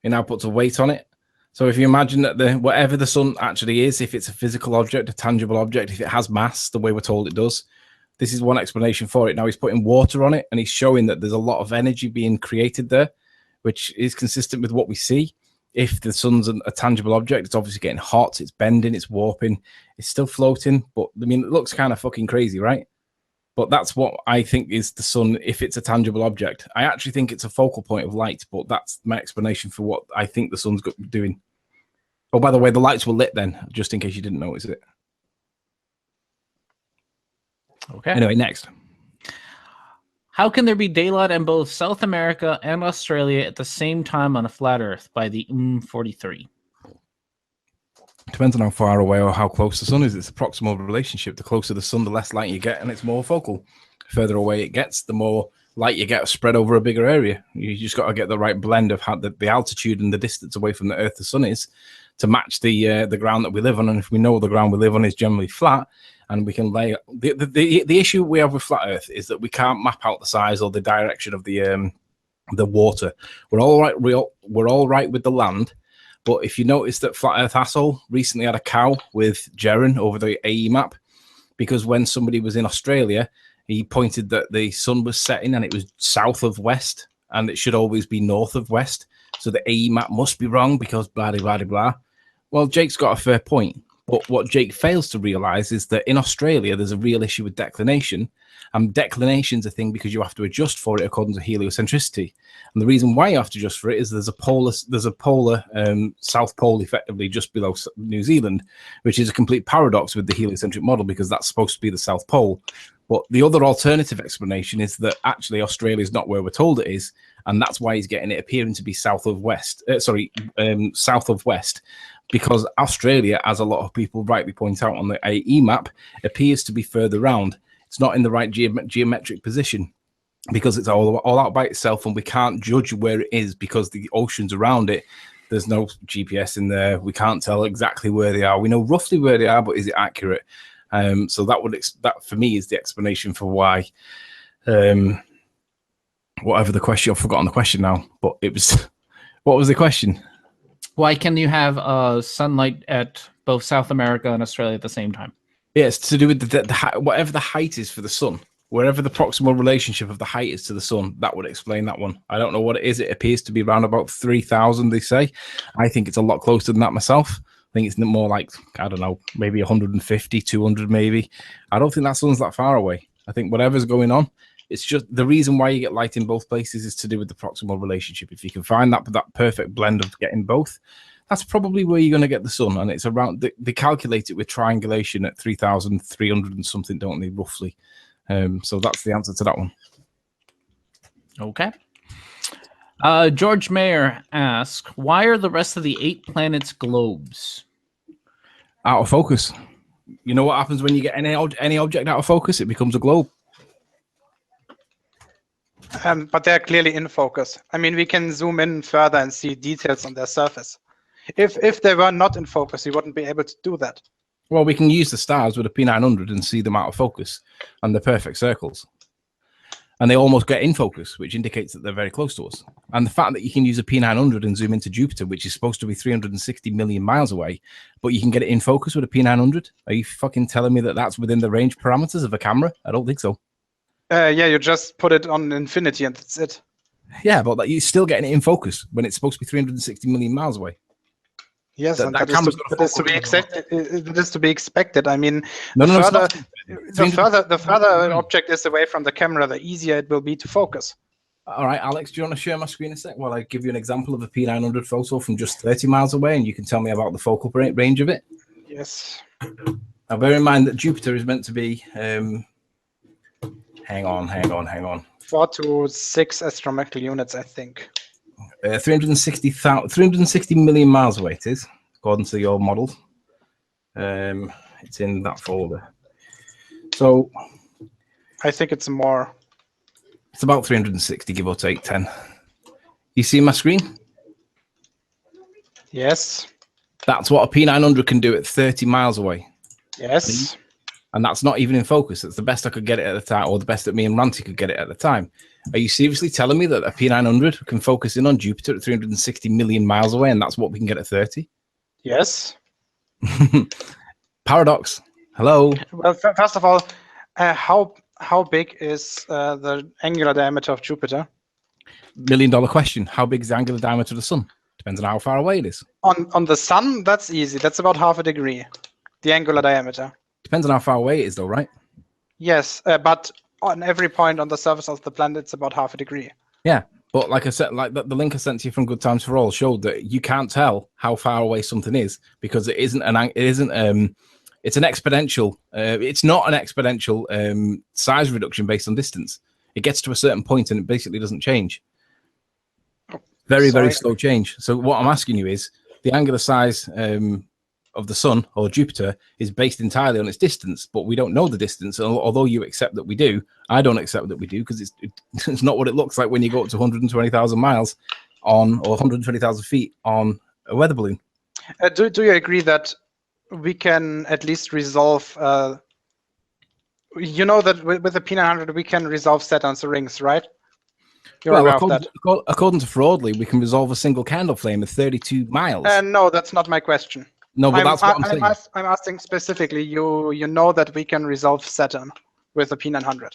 It now puts a weight on it. So if you imagine that whatever the sun actually is, if it's a physical object, a tangible object, if it has mass, the way we're told it does, this is one explanation for it. Now he's putting water on it and he's showing that there's a lot of energy being created there, which is consistent with what we see. If the sun's a tangible object, it's obviously getting hot, it's bending, it's warping, it's still floating. But I mean, it looks kind of fucking crazy, right? But that's what I think is the sun if it's a tangible object. I actually think it's a focal point of light, but that's my explanation for what I think the sun's doing. Oh, by the way, the lights were lit then, just in case you didn't notice it. Okay. Anyway, next. How can there be daylight in both South America and Australia at the same time on a flat Earth by the 43? Depends on how far away or how close the sun is. It's a proximal relationship. The closer the sun, the less light you get, and it's more focal. The further away it gets, the more light you get spread over a bigger area. You just got to get the right blend of how the altitude and the distance away from the Earth the sun is to match the ground that we live on. And if we know the ground we live on is generally flat, and we can lay the issue we have with flat Earth is that we can't map out the size or the direction of the water. We're all right. We're all right with the land. But if you notice that Flat Earth Asshole recently had a cow with Jaren over the AE map, because when somebody was in Australia, he pointed that the sun was setting and it was south of west, and it should always be north of west. So the AE map must be wrong because blah, blah, blah, blah. Well, Jake's got a fair point. But what Jake fails to realize is that in Australia, there's a real issue with declination. And declination's a thing because you have to adjust for it according to heliocentricity. And the reason why you have to adjust for it is there's a polar South Pole effectively just below New Zealand, which is a complete paradox with the heliocentric model because that's supposed to be the South Pole. But the other alternative explanation is that actually Australia is not where we're told it is, and that's why he's getting it appearing to be south of west, because Australia, as a lot of people rightly point out on the AE map, appears to be further round. It's not in the right geometric position because it's all out by itself, and we can't judge where it is because the oceans around it, there's no GPS in there. We can't tell exactly where they are. We know roughly where they are, but is it accurate? So that for me is the explanation for why. Whatever the question, I've forgotten the question now. But it was, what was the question? Why can you have sunlight at both South America and Australia at the same time? Yeah, it's to do with whatever the height is for the sun, wherever the proximal relationship of the height is to the sun. That would explain that one. I don't know what it is. It appears to be around about 3,000. They say. I think it's a lot closer than that myself. I think it's more like, I don't know, maybe 150, 200 maybe. I don't think that sun's that far away. I think whatever's going on, it's just the reason why you get light in both places is to do with the proximal relationship. If you can find that perfect blend of getting both, That's probably where you're going to get the sun, and it's around. They calculate it with triangulation at 3,300 and something, don't they? Roughly. So that's the answer to that one. Okay. George Mayer asks, why are the rest of the 8 planets globes? Out of focus. You know what happens when you get any object out of focus? It becomes a globe. But they're clearly in focus. I mean, we can zoom in further and see details on their surface. If they were not in focus, you wouldn't be able to do that. Well, we can use the stars with a P900 and see them out of focus, and they're perfect circles. And they almost get in focus, which indicates that they're very close to us. And the fact that you can use a P900 and zoom into Jupiter, which is supposed to be 360 million miles away, but you can get it in focus with a P900? Are you fucking telling me that that's within the range parameters of a camera? I don't think so. Yeah, you just put it on infinity and that's it. Yeah, but you're still getting it in focus when it's supposed to be 360 million miles away. Yes, that is to be expected. It is to be expected. I mean, the further an object is away from the camera, the easier it will be to focus. All right, Alex, do you want to share my screen a sec while I give you an example of a P900 photo from just 30 miles away, and you can tell me about the focal range of it? Yes. Now, bear in mind that Jupiter is meant to be. Hang on. 4 to 6 astronomical units, I think. 360 million miles away it is, according to your model. It's in that folder. So I think it's more. It's about 360, give or take 10. You see my screen? Yes. That's what a P900 can do at 30 miles away. Yes. And that's not even in focus. That's the best I could get it at the time, or the best that me and Ranty could get it at the time. Are you seriously telling me that a P900 can focus in on Jupiter at 360 million miles away, and that's what we can get at 30? Yes. Paradox. Hello. Well, first of all, how big is the angular diameter of Jupiter? $1 million question. How big is the angular diameter of the sun? Depends on how far away it is. On the sun, that's easy. That's about half a degree, the angular diameter. Depends on how far away it is, though, right? Yes, but on every point on the surface of the planet, it's about half a degree. Yeah, but like I said, like the link I sent to you from Good Times for All showed that you can't tell how far away something is because it's an exponential. It's not an exponential size reduction based on distance. It gets to a certain point and it basically doesn't change. Very slow change. So what I'm asking you is the angular size of the sun or Jupiter is based entirely on its distance, but we don't know the distance. Although you accept that we do, I don't accept that we do because it's not what it looks like when you go up to 120,000 miles on, or 120,000 feet on a weather balloon. Do you agree that we can at least resolve? You know that with the P900 we can resolve Saturn's rings, right? You're aware of that. According to Faraday, we can resolve a single candle flame at 32 miles. No, that's not my question. No, but that's what I'm saying. I'm asking specifically. You know that we can resolve Saturn with the P900.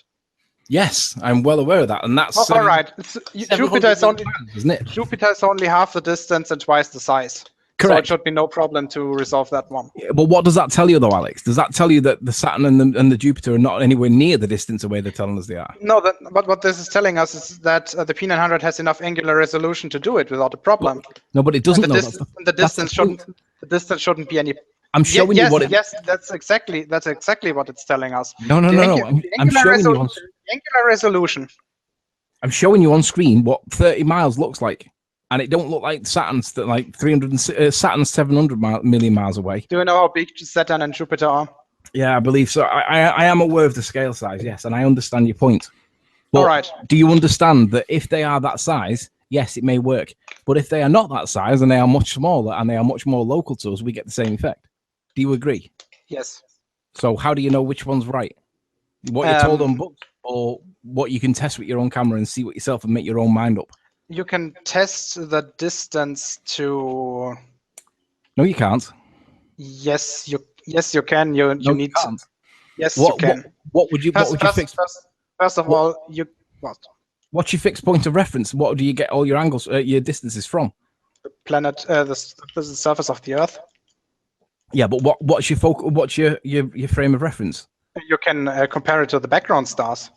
Yes, I'm well aware of that, and that's all right. Jupiter is only isn't it? Jupiter is only half the distance and twice the size. Correct. So it should be no problem to resolve that one. Yeah, but what does that tell you, though, Alex? Does that tell you that the Saturn and the Jupiter are not anywhere near the distance away they're telling us they are? No, but what this is telling us is that the P900 has enough angular resolution to do it without a problem. No, but it doesn't. The distance shouldn't be any. I'm showing you what it. Yes, that's exactly what it's telling us. No. I'm showing you on angular resolution. I'm showing you on screen what 30 miles looks like, and it don't look like Saturn's that like Saturn's 700 million miles away. Do you know how big Saturn and Jupiter are? Yeah, I believe so. I am aware of the scale size, yes, and I understand your point. But all right. Do you understand that if they are that size, yes, it may work. But if they are not that size and they are much smaller and they are much more local to us, we get the same effect. Do you agree? Yes. So how do you know which one's right? What you're told on books, or what you can test with your own camera and see what yourself and make your own mind up? You can test the distance to. No, you can't. Yes, you can. You need. Can't. Yes, you can. What would you fix? First of all, what? What's your fixed point of reference? What do you get all your angles, your distances from? The planet, the surface of the Earth. Yeah, but what's your What's your frame of reference? You can compare it to the background stars.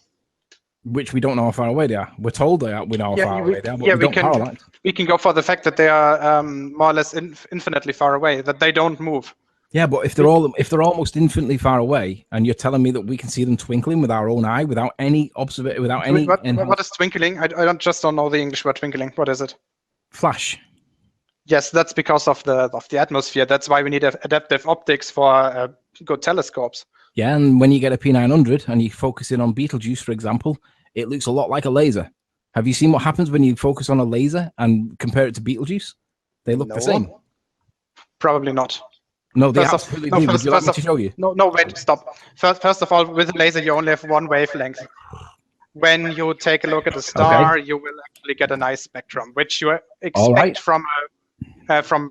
which we don't know how far away they are. We're told they are. We know how far away they are, but we don't parallax. We can go for the fact that they are more or less infinitely far away, that they don't move. Yeah, but if they're almost infinitely far away, and you're telling me that we can see them twinkling with our own eye, without any observation, without any. What is twinkling? I don't know the English word twinkling. What is it? Flash. Yes, that's because of the atmosphere. That's why we need adaptive optics for good telescopes. Yeah, and when you get a P900 and you focus in on Betelgeuse, for example, it looks a lot like a laser. Have you seen what happens when you focus on a laser and compare it to Betelgeuse? They look the same. Probably not. No, they absolutely do. Would you like me to show you? No, wait, stop. First of all, with a laser, you only have one wavelength. When you take a look at a star, you will actually get a nice spectrum, which you expect from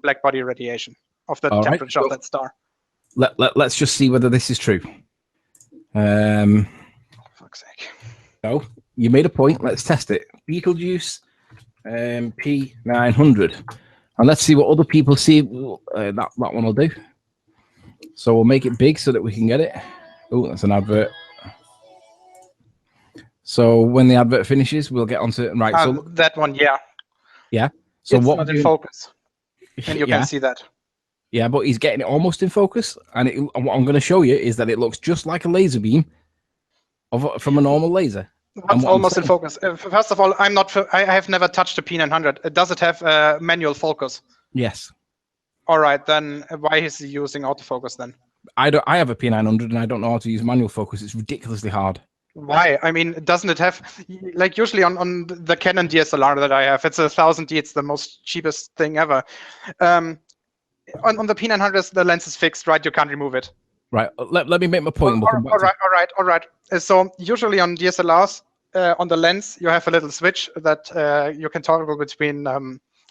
black body radiation of the temperature of that star. Let's just see whether this is true. For fuck's sake. So you made a point. Let's test it. Betelgeuse, P900, and let's see what other people see. That one will do. So we'll make it big so that we can get it. Oh, that's an advert. So when the advert finishes, we'll get onto it. Right. So that one, yeah. Yeah. So it's what not in focus, and you can see that. Yeah, but he's getting it almost in focus, and what I'm going to show you is that it looks just like a laser beam from a normal laser. What's almost in focus? First of all, I have never touched a P900. Does it have manual focus? Yes. All right, then why is he using autofocus then? I have a P900 and I don't know how to use manual focus. It's ridiculously hard. Why? I mean, doesn't it have, like usually on the Canon DSLR that I have, it's 1000D. It's the most cheapest thing ever. On the P900, the lens is fixed, right? You can't remove it. Right. Let me make my point. All right. So usually on DSLRs, on the lens, you have a little switch that you can toggle between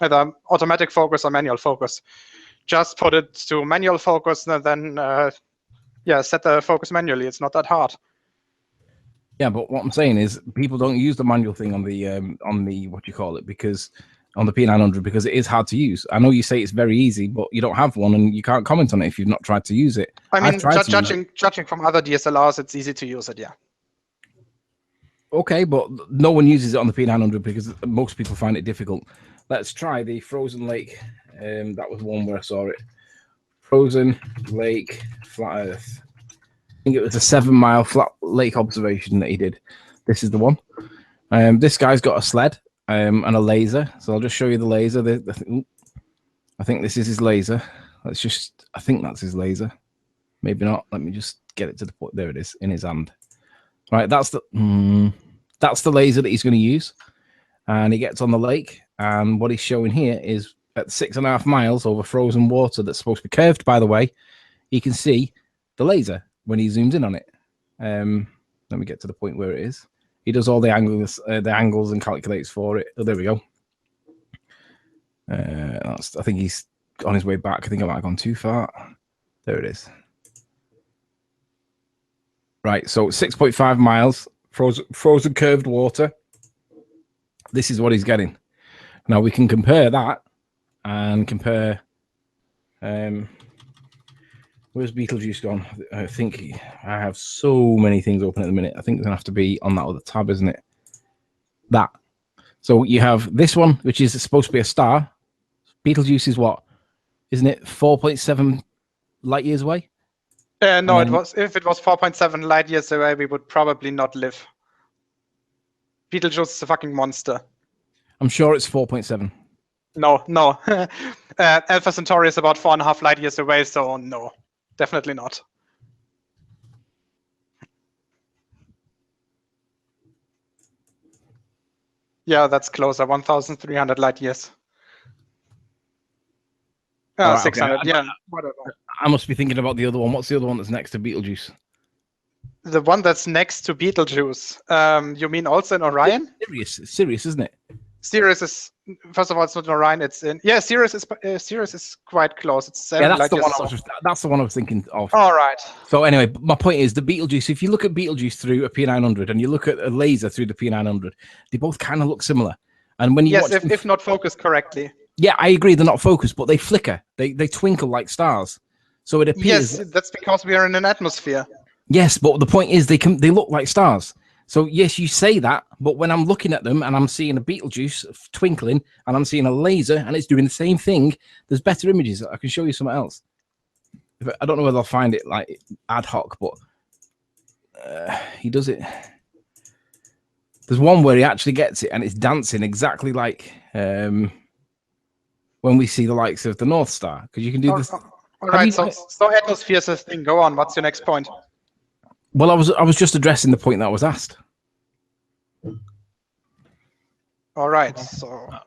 either automatic focus or manual focus. Just put it to manual focus and then set the focus manually. It's not that hard. Yeah, but what I'm saying is people don't use the manual thing on the what do you call it, because on the P900 because it is hard to use. I know you say it's very easy, but you don't have one and you can't comment on it if you've not tried to use it. I mean, judging from other DSLRs, it's easy to use it, yeah. Okay, but no one uses it on the P900 because most people find it difficult. Let's try the Frozen Lake. That was one where I saw it. Frozen Lake Flat Earth. I think it was a 7-mile flat lake observation that he did. This is the one. This guy's got a sled and a laser. So I'll just show you the laser. I think this is his laser. I think that's his laser. Maybe not. Let me just get it to the point. There it is in his hand. Right, that's the laser that he's going to use. And he gets on the lake. And what he's showing here is at 6.5 miles over frozen water that's supposed to be curved, by the way, he can see the laser when he zooms in on it. Let me get to the point where it is. He does all the angles and calculates for it. Oh, there we go. I think he's on his way back. I think I might have gone too far. There it is. Right, so 6.5 miles, frozen curved water. This is what he's getting. Now we can compare that and compare. Where's Betelgeuse gone? I think I have so many things open at the minute. I think it's gonna have to be on that other tab, isn't it? That. So you have this one, which is supposed to be a star. Betelgeuse is what? Isn't it 4.7 light years away? No, it was. If it was 4.7 light years away, we would probably not live. Betelgeuse is a fucking monster. I'm sure it's 4.7. No. Alpha Centauri is about 4.5 light years away, so no, definitely not. Yeah, that's closer. 1,300 light years. 600. Okay. Yeah, whatever. I must be thinking about the other one. What's the other one that's next to Betelgeuse? The one that's next to Betelgeuse. You mean also in Orion? Sirius, isn't it? Sirius is, first of all, it's not in Orion. It's in, yeah. Sirius is quite close. It's 7 that's the one. That's the one I was thinking of. All right. So anyway, my point is the Betelgeuse. If you look at Betelgeuse through a P900 and you look at a laser through the P900, they both kind of look similar. And when you watch if not focused correctly. Yeah, I agree. They're not focused, but they flicker. They twinkle like stars. So it appears. Yes, that's because we are in an atmosphere. Yes, but the point is they look like stars. So yes, you say that, but when I'm looking at them and I'm seeing a Beetlejuice twinkling and I'm seeing a laser and it's doing the same thing, there's better images. I can show you something else. I don't know whether I'll find it like ad hoc, but he does it. There's one where he actually gets it and it's dancing exactly like when we see the likes of the North Star, because you can do this. All right, so atmosphere is this thing. Go on. What's your next point? Well, I was just addressing the point that was asked. All right, so. All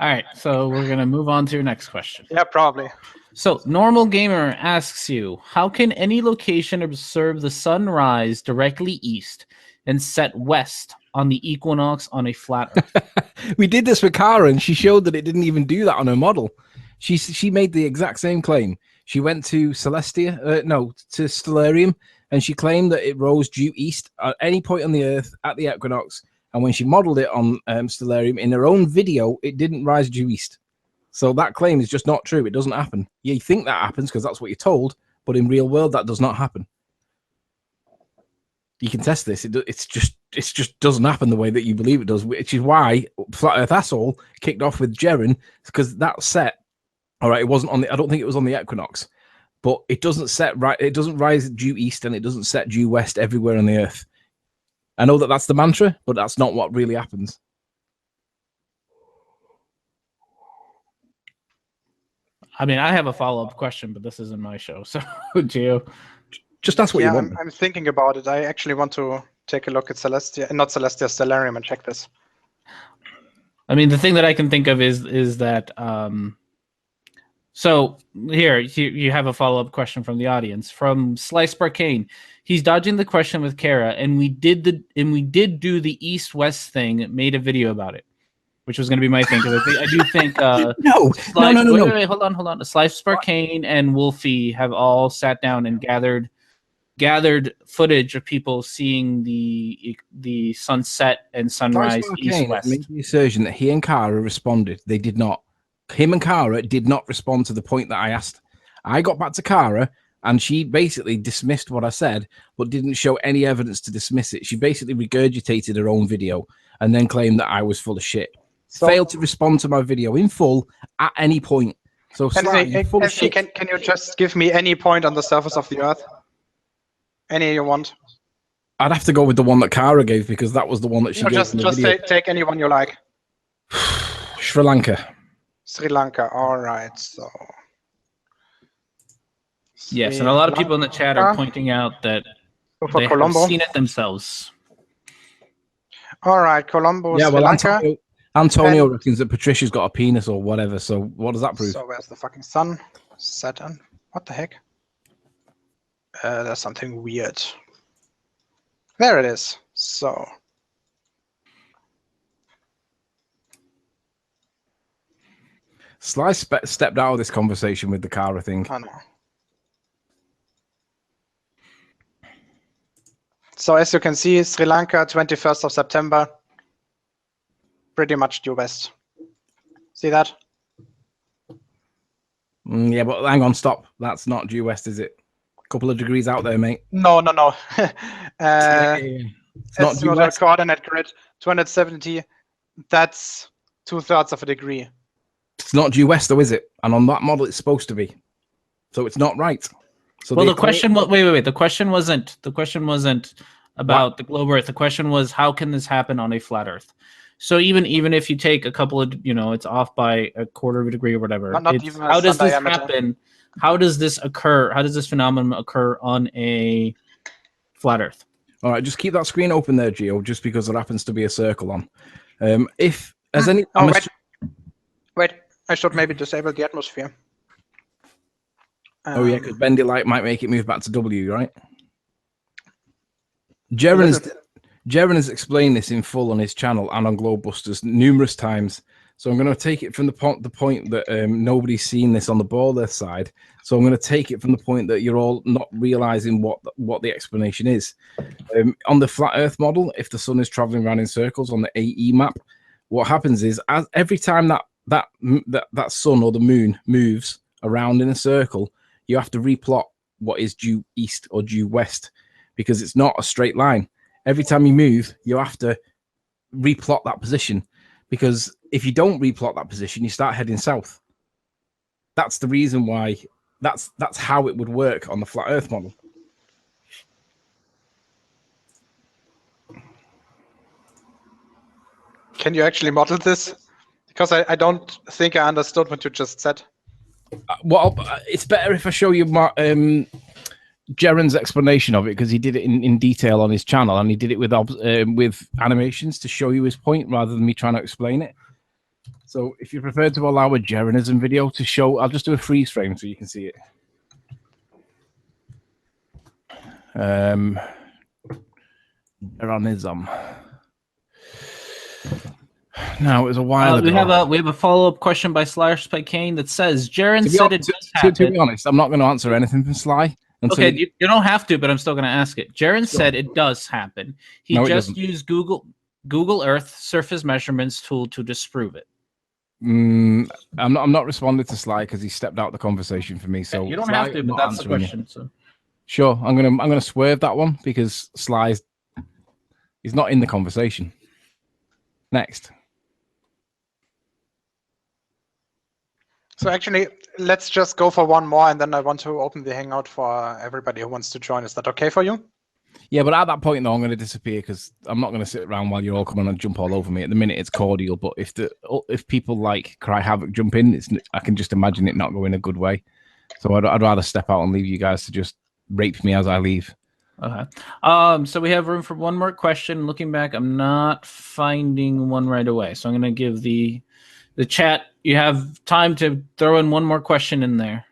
right, so we're gonna move on to your next question. Yeah, probably. So, Normal Gamer asks you, how can any location observe the sun rise directly east and set west on the equinox on a flat Earth? We did this with Kara, and she showed that it didn't even do that on her model. She made the exact same claim. She went to to Stellarium, and she claimed that it rose due east at any point on the Earth at the equinox. And when she modeled it on Stellarium in her own video, it didn't rise due east. So that claim is just not true. It doesn't happen. Yeah, you think that happens because that's what you're told, but in real world, that does not happen. You can test this. It just doesn't happen the way that you believe it does, which is why Flat Earth Asshole kicked off with Jeren, because that set, all right, it wasn't on the, I don't think it was on the equinox, but it doesn't set right. It doesn't rise due east and it doesn't set due west everywhere on the Earth. I know that that's the mantra, but that's not what really happens. I mean, I have a follow-up question, but this isn't my show, so Gio. Just that's what you want. I'm thinking about it. I actually want to take a look at Stellarium and check this. I mean, the thing that I can think of is that so here you have a follow-up question from the audience from Sly Sparkane. He's dodging the question with Kara, and we did do the east-west thing, made a video about it, which was going to be my thing, because I do think no. Wait, hold on. Sly Sparkane and Wolfie have all sat down and gathered footage of people seeing the sunset and sunrise east-west. Made the assertion that he and Kara responded. They did not. Him and Kara did not respond to the point that I asked. I got back to Kara, and she basically dismissed what I said, but didn't show any evidence to dismiss it. She basically regurgitated her own video and then claimed that I was full of shit. Failed to respond to my video in full at any point. So, Sly, can you just give me any point on the surface of the Earth? Any you want? I'd have to go with the one that Kara gave, because that was the one that she gave. Just take any one you like. Sri Lanka. Sri Lanka. All right. So. Yes, and a lot of people in the chat are pointing out that they have seen it themselves. All right, Colombo. Yeah, well, Sri Lanka. Antonio reckons that Patricia's got a penis or whatever. So what does that prove? So where's the fucking sun? Saturn. What the heck? There's something weird. There it is. So. Sly stepped out of this conversation with the Kara thing. I know. So as you can see, Sri Lanka, 21st of September, pretty much due west. See that? Yeah, but hang on, stop. That's not due west, is it? A couple of degrees out there, mate. No. It's not due west. Coordinate grid, 270. That's 2/3 of a degree. It's not due west, though, is it? And on that model, it's supposed to be. So it's not right. So well, the question was wait. The question wasn't about the globe Earth. The question was, how can this happen on a flat Earth? So even if you take a couple of, it's off by a quarter of a degree or whatever. How does this happen? How does this occur? How does this phenomenon occur on a flat Earth? All right, just keep that screen open there, Gio, just because there happens to be a circle on. If as any, wait, I should maybe disable the atmosphere. Oh yeah, because Bendy Light might make it move back to W, right? Jeren has explained this in full on his channel and on Globebusters numerous times. So I'm going to take it from the point that nobody's seen this on the Ball Earth side. So I'm going to take it from the point that you're all not realizing what the explanation is. On the flat Earth model, if the sun is traveling around in circles on the AE map, what happens is every time that sun or the moon moves around in a circle, you have to replot what is due east or due west, because it's not a straight line. every time you move, you have to replot that position, because if you don't replot that position, you start heading south. That's the reason why. That's how it would work on the flat Earth model. Can you actually model this? Because I don't think I understood what you just said. Well, it's better if I show you Jaren's explanation of it, because he did it in detail on his channel, and he did it with animations to show you his point rather than me trying to explain it. So if you prefer to allow a Jarenism video to show, I'll just do a freeze frame so you can see it. Jeranism. Now, it was a while ago. We have a follow-up question by Sly Sparkane that says, Jaren said it does happen. To be honest, I'm not going to answer anything from Sly. Okay, you don't have to, but I'm still going to ask it. Jaren said it does happen. He just used Google Earth surface measurements tool to disprove it. I'm not responding to Sly because he stepped out of the conversation for me. So you don't Sly, have to, but that's the question. So sure, I'm gonna swerve that one because he's not in the conversation. Next. So actually, let's just go for one more, and then I want to open the Hangout for everybody who wants to join. Is that okay for you? Yeah, but at that point, though, I'm going to disappear because I'm not going to sit around while you're all coming and jump all over me. At the minute, it's cordial, but if people like Cry Havoc jump in, I can just imagine it not going a good way. So I'd rather step out and leave you guys to just rape me as I leave. Okay. So we have room for one more question. Looking back, I'm not finding one right away, so I'm going to give the chat. You have time to throw in one more question in there.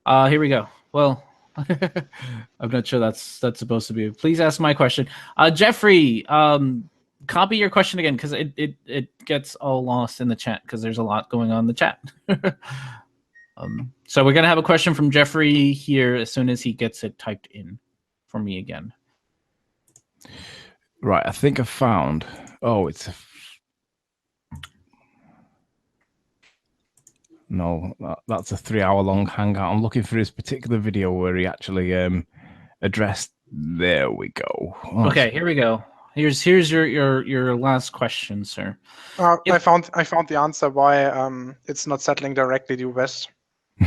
Here we go. Well, I'm not sure that's supposed to be. Please ask my question. Jeffrey, copy your question again because it gets all lost in the chat because there's a lot going on in the chat. So we're going to have a question from Jeffrey here as soon as he gets it typed in for me again. Right, I think I found. Oh, it's no, that's a 3-hour-long hangout. I'm looking for his particular video where he actually addressed. There we go. Oh, okay, here we go. Here's your last question, sir. I found the answer why it's not settling directly due west.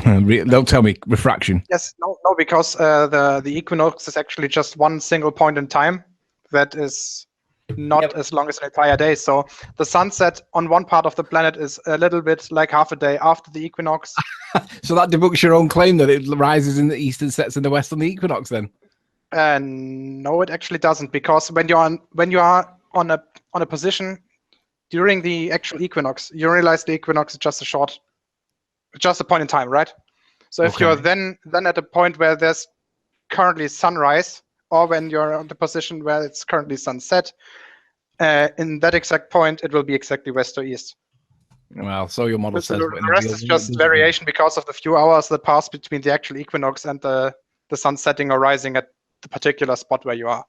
Don't tell me refraction. Yes, no, because the equinox is actually just one single point in time. That is not as long as an entire day. So the sunset on one part of the planet is a little bit like half a day after the equinox. So that debunks your own claim that it rises in the east and sets in the west on the equinox then? No, it actually doesn't, because when you are on a position during the actual equinox, you realize the equinox is just a point in time, right? So if you're then at a point where there's currently sunrise, or when you're on the position where it's currently sunset, in that exact point, it will be exactly west or east. Well, so your model says. The rest is just variation because of the few hours that pass between the actual equinox and the sun setting or rising at the particular spot where you are.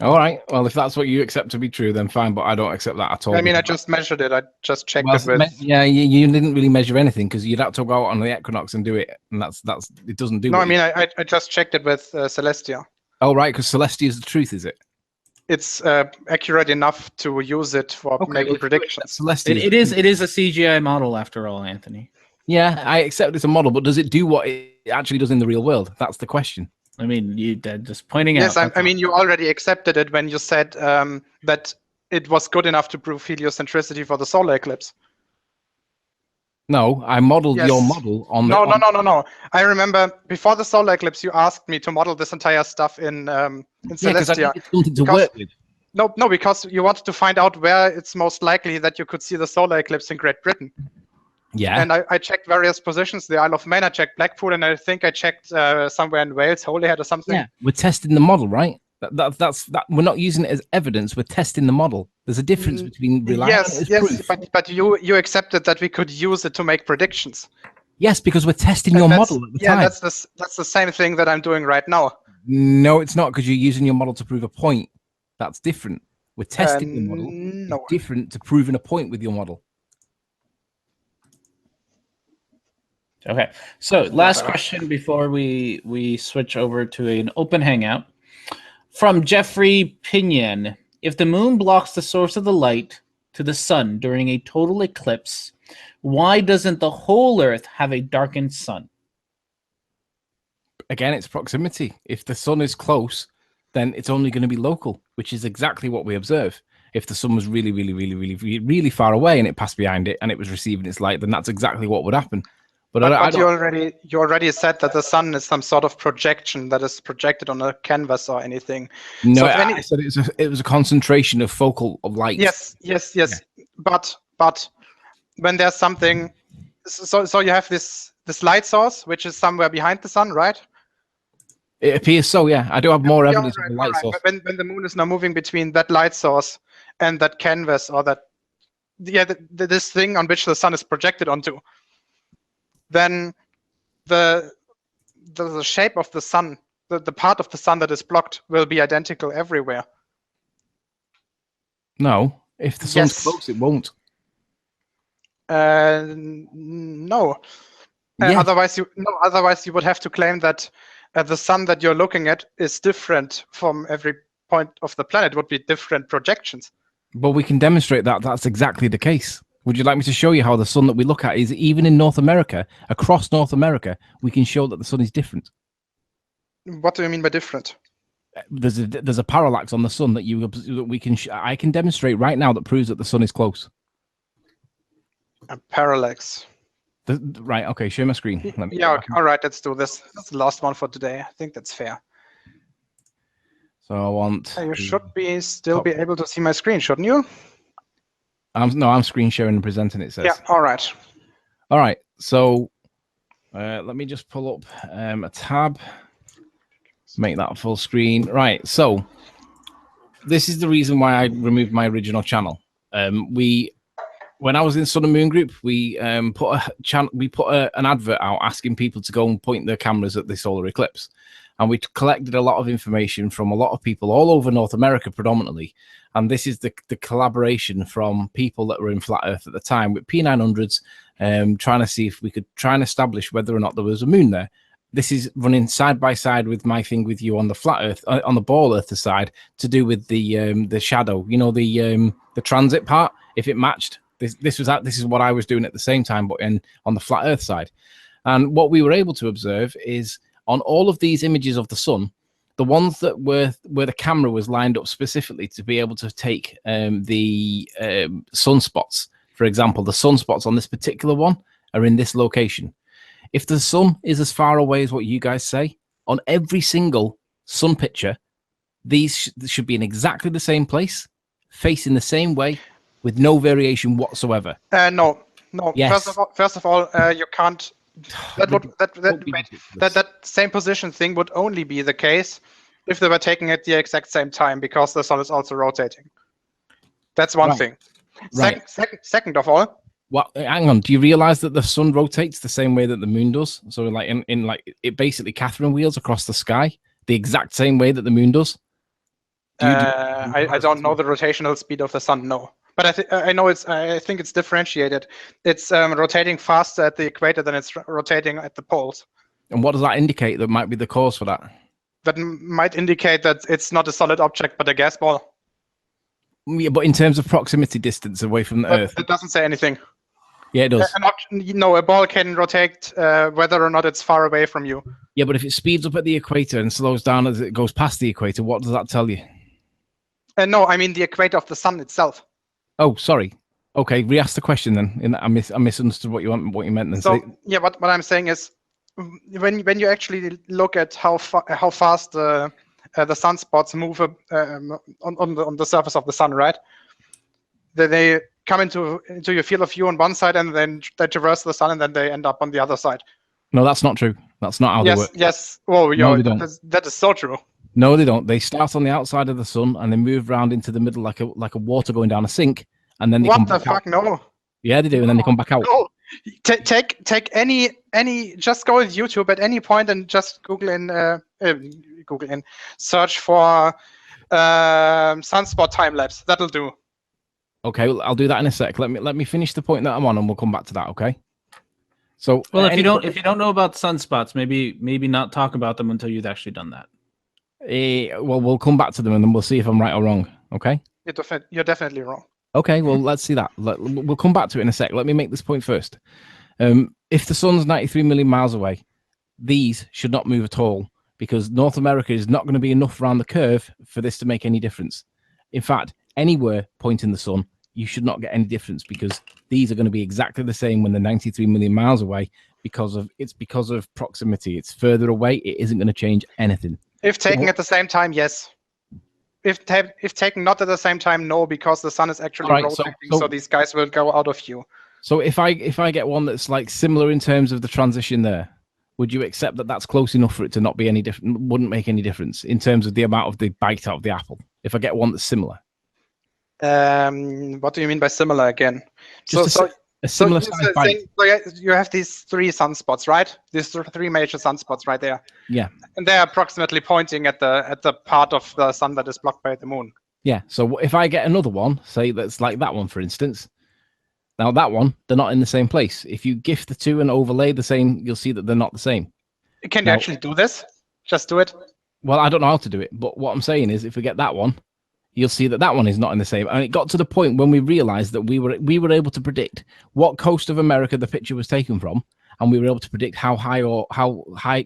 All right. Well, if that's what you accept to be true, then fine. But I don't accept that at all. I mean, I just measured it. I just checked it with. Yeah, you didn't really measure anything because you'd have to go out on the equinox and do it, and that's it doesn't do. No, I mean, I just checked it with Celestia. Oh, right, because Celestia is the truth, is it? It's accurate enough to use it for making predictions. Celestia. It is a CGI model after all, Anthony. Yeah, I accept it's a model, but does it do what it actually does in the real world? That's the question. I mean, you just pointing out. Yes, I mean, you already accepted it when you said that it was good enough to prove heliocentricity for the solar eclipse. No, I modeled your model on the... No. I remember before the solar eclipse, you asked me to model this entire stuff in Celestia. It's something to work with. No, because you wanted to find out where it's most likely that you could see the solar eclipse in Great Britain. Yeah. And I checked various positions. The Isle of Man, I checked Blackpool, and I think I checked somewhere in Wales, Holyhead or something. Yeah, we're testing the model, right? That's we're not using it as evidence. We're testing the model. There's a difference between relying on it as proof. But you accepted that we could use it to make predictions. Yes, because we're testing your model at the time. Yeah, that's the same thing that I'm doing right now. No, it's not, because you're using your model to prove a point. That's different. We're testing the model. No. It's different to proving a point with your model. Okay, so last question before we switch over to an open hangout from Jeffrey Pinion. If the moon blocks the source of the light to the sun during a total eclipse, why doesn't the whole Earth have a darkened sun? Again, it's proximity. If the sun is close, then it's only going to be local, which is exactly what we observe. If the sun was really, really, really, really, really far away and it passed behind it and it was receiving its light, then that's exactly what would happen. But you already said that the sun is some sort of projection that is projected on a canvas or anything. No, so I said it was a concentration of focal of light. Yes. Yeah. But when there's something, so you have this light source which is somewhere behind the sun, right? It appears so. Yeah, I do have more evidence of the light source. But when the moon is now moving between that light source and that canvas or that, this thing on which the sun is projected onto, then the shape of the sun, the part of the sun that is blocked, will be identical everywhere. No, if the sun's close, it won't. No. Otherwise, you would have to claim that the sun that you're looking at is different from every point of the planet. It would be different projections. But we can demonstrate that that's exactly the case. Would you like me to show you how the sun that we look at is, even in North America, across North America, we can show that the sun is different? What do you mean by different? There's a parallax on the sun that I can demonstrate right now that proves that the sun is close. A parallax. Right. Okay. Share my screen. Okay, all right. Let's do this. That's the last one for today. I think that's fair. So I want. You should still be able to see my screen, shouldn't you? I'm screen sharing and presenting. It says. Yeah. All right. All right. So let me just pull up a tab. Make that full screen. Right. So this is the reason why I removed my original channel. When I was in Sun and Moon Group, we put an advert out asking people to go and point their cameras at the solar eclipse, and we collected a lot of information from a lot of people all over North America, predominantly. And this is the collaboration from people that were in Flat Earth at the time with P900s, trying to see if we could try and establish whether or not there was a moon there. This is running side by side with my thing with you on the Flat Earth, on the Ball Earth side, to do with the shadow. You know, the transit part. If it matched. This is what I was doing at the same time, but on the Flat Earth side. And what we were able to observe is on all of these images of the sun, the ones that where the camera was lined up specifically to be able to take the sunspots. For example, the sunspots on this particular one are in this location. If the sun is as far away as what you guys say, on every single sun picture, these should be in exactly the same place, facing the same way, with no variation whatsoever. No. Yes. First of all, you can't. That same position thing would only be the case if they were taking at the exact same time, because the sun is also rotating. That's one thing. Second of all. Well, hang on. Do you realize that the sun rotates the same way that the moon does? So, like in it basically Catherine wheels across the sky the exact same way that the moon does. I don't know the rotational speed of the sun. No. But I know I think it's differentiated. It's rotating faster at the equator than it's rotating at the poles. And what does that indicate that might be the cause for that? That might indicate that it's not a solid object, but a gas ball. Yeah, but in terms of proximity distance away from the Earth. It doesn't say anything. Yeah, it does. A ball can rotate whether or not it's far away from you. Yeah, but if it speeds up at the equator and slows down as it goes past the equator, what does that tell you? No, I mean the equator of the sun itself. Oh, sorry. Okay, re-ask the question then. I misunderstood what you meant then. So yeah, what I'm saying is, when you actually look at how fast the sunspots move on the surface of the sun, right? They come into your field of view on one side, and then they traverse the sun, and then they end up on the other side. No, that's not true. That's not how they work. Yes. Oh, no, they don't. That is so true. No, they don't. They start on the outside of the sun and they move around into the middle like a water going down a sink, and then they come back out. No. Yeah, they do, and then they come back out. No. Take any. Just go with YouTube at any point and just Google in search for sunspot time lapse. That'll do. Okay, well, I'll do that in a sec. Let me finish the point that I'm on, and we'll come back to that. Okay. So, well, if you don't know about sunspots, maybe not talk about them until you've actually done that. Well, we'll come back to them and then we'll see if I'm right or wrong. Okay. You're definitely wrong. Okay. Well, let's see that. We'll come back to it in a sec. Let me make this point first. If the sun's 93 million miles away, these should not move at all because North America is not going to be enough around the curve for this to make any difference. In fact, anywhere pointing the sun, you should not get any difference because these are going to be exactly the same when they're 93 million miles away because of proximity. It's further away. It isn't going to change anything. If taken at the same time, yes. If taken not at the same time, no, because the sun is actually rotating, so these guys will go out of view. So if I get one that's like similar in terms of the transition there, would you accept that that's close enough for it to not be any different? Wouldn't make any difference in terms of the amount of the bite out of the apple. If I get one that's similar. What do you mean by similar again? Just a similar size bite. So you have these 3 sunspots, right? These 3 major sunspots right there. Yeah. And they're approximately pointing at the part of the sun that is blocked by the moon. Yeah. So if I get another one, say that's like that one, for instance. Now that one, they're not in the same place. If you gift the 2 and overlay the same, you'll see that they're not the same. Can you actually do this? Just do it? Well, I don't know how to do it, but what I'm saying is if we get that one, you'll see that that one is not in the same. And it got to the point when we realized that we were able to predict what coast of America the picture was taken from, and we were able to predict how high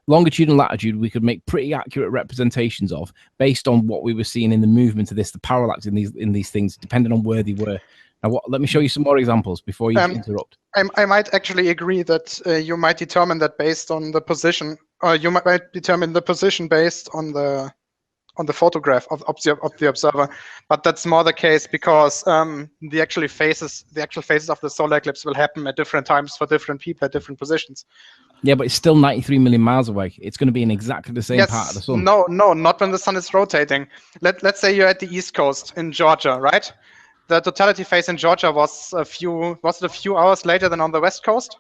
longitude and latitude we could make pretty accurate representations of based on what we were seeing in the movement of this, the parallax in these things, depending on where they were. Now, let me show you some more examples before you interrupt. I might actually agree that you might determine that based on the position, or you might determine the position based on the photograph of the observer, but that's more the case because the actual phases of the solar eclipse will happen at different times for different people at different positions. Yeah, but it's still 93 million miles away. It's going to be in exactly the same part of the sun. No, not when the sun is rotating. Let's say you're at the East Coast in Georgia, right? The totality phase in Georgia was it a few hours later than on the West Coast?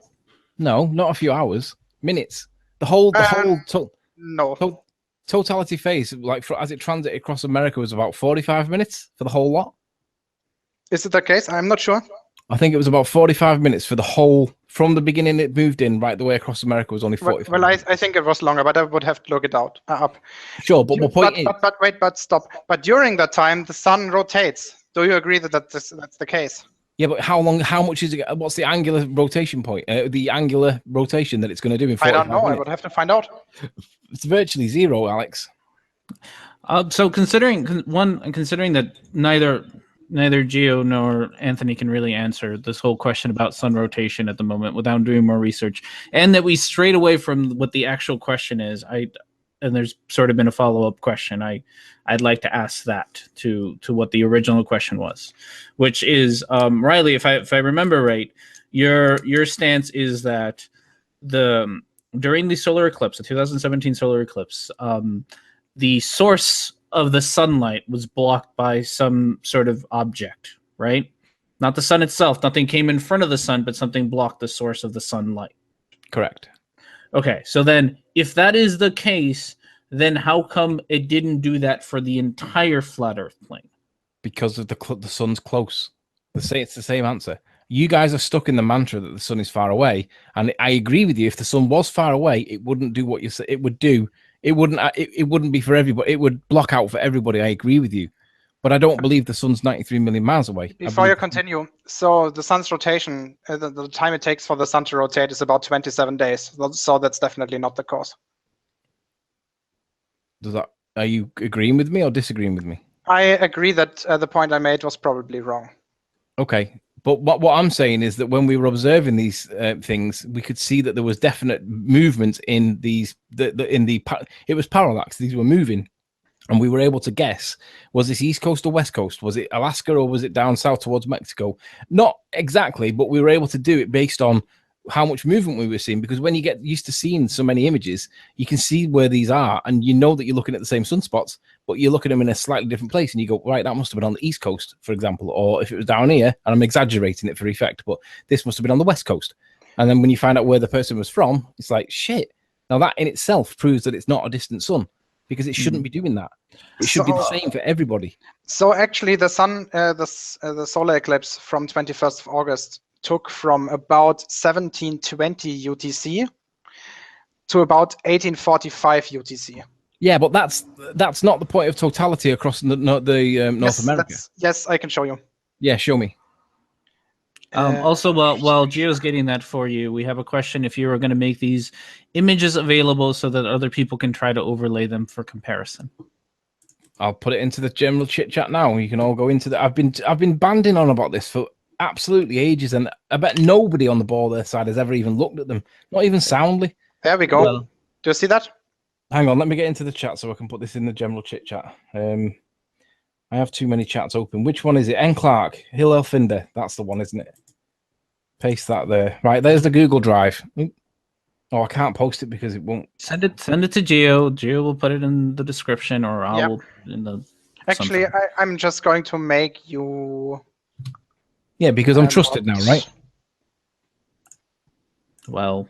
No, not a few hours, minutes. The whole totality phase, like as it transited across America, was about 45 minutes for the whole lot. Is it the case? I'm not sure. I think it was about 45 minutes for the whole, from the beginning it moved in right the way across America was only 45. Well, I think it was longer, but I would have to look it up. Sure, but my point is... But stop. But during that time, the sun rotates. Do you agree that that's the case? Yeah, but how much is it? What's the angular rotation point? The angular rotation that it's going to do in 45 I don't know. minutes? I would have to find out. It's virtually zero, Alex. So considering that neither Gio nor Anthony can really answer this whole question about sun rotation at the moment without doing more research, and that we strayed away from what the actual question is, and there's sort of been a follow-up question. I'd like to ask that to what the original question was, which is, Riley, if I remember right, your stance is that during the solar eclipse, the 2017 solar eclipse, the source of the sunlight was blocked by some sort of object, right? Not the sun itself. Nothing came in front of the sun, but something blocked the source of the sunlight. Correct. Okay, so then if that is the case, then how come it didn't do that for the entire flat Earth plane? Because of the sun's close. It's the same answer. You guys are stuck in the mantra that the sun is far away, and I agree with you. If the sun was far away, it wouldn't do what you said it would do. It wouldn't be for everybody. It would block out for everybody. I agree with you, but I don't believe the sun's 93 million miles away. Before you continue, so the sun's rotation, the time it takes for the sun to rotate is about 27 days. So that's definitely not the cause. Are you agreeing with me or disagreeing with me? I agree that the point I made was probably wrong. Okay, but what I'm saying is that when we were observing these things, we could see that there was definite movement in these. It was parallax. These were moving, and we were able to guess: was this East Coast or West Coast? Was it Alaska or was it down south towards Mexico? Not exactly, but we were able to do it based on how much movement we were seeing, because when you get used to seeing so many images, you can see where these are, and you know that you're looking at the same sunspots, but you look at them in a slightly different place, and you go, right, that must have been on the East Coast, for example, or if it was down here, and I'm exaggerating it for effect, but this must have been on the West Coast. And then when you find out where the person was from, it's like, shit. Now that in itself proves that it's not a distant sun, because it shouldn't be doing that. It should be the same for everybody. So actually the sun, the solar eclipse from 21st of August took from about 1720 UTC to about 1845 UTC. Yeah, but that's not the point of totality across North America. Yes, I can show you. Yeah, show me. Also, while Gio's getting that for you, we have a question: if you were going to make these images available so that other people can try to overlay them for comparison. I'll put it into the general chit chat now. You can all go into the. I've been banding on about this for absolutely ages, and I bet nobody on the ball their side has ever even looked at them, not even soundly. There we go. Well, do you see that? Hang on, let me get into the chat so I can put this in the general chit chat. I have too many chats open. Which one is it? N. Clark, Hill Elfinder. That's the one, isn't it? Paste that there. Right, there's the Google Drive. Oh, I can't post it because it won't. Send it to Gio. Gio will put it in the description, or I will in the. Actually, I'm just going to make you. Yeah, because I'm trusted now, right? Well,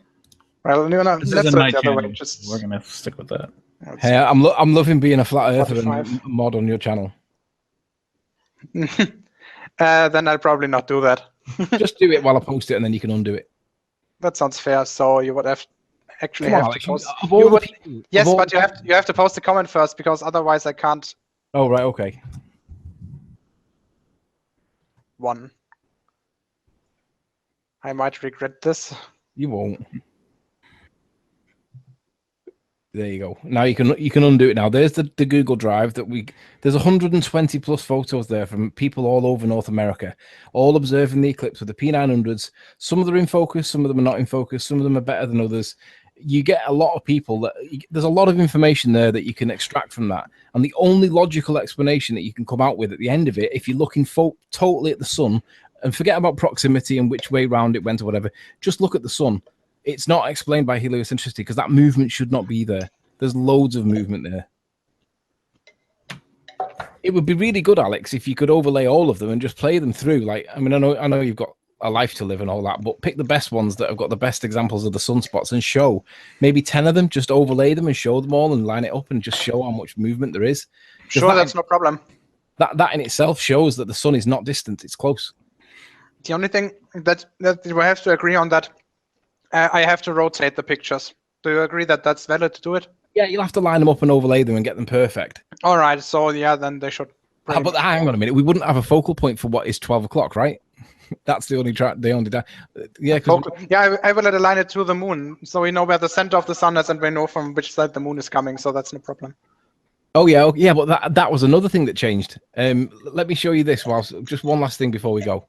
let's do it the other way. We're gonna stick with that. Hey, I'm loving being a flat earther and mod on your channel. Then I'll probably not do that. Just do it while I post it, and then you can undo it. That sounds fair. So you would have actually Come on, have to post. Yes, but you have to post the comment first, because otherwise I can't. Oh right, okay. One. I might regret this. You won't. There you go. Now you can undo it now. There's the Google Drive there's 120 plus photos there from people all over North America, all observing the eclipse with the P900s. Some of them are in focus, some of them are not in focus, some of them are better than others. You get a lot of people there's a lot of information there that you can extract from that. And the only logical explanation that you can come out with at the end of it, if you're looking totally at the sun and forget about proximity and which way round it went or whatever, just look at the sun. It's not explained by heliocentricity because that movement should not be there. There's loads of movement there. It would be really good, Alex, if you could overlay all of them and just play them through. Like, I mean, I know you've got a life to live and all that, but pick the best ones that have got the best examples of the sunspots and show maybe 10 of them, just overlay them and show them all and line it up and just show how much movement there is. Sure, that's no problem. That in itself shows that the sun is not distant, it's close. The only thing that we have to agree on that, I have to rotate the pictures. Do you agree that that's valid to do it? Yeah, you'll have to line them up and overlay them and get them perfect. All right, so yeah, then they should. But hang on a minute, we wouldn't have a focal point for what is 12 o'clock, right? That's the only track. Yeah, I will align it to the moon, so we know where the center of the sun is, and we know from which side the moon is coming. So that's no problem. Oh yeah, but that was another thing that changed. Let me show you this. Just one last thing before we go.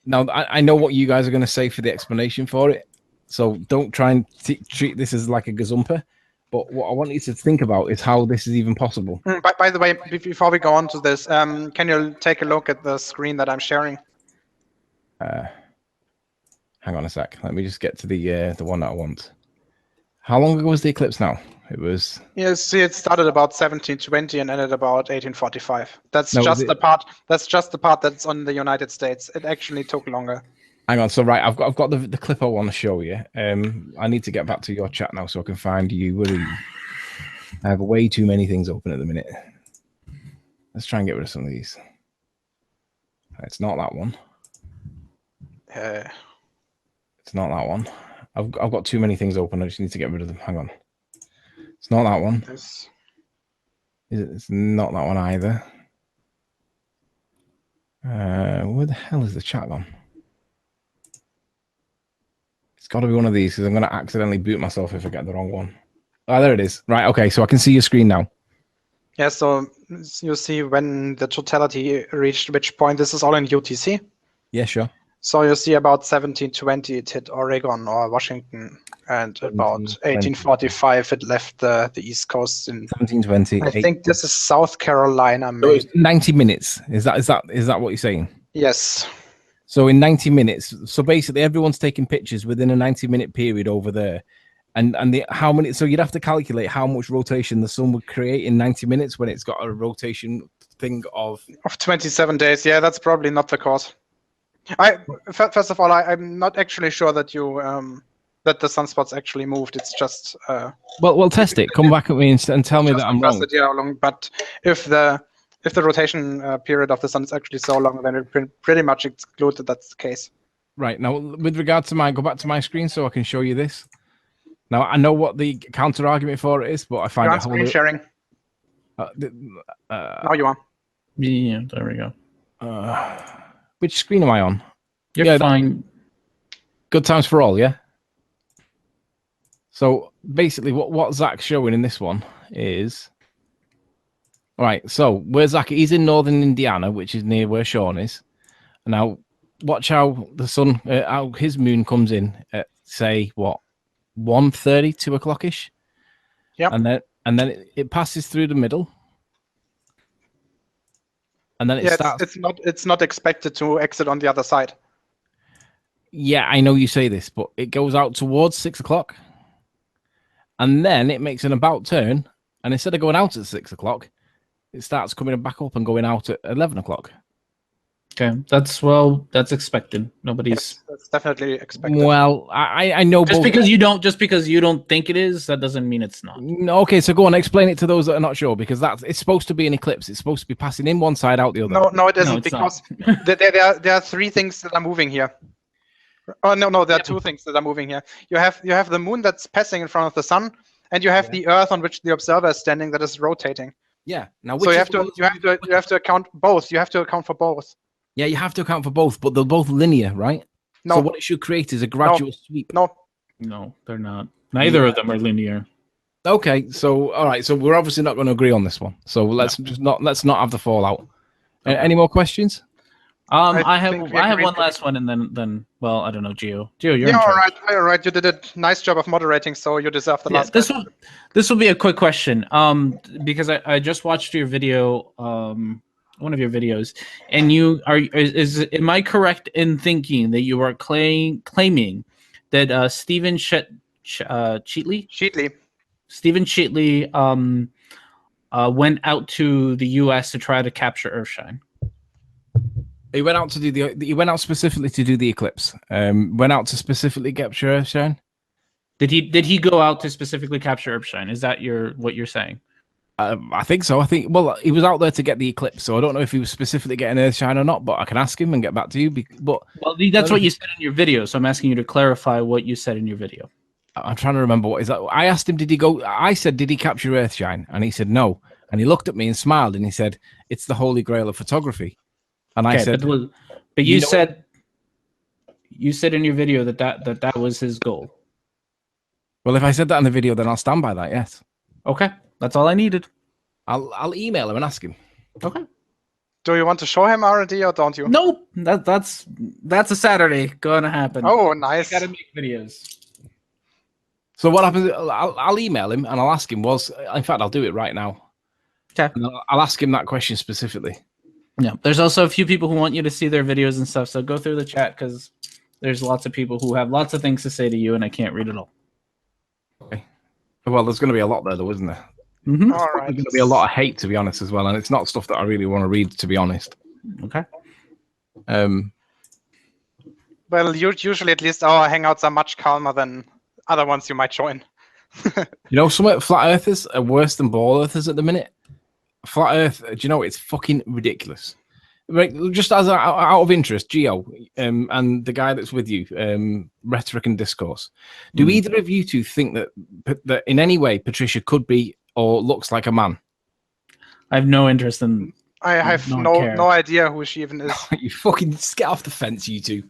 Now I know what you guys are going to say for the explanation for it, so don't try and treat this as like a gazumper. But what I want you to think about is how this is even possible. By the way, before we go on to this, can you take a look at the screen that I'm sharing? Hang on a sec. Let me just get to the one that I want. How long ago was the eclipse now? It was. Yeah, see, it started about 1720 and ended about 1845. That's just the part. That's just the part that's on the United States. It actually took longer. Hang on. So right, I've got the clip I want to show you. I need to get back to your chat now so I can find you. Where are you? I have way too many things open at the minute. Let's try and get rid of some of these. It's not that one. It's not that one. I've got too many things open. I just need to get rid of them. Hang on. It's not that one. Is it? It's not that one either. Where the hell is the chat gone? It's got to be one of these because I'm going to accidentally boot myself if I get the wrong one. Oh, there it is. Right. Okay. So I can see your screen now. Yeah. So you see when the totality reached which point. This is all in UTC. Yeah, sure. So you see about 1720 it hit Oregon or Washington, and about 1845 it left the East Coast. In 1720. I think this is South Carolina. So it's 90 minutes. Is that what you're saying? Yes. So in 90 minutes. So basically, everyone's taking pictures within a 90-minute period over there, and how many? So you'd have to calculate how much rotation the sun would create in 90 minutes when it's got a rotation thing of 27 days. Yeah, that's probably not the cause. First of all, I'm not actually sure that you that the sunspots actually moved. It's just well, test it. Come back at me and tell me that I'm wrong. But if the If the rotation period of the sun is actually so long, then it pretty much excludes that that's the case. Right, now, with regard to go back to my screen so I can show you this. Now, I know what the counter argument for it is, but I find You're it on screen sharing. Now you are. Yeah, there we go. Which screen am I on? You're fine. Good times for all, yeah? So basically what Zach's showing in this one is... All right, so where Zach, he's in northern Indiana, which is near where Sean is. Now, watch how the sun, how his moon comes in at, say, what, 1:30, 2 o'clock-ish? Yep. And then it passes through the middle. And then it starts... It's not expected to exit on the other side. Yeah, I know you say this, but it goes out towards 6 o'clock. And then it makes an about turn. And instead of going out at 6 o'clock, it starts coming back up and going out at 11 o'clock. Okay, that's expected. Nobody's... That's definitely expected. Well, I know just both... because you don't think it is, that doesn't mean it's not. Okay, so go on, explain it to those that are not sure, because it's supposed to be an eclipse. It's supposed to be passing in one side, out the other. No, it isn't, No, because there are three things that are moving here. Oh no, there are two things that are moving here. You have the moon that's passing in front of the sun, and you have the Earth on which the observer is standing that is rotating. Yeah. Now, so you have to account both. You have to account for both. Yeah, you have to account for both, but they're both linear, right? No. So what it should create is a gradual sweep. No, they're not. Neither of them are linear. Okay, so all right, so we're obviously not going to agree on this one. So let's not have the fallout. Any more questions? I have one last one, and then well, I don't know, Gio, you're all right. You did a nice job of moderating, so you deserve the last. This will be a quick question. Because I just watched your video, one of your videos, and am I correct in thinking that you are claiming that Stephen Cheatley went out to the U.S. to try to capture Earthshine? He went out he went out specifically to do the eclipse. Went out to specifically capture Earthshine. Did he go out to specifically capture Earthshine? Is that what you're saying? I think so. Well, he was out there to get the eclipse, so I don't know if he was specifically getting Earthshine or not, but I can ask him and get back to you. Well, that's what you said in your video, so I'm asking you to clarify what you said in your video. I'm trying to remember what is that. I asked him, did he go? I said, did he capture Earthshine? And he said no. And he looked at me and smiled and he said, it's the holy grail of photography. And I said, but you said in your video that was his goal. Well, if I said that in the video, then I'll stand by that. Yes. Okay, that's all I needed. I'll email him and ask him. Okay. Do you want to show him R&D or don't you? Nope. That's a Saturday gonna happen. Oh, nice. Gotta make videos. So what happens? I'll email him and I'll ask him. In fact, I'll do it right now. Okay. I'll ask him that question specifically. Yeah. There's also a few people who want you to see their videos and stuff. So go through the chat because there's lots of people who have lots of things to say to you, and I can't read it all. Okay. Well, there's going to be a lot there, though, isn't there? Mm-hmm. All right. There's going to be a lot of hate, to be honest, as well, and it's not stuff that I really want to read, to be honest. Okay. Well, usually at least our hangouts are much calmer than other ones you might join. You know, some flat earthers are worse than ball earthers at the minute. Flat Earth, do you know, it's fucking ridiculous. Right, just as out of interest, Gio, and the guy that's with you, Rhetoric&Discourse, do either of you two think that in any way Patricia could be or looks like a man? I have no interest in. I have no idea who she even is. You fucking get off the fence, you two.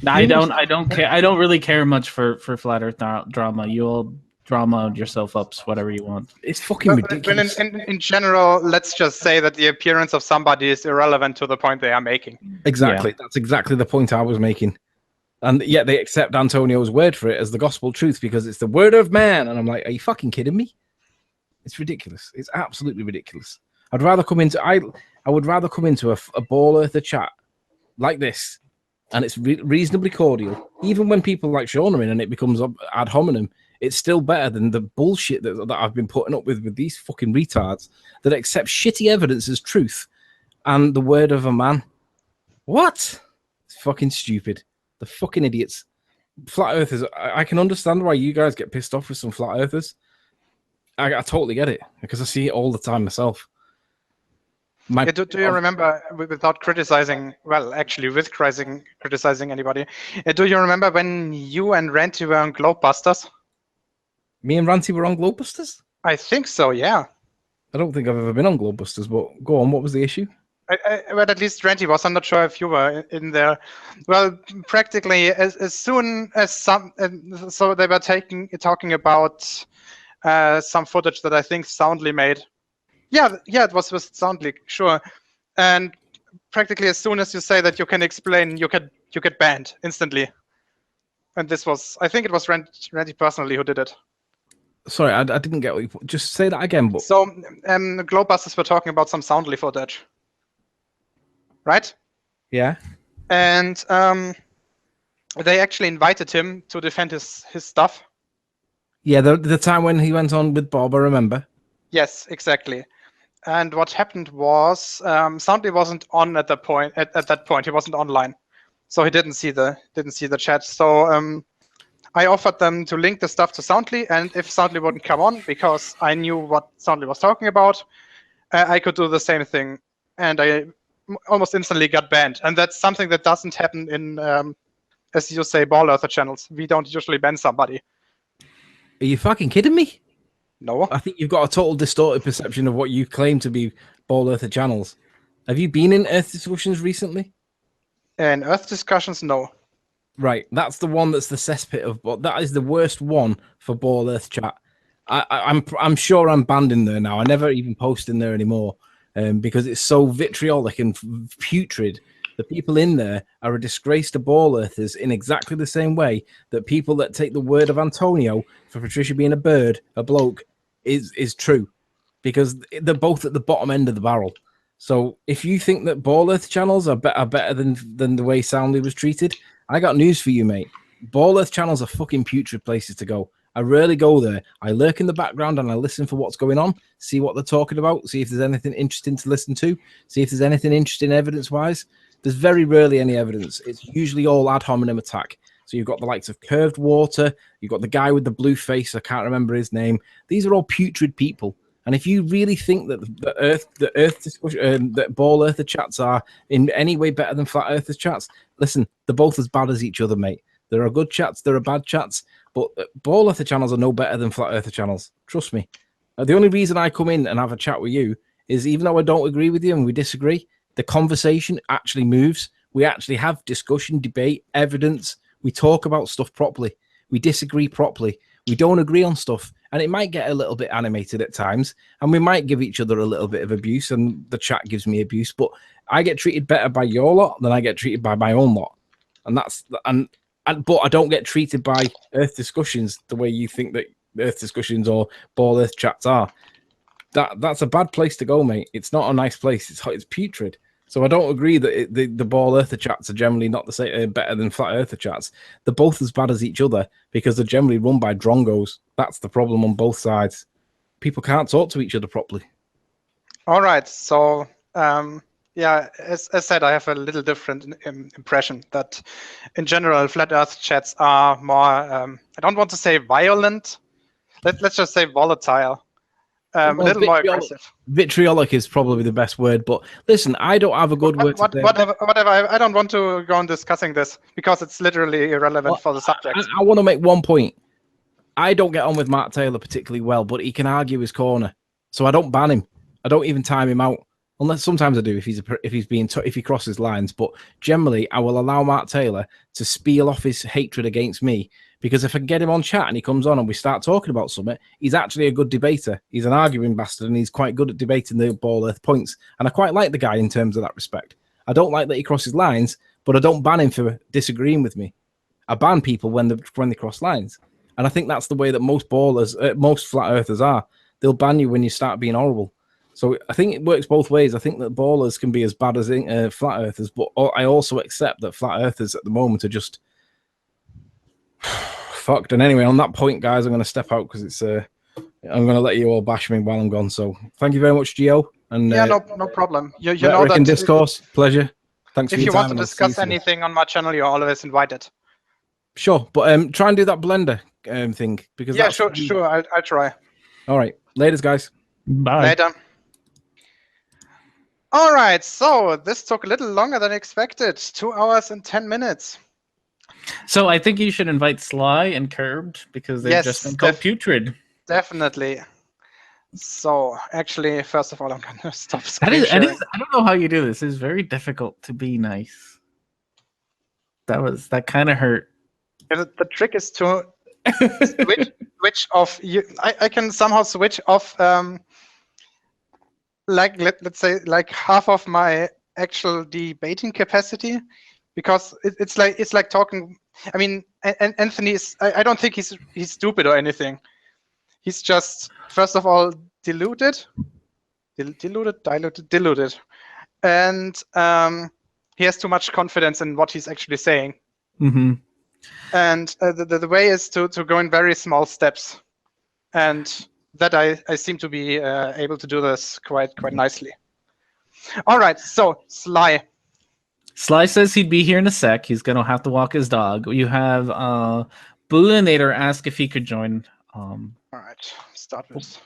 No, I don't care. I don't really care much for flat Earth drama. You all drama yourself up, whatever you want. It's fucking ridiculous. In general, let's just say that the appearance of somebody is irrelevant to the point they are making. Exactly. Yeah. That's exactly the point I was making. And yet they accept Antonio's word for it as the gospel truth because it's the word of man. And I'm like, are you fucking kidding me? It's ridiculous. It's absolutely ridiculous. I would rather come into a ball earther chat like this, and it's reasonably cordial. Even when people like Sean are in and it becomes ad hominem, it's still better than the bullshit that I've been putting up with these fucking retards that accept shitty evidence as truth and the word of a man. What? It's fucking stupid. The fucking idiots. Flat earthers, I can understand why you guys get pissed off with some flat earthers. I totally get it because I see it all the time myself. Do you remember, without criticizing, well, actually with criticizing anybody, do you remember when you and Ranty were on Globebusters? Me and Ranty were on Globebusters? I think so, yeah. I don't think I've ever been on Globebusters, but go on, what was the issue? Well, at least Ranty was. I'm not sure if you were in there. Well, practically as soon as so they were talking about some footage that I think Soundly made. Yeah, it was with Soundly, sure. And practically as soon as you say that you can explain, you get banned instantly. And this was, I think it was Randy personally who did it. Sorry, I didn't get what you put. Just say that again. But so Globebusters were talking about some Soundly footage, right? Yeah. And they actually invited him to defend his stuff. Yeah, the time when he went on with Bob, I remember. Yes, exactly. And what happened was Soundly wasn't on at that point. At that point, he wasn't online, so he didn't see the chat. So I offered them to link the stuff to Soundly, and if Soundly wouldn't come on, because I knew what Soundly was talking about, I could do the same thing, and I almost instantly got banned. And that's something that doesn't happen in, as you say, ball earther channels. We don't usually ban somebody. Are you fucking kidding me? No. I think you've got a total distorted perception of what you claim to be ball earther channels. Have you been in Earth discussions recently? In Earth discussions, no. Right, that's the one that's the cesspit of. But that is the worst one for ball earth chat. I'm sure I'm banned in there now. I never even post in there anymore because it's so vitriolic and putrid. The people in there are a disgrace to ball earthers in exactly the same way that people that take the word of Antonio for Patricia being a bird, a bloke, is true, because they're both at the bottom end of the barrel. So if you think that ball earth channels are better than the way Soundly was treated, I got news for you, mate. Ball earth channels are fucking putrid places to go. I rarely go there. I lurk in the background and I listen for what's going on, see what they're talking about, see if there's anything interesting to listen to, see if there's anything interesting evidence-wise. There's very rarely any evidence. It's usually all ad hominem attack. So you've got the likes of Curved Water, you've got the guy with the blue face, I can't remember his name. These are all putrid people. And if you really think that the Earth discussion, that ball earther chats are in any way better than flat earther chats, listen, they're both as bad as each other, mate. There are good chats, there are bad chats, but ball earther channels are no better than flat earther channels. Trust me. The only reason I come in and have a chat with you is, even though I don't agree with you and we disagree, the conversation actually moves. We actually have discussion, debate, evidence. We talk about stuff properly. We disagree properly. We don't agree on stuff. And it might get a little bit animated at times. And we might give each other a little bit of abuse. And the chat gives me abuse. But I get treated better by your lot than I get treated by my own lot. And but I don't get treated by Earth discussions the way you think that Earth discussions or ball Earth chats are. That's a bad place to go, mate. It's not a nice place. It's putrid. So I don't agree that the ball earther chats are generally not the same, better than flat earther chats. They're both as bad as each other because they're generally run by drongos. That's the problem on both sides. People can't talk to each other properly. All right. So yeah, as said, I have a little different impression that in general, flat earth chats are more, I don't want to say violent. Let's just say volatile. A little more aggressive. Vitriolic is probably the best word, but listen, I don't have a good word. Whatever. I don't want to go on discussing this because it's literally irrelevant for the subject. I want to make one point. I don't get on with Mark Taylor particularly well, but he can argue his corner, so I don't ban him. I don't even time him out, unless sometimes I do if he crosses lines. But generally, I will allow Mark Taylor to spiel off his hatred against me. Because if I can get him on chat and he comes on and we start talking about something, he's actually a good debater. He's an arguing bastard and he's quite good at debating the ball earth points. And I quite like the guy in terms of that respect. I don't like that he crosses lines, but I don't ban him for disagreeing with me. I ban people when they cross lines. And I think that's the way that most most flat earthers are. They'll ban you when you start being horrible. So I think it works both ways. I think that ballers can be as bad as flat earthers, but I also accept that flat earthers at the moment are just fucked. And anyway, on that point, guys, I'm going to step out because it's I'm going to let you all bash me while I'm gone. So thank you very much, Gio. And yeah, no problem. You know that Discourse, pleasure. Thanks for your time. If you want to discuss anything on my channel, you're always invited. Sure, but try and do that Blender thing because yeah, sure. I'll try. All right, laters, guys. Bye. Later. All right, so this took a little longer than expected. 2 hours and 10 minutes. So I think you should invite Sly and Curbed because they've just been called putrid. Definitely. So actually, first of all, I'm gonna stop That screen is, sharing. I don't know how you do this. It's very difficult to be nice. That kind of hurt. The trick is to switch off. I can somehow switch off. Like let's say like half of my actual debating capacity, because it's like talking. I mean, Anthony is. I don't think he's stupid or anything. He's just, first of all, diluted, and he has too much confidence in what he's actually saying. Mm-hmm. And the way is to go in very small steps, and that I seem to be able to do this quite nicely. All right, so Sly. Sly says he'd be here in a sec. He's gonna have to walk his dog. You have Booleanator ask if he could join. All right, start with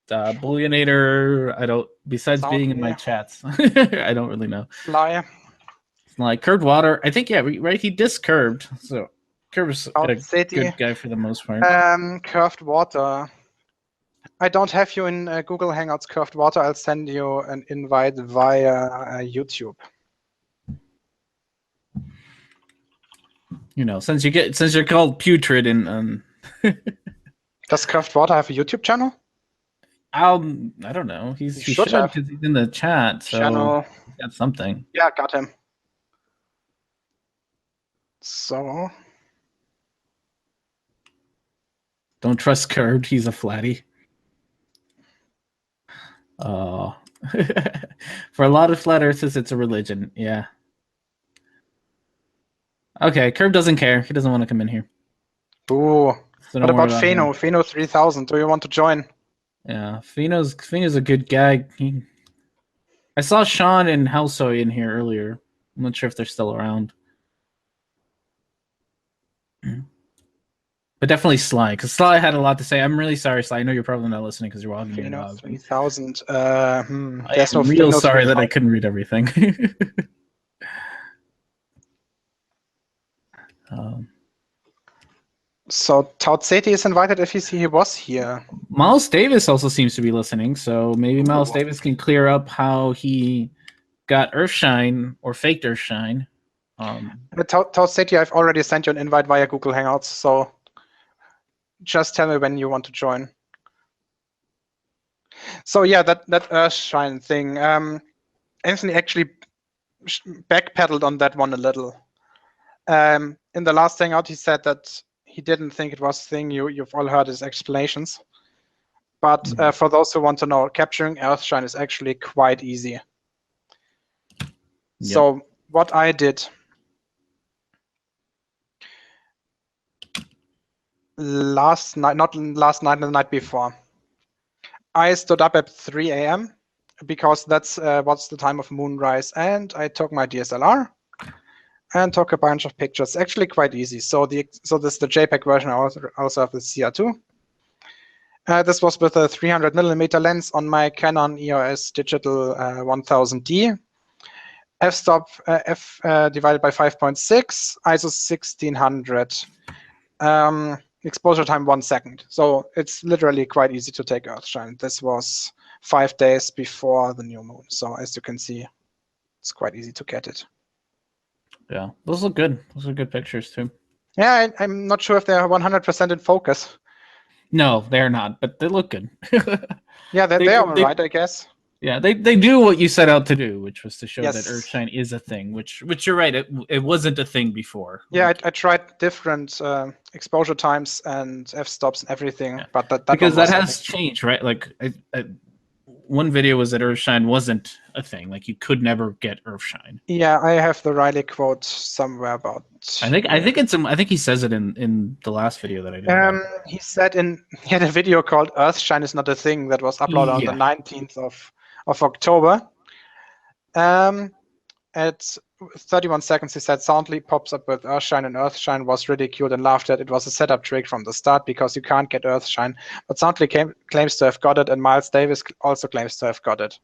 Booleanator. I don't. Besides Sound being in my here. chats, I don't really know. Sly. Like Curved Water. I think right. He discurbed. So Curved's a good guy for the most part. Curved Water. I don't have you in Google Hangouts, Curved Water. I'll send you an invite via YouTube. You know, since you're called putrid and Does Curved Water have a YouTube channel? I don't know. He should have because he's in the chat. So Channel. He's got something. Yeah, got him. So don't trust Curved. He's a flatty. Oh, for a lot of flat earthers, it's a religion. Yeah. Okay, Curve doesn't care. He doesn't want to come in here. Ooh. So what about Pheno? Pheno 3000. Do you want to join? Yeah, Pheno's a good guy. I saw Sean and Halsoy in here earlier. I'm not sure if they're still around. But definitely Sly, because Sly had a lot to say. I'm really sorry, Sly. I know you're probably not listening because you're walking your dog. 3000. I'm real sorry that I couldn't read everything. So Tautseti is invited if he was here. Miles Davis also seems to be listening, so maybe Miles Davis can clear up how he got Earthshine or faked Earthshine. Tautseti, I've already sent you an invite via Google Hangouts, so just tell me when you want to join. So yeah, that Earthshine thing. Anthony actually backpedaled on that one a little. In the last Hangout, he said that he didn't think it was a thing. You've all heard his explanations. But for those who want to know, capturing Earthshine is actually quite easy. Yep. So what I did last night, not last night, the night before, I stood up at 3 a.m. because that's what's the time of moonrise, and I took my DSLR and took a bunch of pictures. Actually quite easy. So this is the JPEG version. I also have the CR2. This was with a 300mm lens on my Canon EOS Digital 1000D. F-stop divided by 5.6, ISO 1600. Exposure time 1 second. So it's literally quite easy to take Earthshine. This was 5 days before the new moon. So as you can see, it's quite easy to get it. Yeah, those look good. Those are good pictures too. Yeah, I'm not sure if they're 100% in focus. No, they're not, but they look good. Yeah, they are right, I guess. Yeah, they do what you set out to do, which was to show Yes. that Earthshine is a thing, which you're right, it wasn't a thing before. Yeah, I tried different exposure times and f-stops and everything, yeah. But that because that has changed, right? Like one video was that Earthshine wasn't a thing, like you could never get Earthshine. Yeah, I have the Riley quote somewhere about. I think he says it in the last video that I did. He said he had a video called "Earthshine is not a thing" that was uploaded on the 19th of October. At 31 seconds, he said, "Soundly pops up with Earthshine, and Earthshine was ridiculed and laughed at. It was a setup trick from the start because you can't get Earthshine. But Soundly claims to have got it, and Miles Davis also claims to have got it."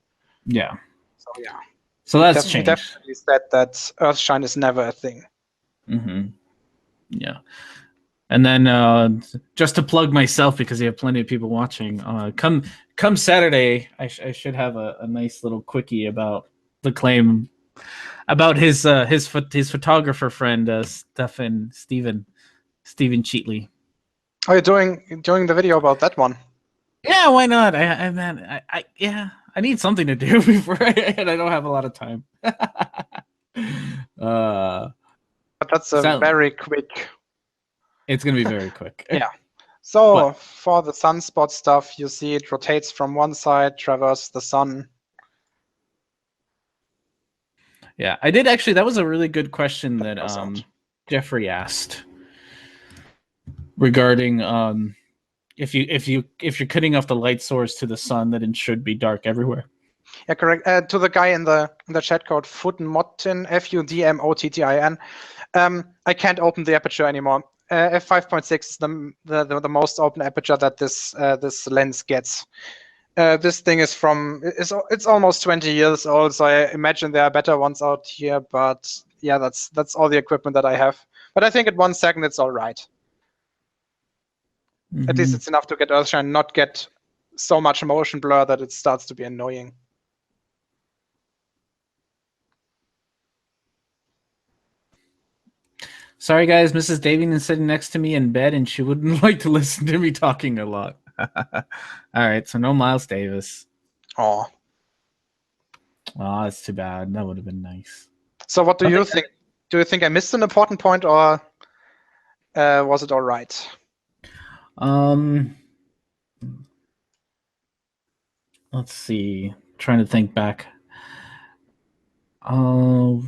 Yeah. So So yeah. So that's He changed. definitely said that Earthshine is never a thing. Yeah. And then just to plug myself, because you have plenty of people watching, come Saturday, I should have a nice little quickie about the claim about his photographer friend Steven Cheatley. Are you doing the video about that one? Yeah, why not? I need something to do before and I don't have a lot of time. But that's very quick. It's gonna be very quick. Yeah. So for the sunspot stuff, you see it rotates from one side, traverses the sun. Yeah, I did actually. That was a really good question that Jeffrey asked regarding if you're cutting off the light source to the sun, that it should be dark everywhere. Yeah, correct. To the guy in the chat code, Fudmottin, Fudmottin. I can't open the aperture anymore. F5.6 is the most open aperture that this lens gets. This thing is it's almost 20 years old, so I imagine there are better ones out here. But yeah, that's all the equipment that I have. But I think at 1 second it's all right. At least it's enough to get Earthshine, not get so much motion blur that it starts to be annoying. Sorry, guys. Mrs. Davian is sitting next to me in bed, and she wouldn't like to listen to me talking a lot. All right, so no Miles Davis. Oh, that's too bad. That would have been nice. So what do you think? Do you think I missed an important point, or was it all right? Let's see. Trying to think back. I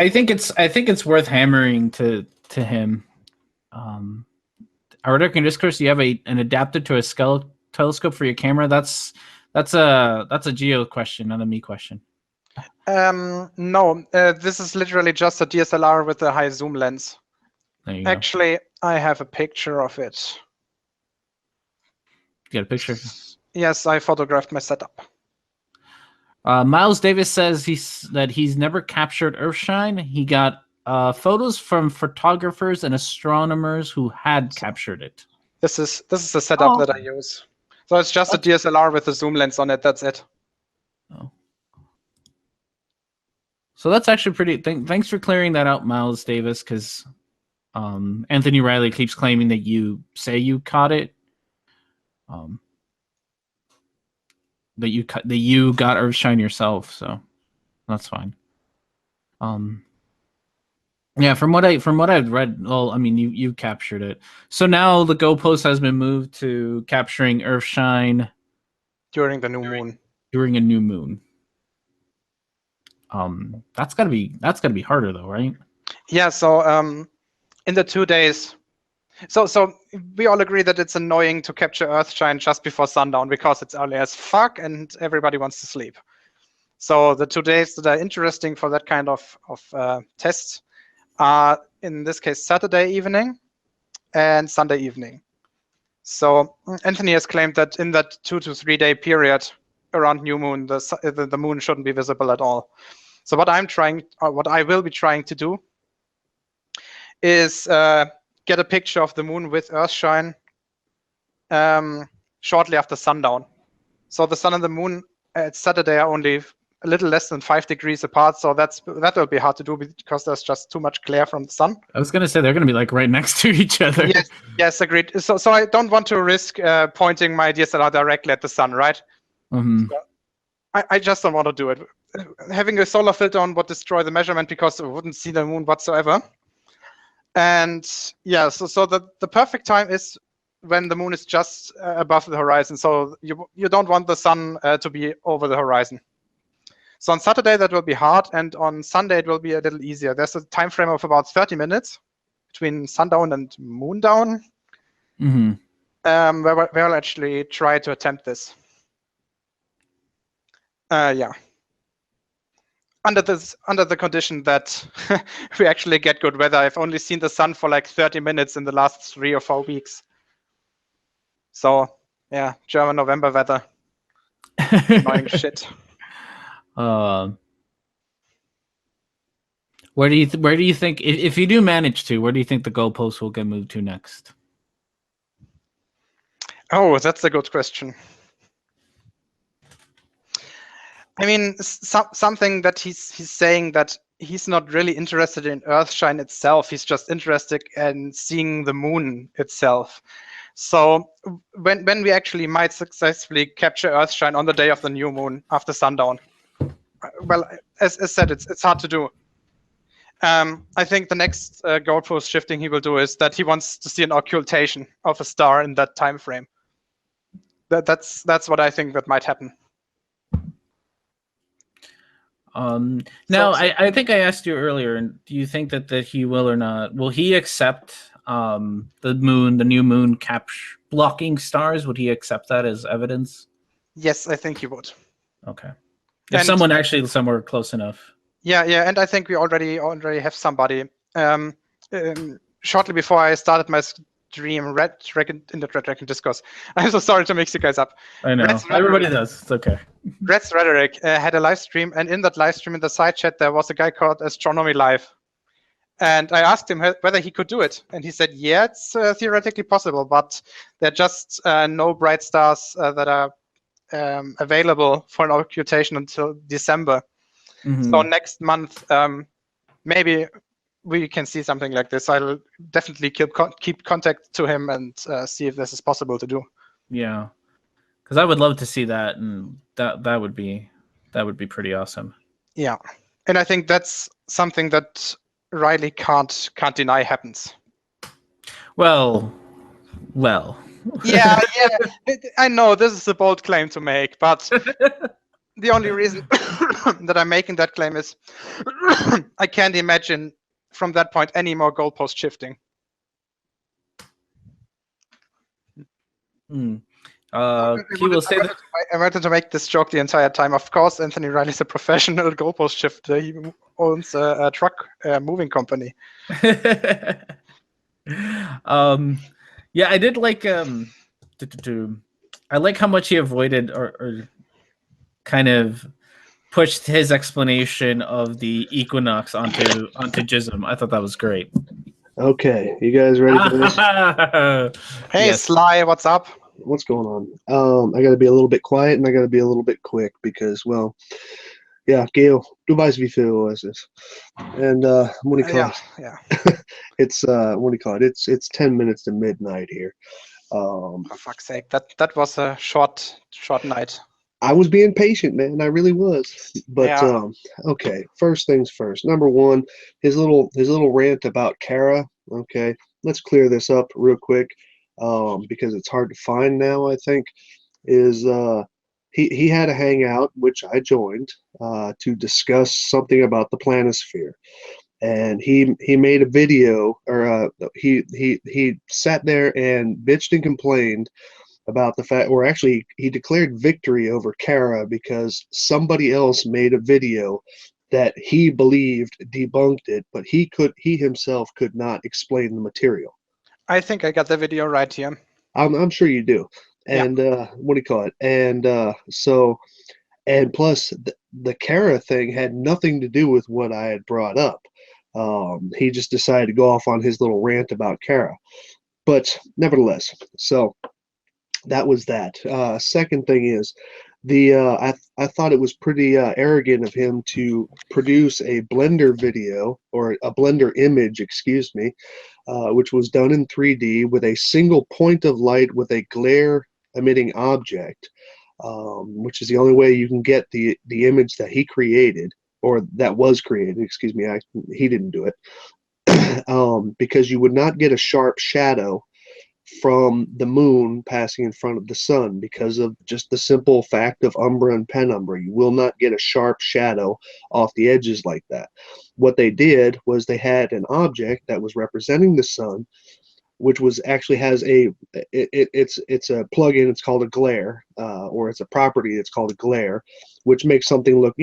think it's worth hammering to him. Rhetoric&Discourse, you have an adapter to a scale telescope for your camera. That's a Geo question, not a me question. No, this is literally just a DSLR with a high zoom lens. Actually, I have a picture of it. You got a picture? Yes, I photographed my setup. Miles Davis says he's never captured Earthshine. He got photos from photographers and astronomers who had captured it. This is the setup that I use. So it's just a DSLR with a zoom lens on it. That's it. Oh. So that's actually pretty. Thanks for clearing that out, Miles Davis, because Anthony Riley keeps claiming that you say you caught it. That you got Earthshine yourself, so that's fine. Yeah, from what I've read, well, I mean, you captured it. So now the goalpost has been moved to capturing Earthshine during the new moon. During a new moon. That's gotta be harder though, right? Yeah. So in the 2 days. So we all agree that it's annoying to capture Earthshine just before sundown because it's early as fuck and everybody wants to sleep. So the 2 days that are interesting for that kind of tests are, in this case, Saturday evening and Sunday evening. So Anthony has claimed that in that 2 to 3 day period around new moon, the moon shouldn't be visible at all. So what I will be trying to do is get a picture of the moon with Earthshine shortly after sundown. So the sun and the moon at Saturday are only a little less than 5 degrees apart, so that will be hard to do because there's just too much glare from the sun. I was gonna say they're gonna be like right next to each other. Yes, agreed. So I don't want to risk pointing my DSLR directly at the sun, right? Mm-hmm. So I just don't want to do it. Having a solar filter on would destroy the measurement because it wouldn't see the moon whatsoever. And yeah, so the perfect time is when the moon is just above the horizon. So you don't want the sun to be over the horizon. So on Saturday that will be hard, and on Sunday it will be a little easier. There's a time frame of about 30 minutes between sundown and moon down, where I'll actually try to attempt this. Yeah. Under the condition that we actually get good weather. I've only seen the sun for like 30 minutes in the last 3 or 4 weeks. So yeah, German November weather, annoying shit. Where do you think if you do manage to, where do you think the goalposts will get moved to next? Oh, that's a good question. I mean, something that he's saying that he's not really interested in Earthshine itself. He's just interested in seeing the moon itself. So when we actually might successfully capture Earthshine on the day of the new moon after sundown, well, as said, it's hard to do. I think the next goalpost shifting he will do is that he wants to see an occultation of a star in that time frame. That's what I think that might happen. Now, I think I asked you earlier, do you think that he will or not? Will he accept the new moon blocking stars? Would he accept that as evidence? Yes, I think he would. Okay. If someone actually somewhere close enough. Yeah, and I think we already have somebody. Shortly before I started my stream, Rhetoric&Discourse. I'm so sorry to mix you guys up. I know. Everybody does. It's okay. Red's Rhetoric had a live stream, and in that live stream, in the side chat, there was a guy called Astronomy Live. And I asked him whether he could do it. And he said, yeah, it's theoretically possible, but there are just no bright stars that are available for an occultation until December. Mm-hmm. So next month, maybe we can see something like this. I'll definitely keep contact to him and see if this is possible to do. Yeah, because I would love to see that, and that would be pretty awesome. Yeah, and I think that's something that Riley can't deny happens. Well. Yeah. I know this is a bold claim to make, but the only reason that I'm making that claim is I can't imagine from that point any more goalpost shifting. He will say that I wanted to make this joke the entire time. Of course, Anthony Riley's a professional goalpost shifter. He owns a truck moving company. Yeah, I did like I like how much he avoided or kind of pushed his explanation of the equinox onto Jism. I thought that was great. Okay, you guys ready for this? Hey, yes. Sly, what's up? What's going on? I got to be a little bit quiet and I got to be a little bit quick because, well, yeah, Gail, du weißt wie viel es ist. And what do you call it? Yeah. It's what do you call it? It's 10 minutes to midnight here. For fuck's sake, that was a short night. I was being patient, man. I really was. But yeah. Okay, first things first. Number one, his little rant about Kara. Okay, let's clear this up real quick because it's hard to find now. I think is he had a hangout which I joined to discuss something about the planisphere, and he made a video or he sat there and bitched and complained about the fact, or actually he declared victory over Kara because somebody else made a video that he believed debunked it, but he himself could not explain the material. I think I got the video right here. I'm sure you do. And what do you call it? And and plus the Kara thing had nothing to do with what I had brought up. He just decided to go off on his little rant about Kara. But nevertheless, so that was that. Second thing is I thought it was pretty arrogant of him to produce a Blender video or a Blender image, excuse me, which was done in 3D with a single point of light with a glare emitting object, which is the only way you can get the image that he created or that was created. Excuse me, he didn't do it because you would not get a sharp shadow from the moon passing in front of the sun because of just the simple fact of umbra and penumbra. You will not get a sharp shadow off the edges like that. What they did was they had an object that was representing the sun, which was actually has it's a plug-in. It's called a glare, or it's a property. It's called a glare, which makes something look,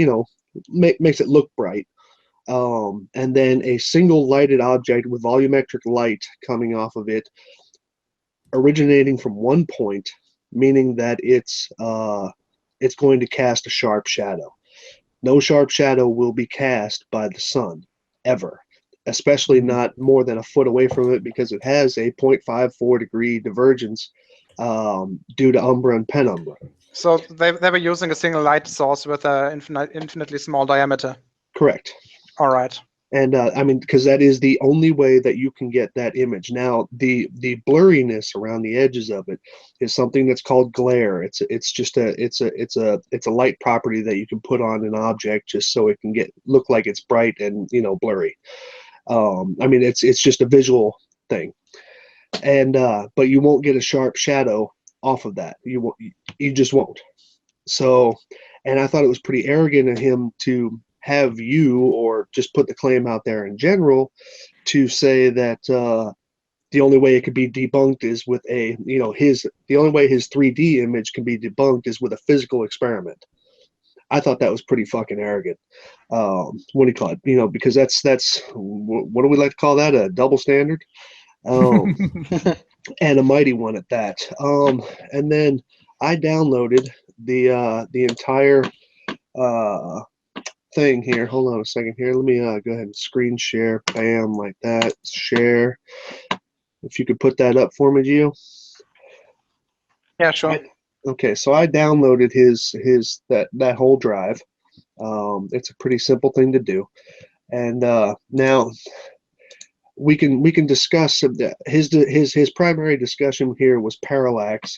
makes it look bright. And then a single lighted object with volumetric light coming off of it originating from one point, meaning that it's going to cast a sharp shadow. No sharp shadow will be cast by the sun, ever, especially not more than a foot away from it, because it has a 0.54 degree divergence due to umbra and penumbra. So they were using a single light source with an infinitely small diameter. Correct. All right. And I mean, because that is the only way that you can get that image. Now, the blurriness around the edges of it is something that's called glare. It's a light property that you can put on an object just so it can look like it's bright and blurry. I mean, it's just a visual thing, and but you won't get a sharp shadow off of that. You just won't. So, and I thought it was pretty arrogant of him to have you, or just put the claim out there in general, to say that the only way it could be debunked is with the only way his 3D image can be debunked is with a physical experiment. I thought that was pretty fucking arrogant. What do you call it? Because that's what do we like to call that? A double standard, and a mighty one at that. And then I downloaded the entire thing here. Hold on a second here. Let me go ahead and screen share. Bam, like that. Share. If you could put that up for me, Gio. Yeah, sure. Okay, so I downloaded that whole drive. It's a pretty simple thing to do, and now we can discuss his primary discussion here was parallax,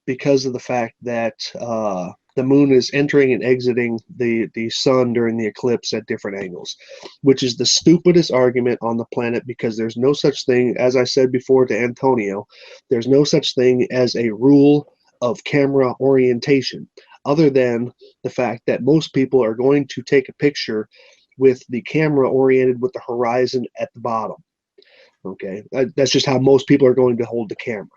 because of the fact that the moon is entering and exiting the sun during the eclipse at different angles, which is the stupidest argument on the planet, because there's no such thing, as I said before to Antonio, there's no such thing as a rule of camera orientation, other than the fact that most people are going to take a picture with the camera oriented with the horizon at the bottom. Okay, that's just how most people are going to hold the camera.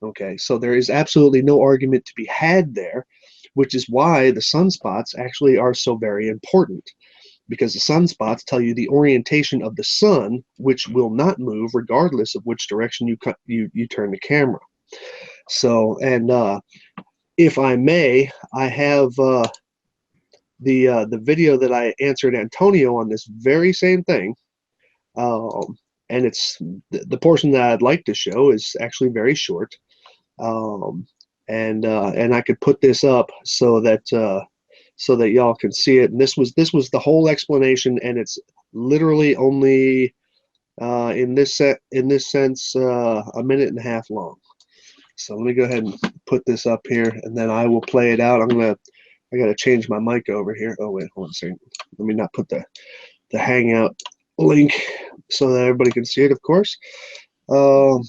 Okay, so there is absolutely no argument to be had there, which is why the sunspots actually are so very important, because the sunspots tell you the orientation of the sun, which will not move regardless of which direction you turn the camera. So, and if I may, I have the video that I answered Antonio on this very same thing, and it's the portion that I'd like to show is actually very short. And I could put this up so that y'all can see it. And this was the whole explanation, and it's literally only in this sense a minute and a half long. So let me go ahead and put this up here, and then I will play it out. I gotta change my mic over here. Oh wait, hold on a second. Let me not put the Hangout link so that everybody can see it, of course. So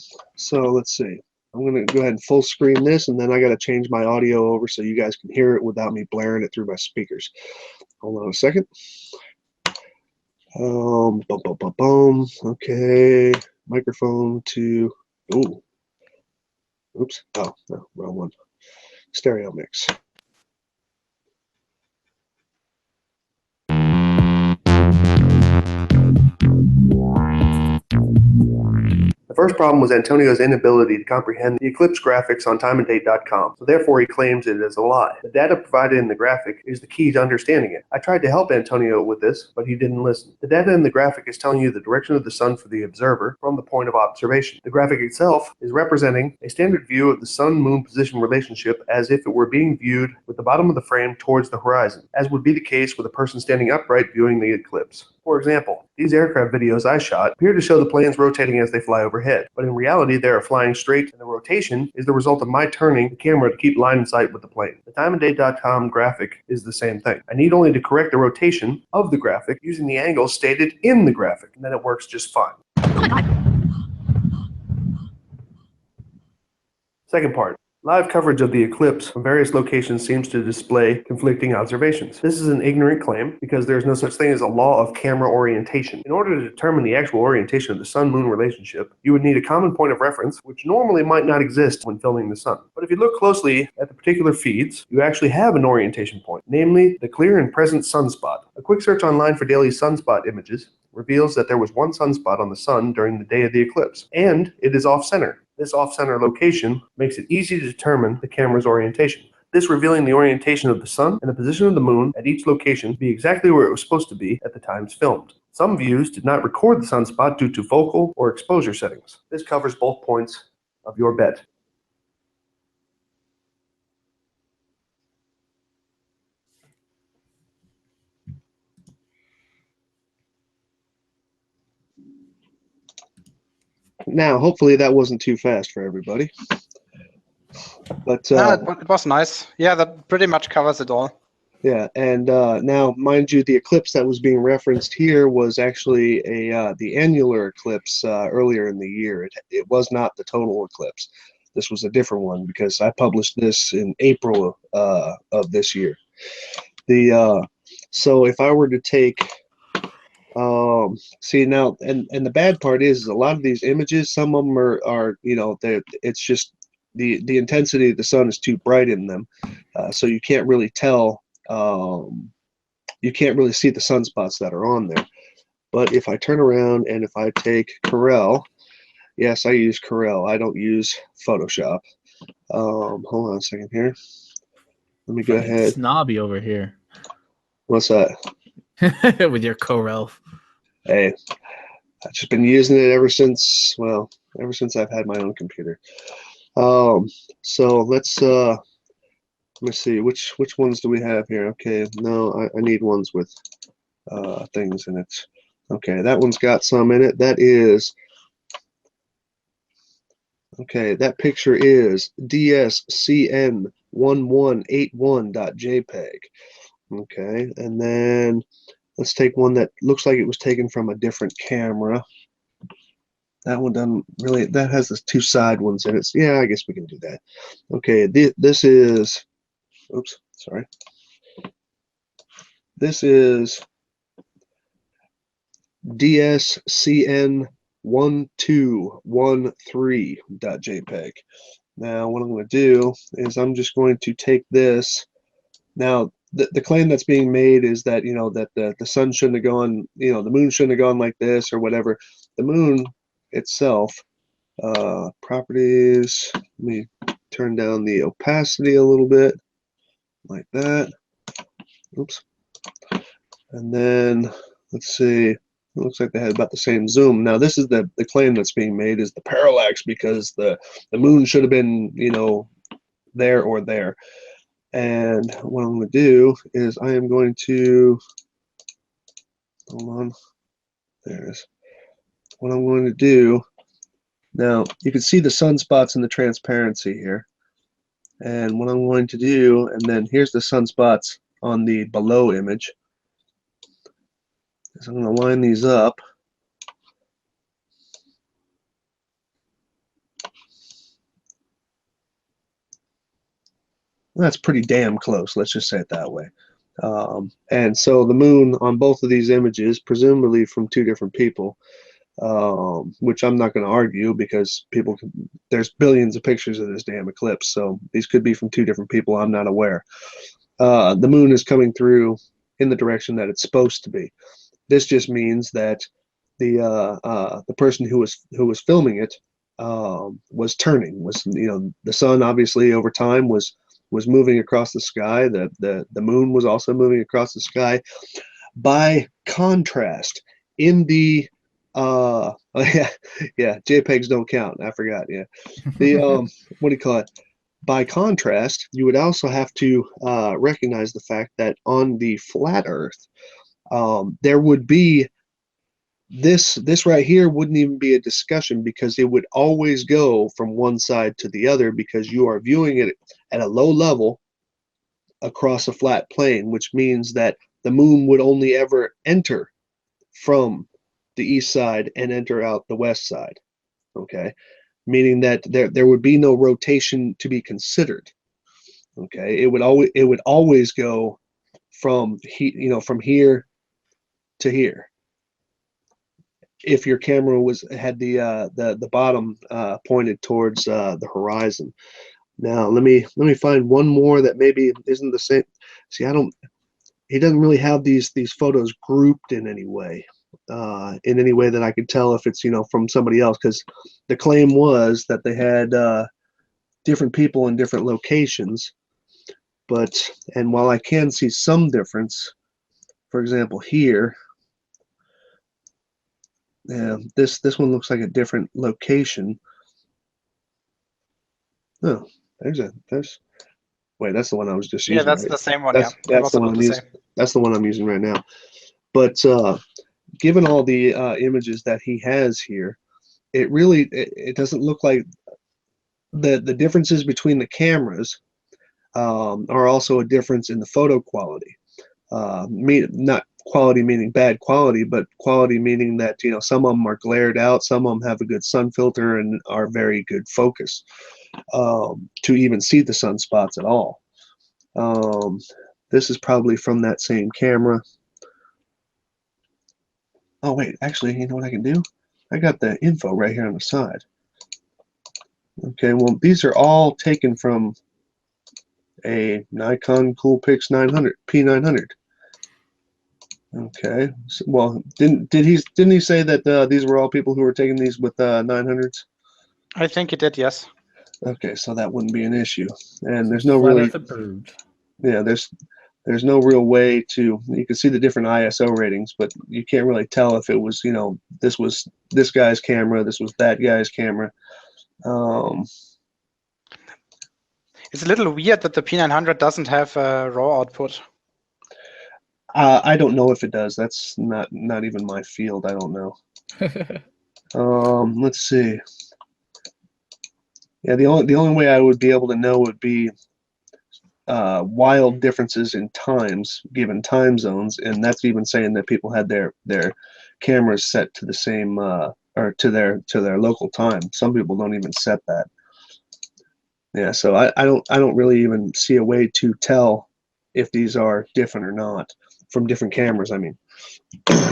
let's see. I'm going to go ahead and full screen this, and then I got to change my audio over so you guys can hear it without me blaring it through my speakers. Hold on a second. Boom, boom, boom, boom. Okay. Microphone to, oops. Oh, no, wrong one. Stereo mix. The first problem was Antonio's inability to comprehend the Eclipse graphics on timeanddate.com, so therefore he claims it is a lie. The data provided in the graphic is the key to understanding it. I tried to help Antonio with this, but he didn't listen. The data in the graphic is telling you the direction of the sun for the observer from the point of observation. The graphic itself is representing a standard view of the sun-moon position relationship as if it were being viewed with the bottom of the frame towards the horizon, as would be the case with a person standing upright viewing the eclipse. For example, these aircraft videos I shot appear to show the planes rotating as they fly overhead, but in reality they are flying straight, and the rotation is the result of my turning the camera to keep line of sight with the plane. The timeanddate.com graphic is the same thing. I need only to correct the rotation of the graphic using the angle stated in the graphic, and then it works just fine. Oh my God. Second part. Live coverage of the eclipse from various locations seems to display conflicting observations. This is an ignorant claim because there is no such thing as a law of camera orientation. In order to determine the actual orientation of the sun-moon relationship, you would need a common point of reference, which normally might not exist when filming the sun. But if you look closely at the particular feeds, you actually have an orientation point, namely the clear and present sunspot. A quick search online for daily sunspot images reveals that there was one sunspot on the sun during the day of the eclipse, and it is off-center. This off-center location makes it easy to determine the camera's orientation. This revealing the orientation of the sun and the position of the moon at each location to be exactly where it was supposed to be at the times filmed. Some views did not record the sunspot due to focal or exposure settings. This covers both points of your bet. Now, hopefully that wasn't too fast for everybody. But No, it was nice. Yeah, that pretty much covers it all. yeah, and now, mind you, the eclipse that was being referenced here was actually the annular eclipse earlier in the year. It was not the total eclipse. This was a different one because I published this in April of this year. So if I were to take see now, and the bad part is a lot of these images, some of them are you know, it's just the intensity of the sun is too bright in them, so you can't really tell. You can't really see the sunspots that are on there. But if I turn around and if I take Corel, yes, I use Corel. I don't use Photoshop. Hold on a second here. Let me go ahead. Snobby over here. What's that? With your Corel. Hey, I've just been using it ever since, well, ever since I've had my own computer. So let's let me see, which ones do we have here? Okay, no, I need ones with things in it. Okay, that one's got some in it. That is, okay, that picture is dscn1181.jpg. Okay, and then let's take one that looks like it was taken from a different camera. That one doesn't really, that has the two side ones in it. So yeah, I guess we can do that. Okay, this is, oops, sorry. This is dscn1213.jpg. Now what I'm going to do is I'm just going to take this. Now the claim that's being made is that, you know, that the sun shouldn't have gone, you know, the moon shouldn't have gone like this or whatever. The moon itself, properties, let me turn down the opacity a little bit like that. Oops. And then let's see, it looks like they had about the same zoom. Now this is the claim that's being made is the parallax, because the moon should have been, you know, there or there. And what I'm going to do is I am going to, hold on, there's what I'm going to do. Now you can see the sunspots in the transparency here. And what I'm going to do, and then here's the sunspots on the below image. So I'm going to line these up. That's pretty damn close, let's just say it that way. And so the moon on both of these images, presumably from two different people, which I'm not going to argue because people can, there's billions of pictures of this damn eclipse, so these could be from two different people. I'm not aware. The moon is coming through in the direction that it's supposed to be. This just means that the person who was filming it was turning. Was, you know, the sun obviously over time was moving across the sky. The moon was also moving across the sky. By contrast, in the oh yeah, JPEGs don't count. I forgot. Yeah, the what do you call it? By contrast, you would also have to recognize the fact that on the flat Earth, there would be this right here wouldn't even be a discussion, because it would always go from one side to the other, because you are viewing it at a low level across a flat plane, which means that the moon would only ever enter from the east side and enter out the west side. Okay, meaning that there would be no rotation to be considered. Okay, it would always go from from here to here. If your camera had the bottom pointed towards the horizon. Now let me find one more that maybe isn't the same. See, he doesn't really have these photos grouped in any way. in any way that I could tell if it's, you know, from somebody else, because the claim was that they had different people in different locations. But, and while I can see some difference, for example, here, yeah, this one looks like a different location. Oh, wait, that's the one I was just using. Yeah, that's right? the same one. That's Yeah, I was the one about I'm to using. say. That's the one I'm using right now. But given all the images that he has here, it really it doesn't look like the differences between the cameras are also a difference in the photo quality. Not quality meaning bad quality, but quality meaning that, you know, some of them are glared out, some of them have a good sun filter and are very good focus to even see the sunspots at all. This is probably from that same camera. Oh wait, actually, you know what I can do? I got the info right here on the side. Okay, well, these are all taken from a Nikon Coolpix 900 P900. Okay, so, well, didn't he say that these were all people who were taking these with 900s? I think he did, yes. Okay, so that wouldn't be an issue. And there's no Flat really, Earth approved. yeah, there's no real way to, you can see the different ISO ratings, but you can't really tell if it was, you know, this was this guy's camera, this was that guy's camera. It's a little weird that the P900 doesn't have a raw output. I don't know if it does. That's not even my field. I don't know. Let's see. Yeah, the only way I would be able to know would be wild differences in times, given time zones, and that's even saying that people had their cameras set to the same or to their local time. Some people don't even set that. Yeah, so I don't really even see a way to tell if these are different or not from different cameras. I mean,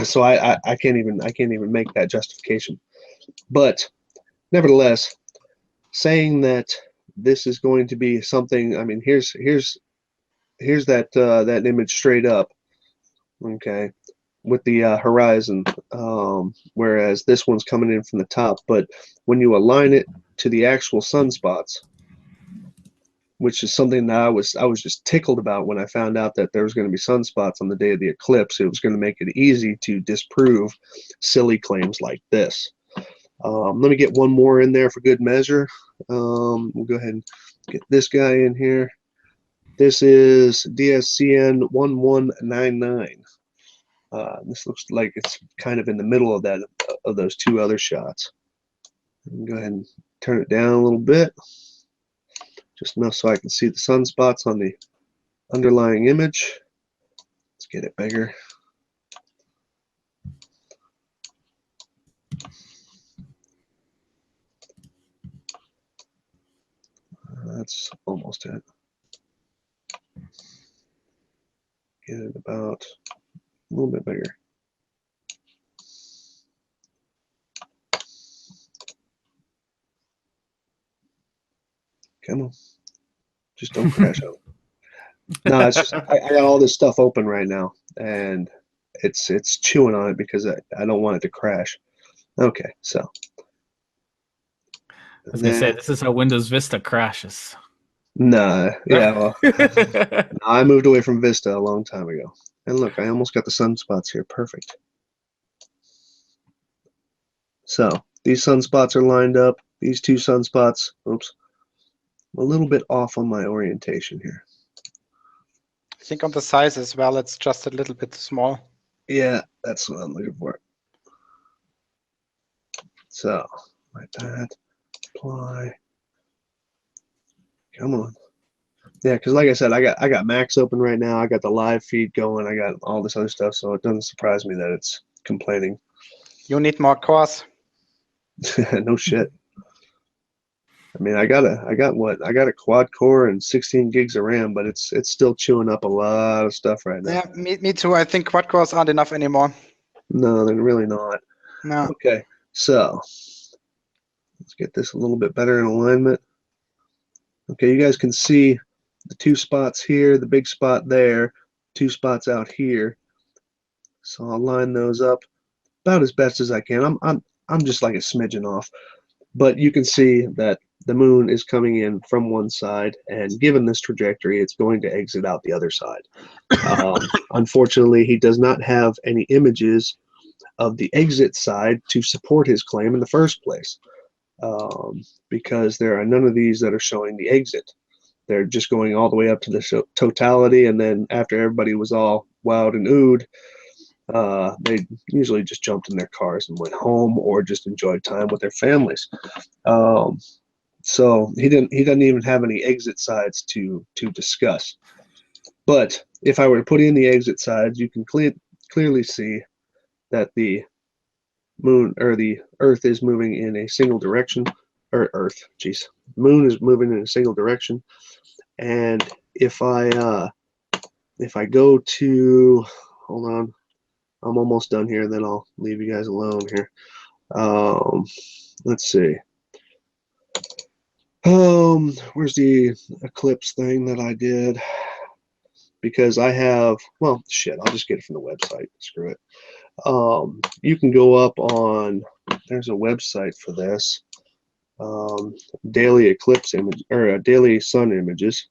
so I can't even make that justification. But nevertheless, saying that this is going to be something, I mean, here's that that image straight up, okay, with the horizon, whereas this one's coming in from the top. But when you align it to the actual sunspots, which is something that I was just tickled about when I found out that there was going to be sunspots on the day of the eclipse. It was going to make it easy to disprove silly claims like this. Let me get one more in there for good measure. We'll go ahead and get this guy in here. This is DSCN 1199. This looks like it's kind of in the middle of those two other shots. Go ahead and turn it down a little bit, just enough so I can see the sunspots on the underlying image. Let's get it bigger. That's almost it. Get it about a little bit bigger. Come on. Just don't crash out. No, it's just I got all this stuff open right now, and it's chewing on it because I don't want it to crash. Okay, so. I was gonna say this is how Windows Vista crashes. Nah, yeah, well, I moved away from Vista a long time ago. And look, I almost got the sunspots here. Perfect. So these sunspots are lined up. These two sunspots, oops, a little bit off on my orientation here. I think on the size as well, it's just a little bit small. Yeah, that's what I'm looking for. So, like that, apply. Come on. Yeah, because like I said, I got Max open right now. I got the live feed going. I got all this other stuff, so it doesn't surprise me that it's complaining. You need more cores. No shit. I mean, I got a quad core and 16 gigs of RAM, but it's still chewing up a lot of stuff right now. Yeah, me too. I think quad cores aren't enough anymore. No, they're really not. No. Okay, so let's get this a little bit better in alignment. Okay, you guys can see the two spots here, the big spot there, two spots out here. So I'll line those up about as best as I can. I'm just like a smidgen off, but you can see that the moon is coming in from one side, and given this trajectory, it's going to exit out the other side. Unfortunately, he does not have any images of the exit side to support his claim in the first place, because there are none of these that are showing the exit. They're just going all the way up to the totality, and then after everybody was all wowed and oohed, they usually just jumped in their cars and went home, or just enjoyed time with their families. So he doesn't even have any exit sides to discuss. But if I were to put in the exit sides, you can clearly see that the moon, or the Earth, is moving in a single direction. Or the moon is moving in a single direction. And if I go to, hold on, I'm almost done here, then I'll leave you guys alone here. Let's see. Where's the Eclipse thing that I did? Because I have, well, shit, I'll just get it from the website. Screw it. You can go up on, there's a website for this. Daily eclipse image, or daily sun images.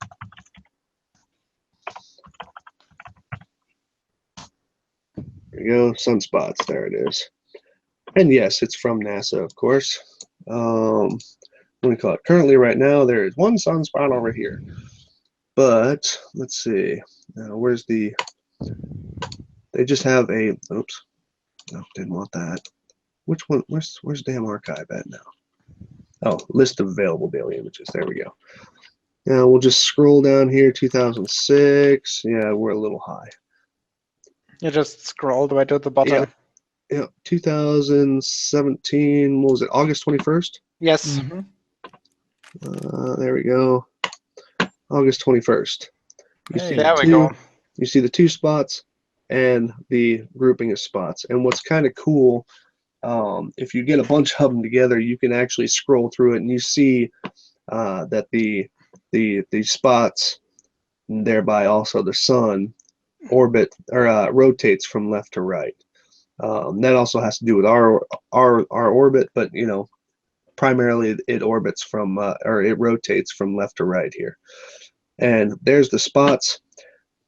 There you go, sunspots. There it is. And yes, it's from NASA, of course. What do we call it? Currently, right now, there is one sunspot over here. But let's see. Now, where's the? They just have a. Oops. No, didn't want that. Which one? Where's damn archive at now? Oh, list of available daily images. There we go. Now we'll just scroll down here. 2006. Yeah, we're a little high. You just scroll all the way to the bottom. Yeah, 2017. What was it? August 21st. Yes. Mhm. There we go. August 21st. You see There the we go. You see the two spots and the grouping of spots. And what's kind of cool, if you get a bunch of them together, you can actually scroll through it, and you see that the spots, and thereby also the sun, orbit or rotates from left to right. That also has to do with our orbit, but you know, primarily it orbits from or it rotates from left to right here. And there's the spots.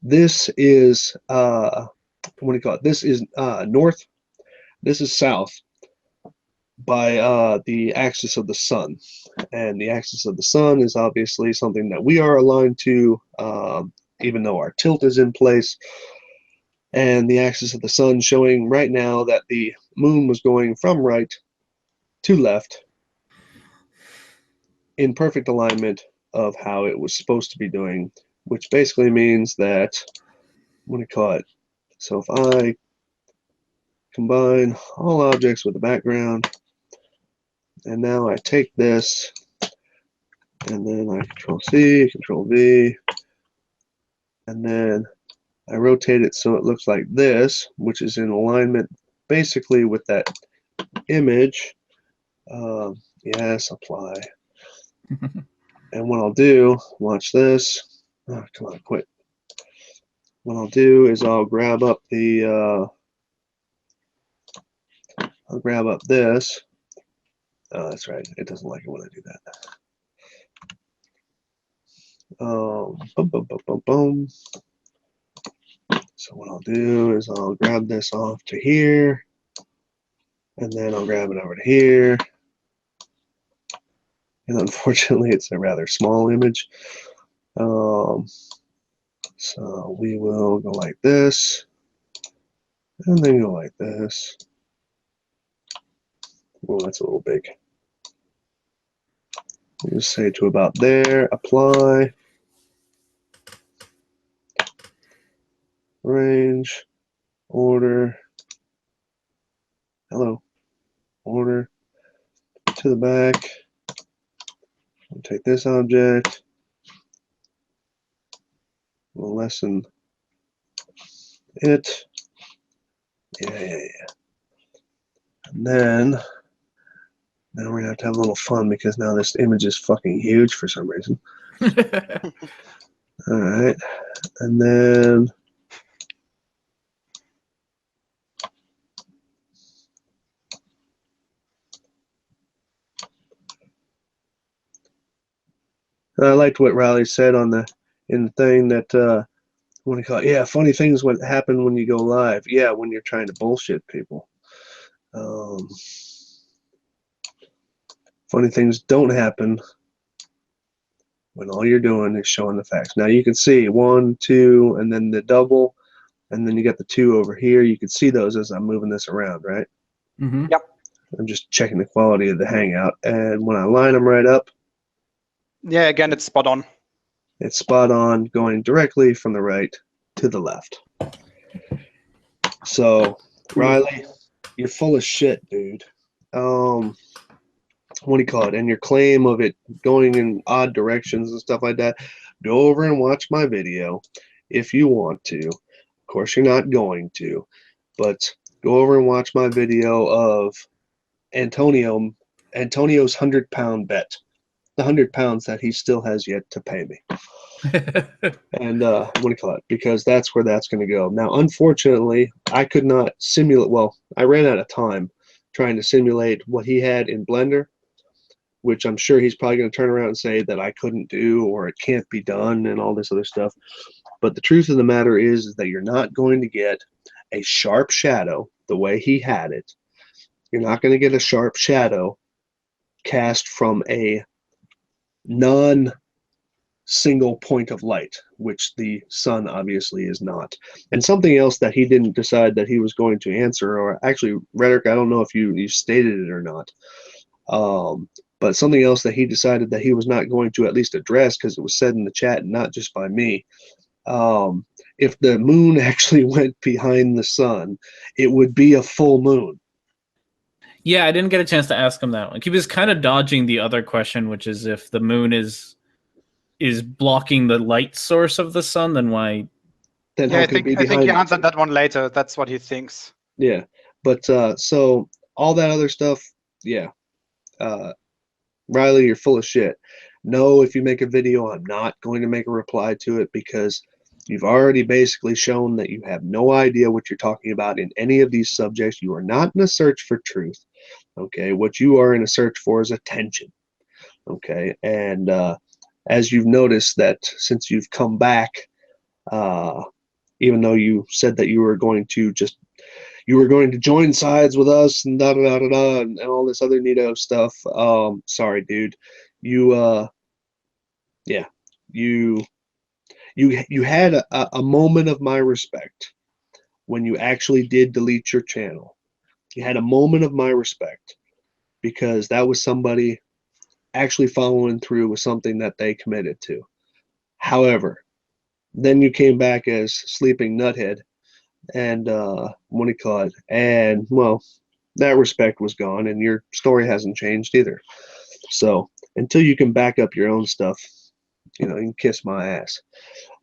This is what do you call it? This is north. This is south by the axis of the sun, and the axis of the sun is obviously something that we are aligned to, even though our tilt is in place. And the axis of the sun showing right now that the moon was going from right to left in perfect alignment of how it was supposed to be doing, which basically means that, what do you call it? So if I combine all objects with the background, and now I take this, and then I Control C, Control V, and then I rotate it so it looks like this, which is in alignment basically with that image. Yes, apply. And what I'll do, watch this. Oh, come on, quit. What I'll do is I'll grab up the, I'll grab up this. Oh, that's right. It doesn't like it when I do that. Boom, boom, boom, boom, boom. So what I'll do is I'll grab this off to here, and then I'll grab it over to here. And unfortunately, it's a rather small image. So we will go like this, and then go like this. Oh, that's a little big. We'll just say to about there, apply, range, order, hello, order, to the back. We'll take this object, we'll lessen it. Yeah. And then we're gonna have to have a little fun because now this image is fucking huge for some reason. All right, and then I liked what Riley said in the thing that what do you call it? Yeah, funny things would happen when you go live. Yeah, when you're trying to bullshit people. Funny things don't happen when all you're doing is showing the facts. Now you can see 1, 2, and then the double, and then you got the 2 over here. You can see those as I'm moving this around, right? Mm-hmm. Yep. I'm just checking the quality of the Hangout, and when I line them right up, Yeah, again, it's spot on. it's spot on, going directly from the right to the left. So, Riley, you're full of shit, dude. What do you call it? And your claim of it going in odd directions and stuff like that, go over and watch my video if you want to. Of course, you're not going to, but go over and watch my video of Antonio's 100-pound bet, the 100 pounds that he still has yet to pay me. And what do you call it? Because that's where that's going to go. Now, unfortunately, I could not simulate. Well, I ran out of time trying to simulate what he had in Blender, which I'm sure he's probably going to turn around and say that I couldn't do or it can't be done and all this other stuff. But the truth of the matter is that you're not going to get a sharp shadow the way he had it. You're not going to get a sharp shadow cast from a non-single point of light, which the sun obviously is not. And something else that he didn't decide that he was going to answer, or actually, Rhetoric, I don't know if you stated it or not, but something else that he decided that he was not going to at least address, because it was said in the chat and not just by me. If the moon actually went behind the sun, it would be a full moon. Yeah, I didn't get a chance to ask him that one. He was kind of dodging the other question, which is if the moon is blocking the light source of the sun, then why? Then Yeah, how I could it be think behind he it? answered that one later. That's what he thinks. Yeah, but so all that other stuff, yeah. Riley, you're full of shit. No, if you make a video, I'm not going to make a reply to it because you've already basically shown that you have no idea what you're talking about in any of these subjects. You are not in a search for truth. Okay, what you are in a search for is attention. Okay, and as you've noticed that since you've come back, even though you said that you were going to join sides with us and da da da da da and all this other neato stuff. Sorry, dude. You had a moment of my respect when you actually did delete your channel. You had a moment of my respect because that was somebody actually following through with something that they committed to. However, then you came back as Sleeping Nuthead and what do you call it? And well, that respect was gone and your story hasn't changed either. So until you can back up your own stuff, you can kiss my ass.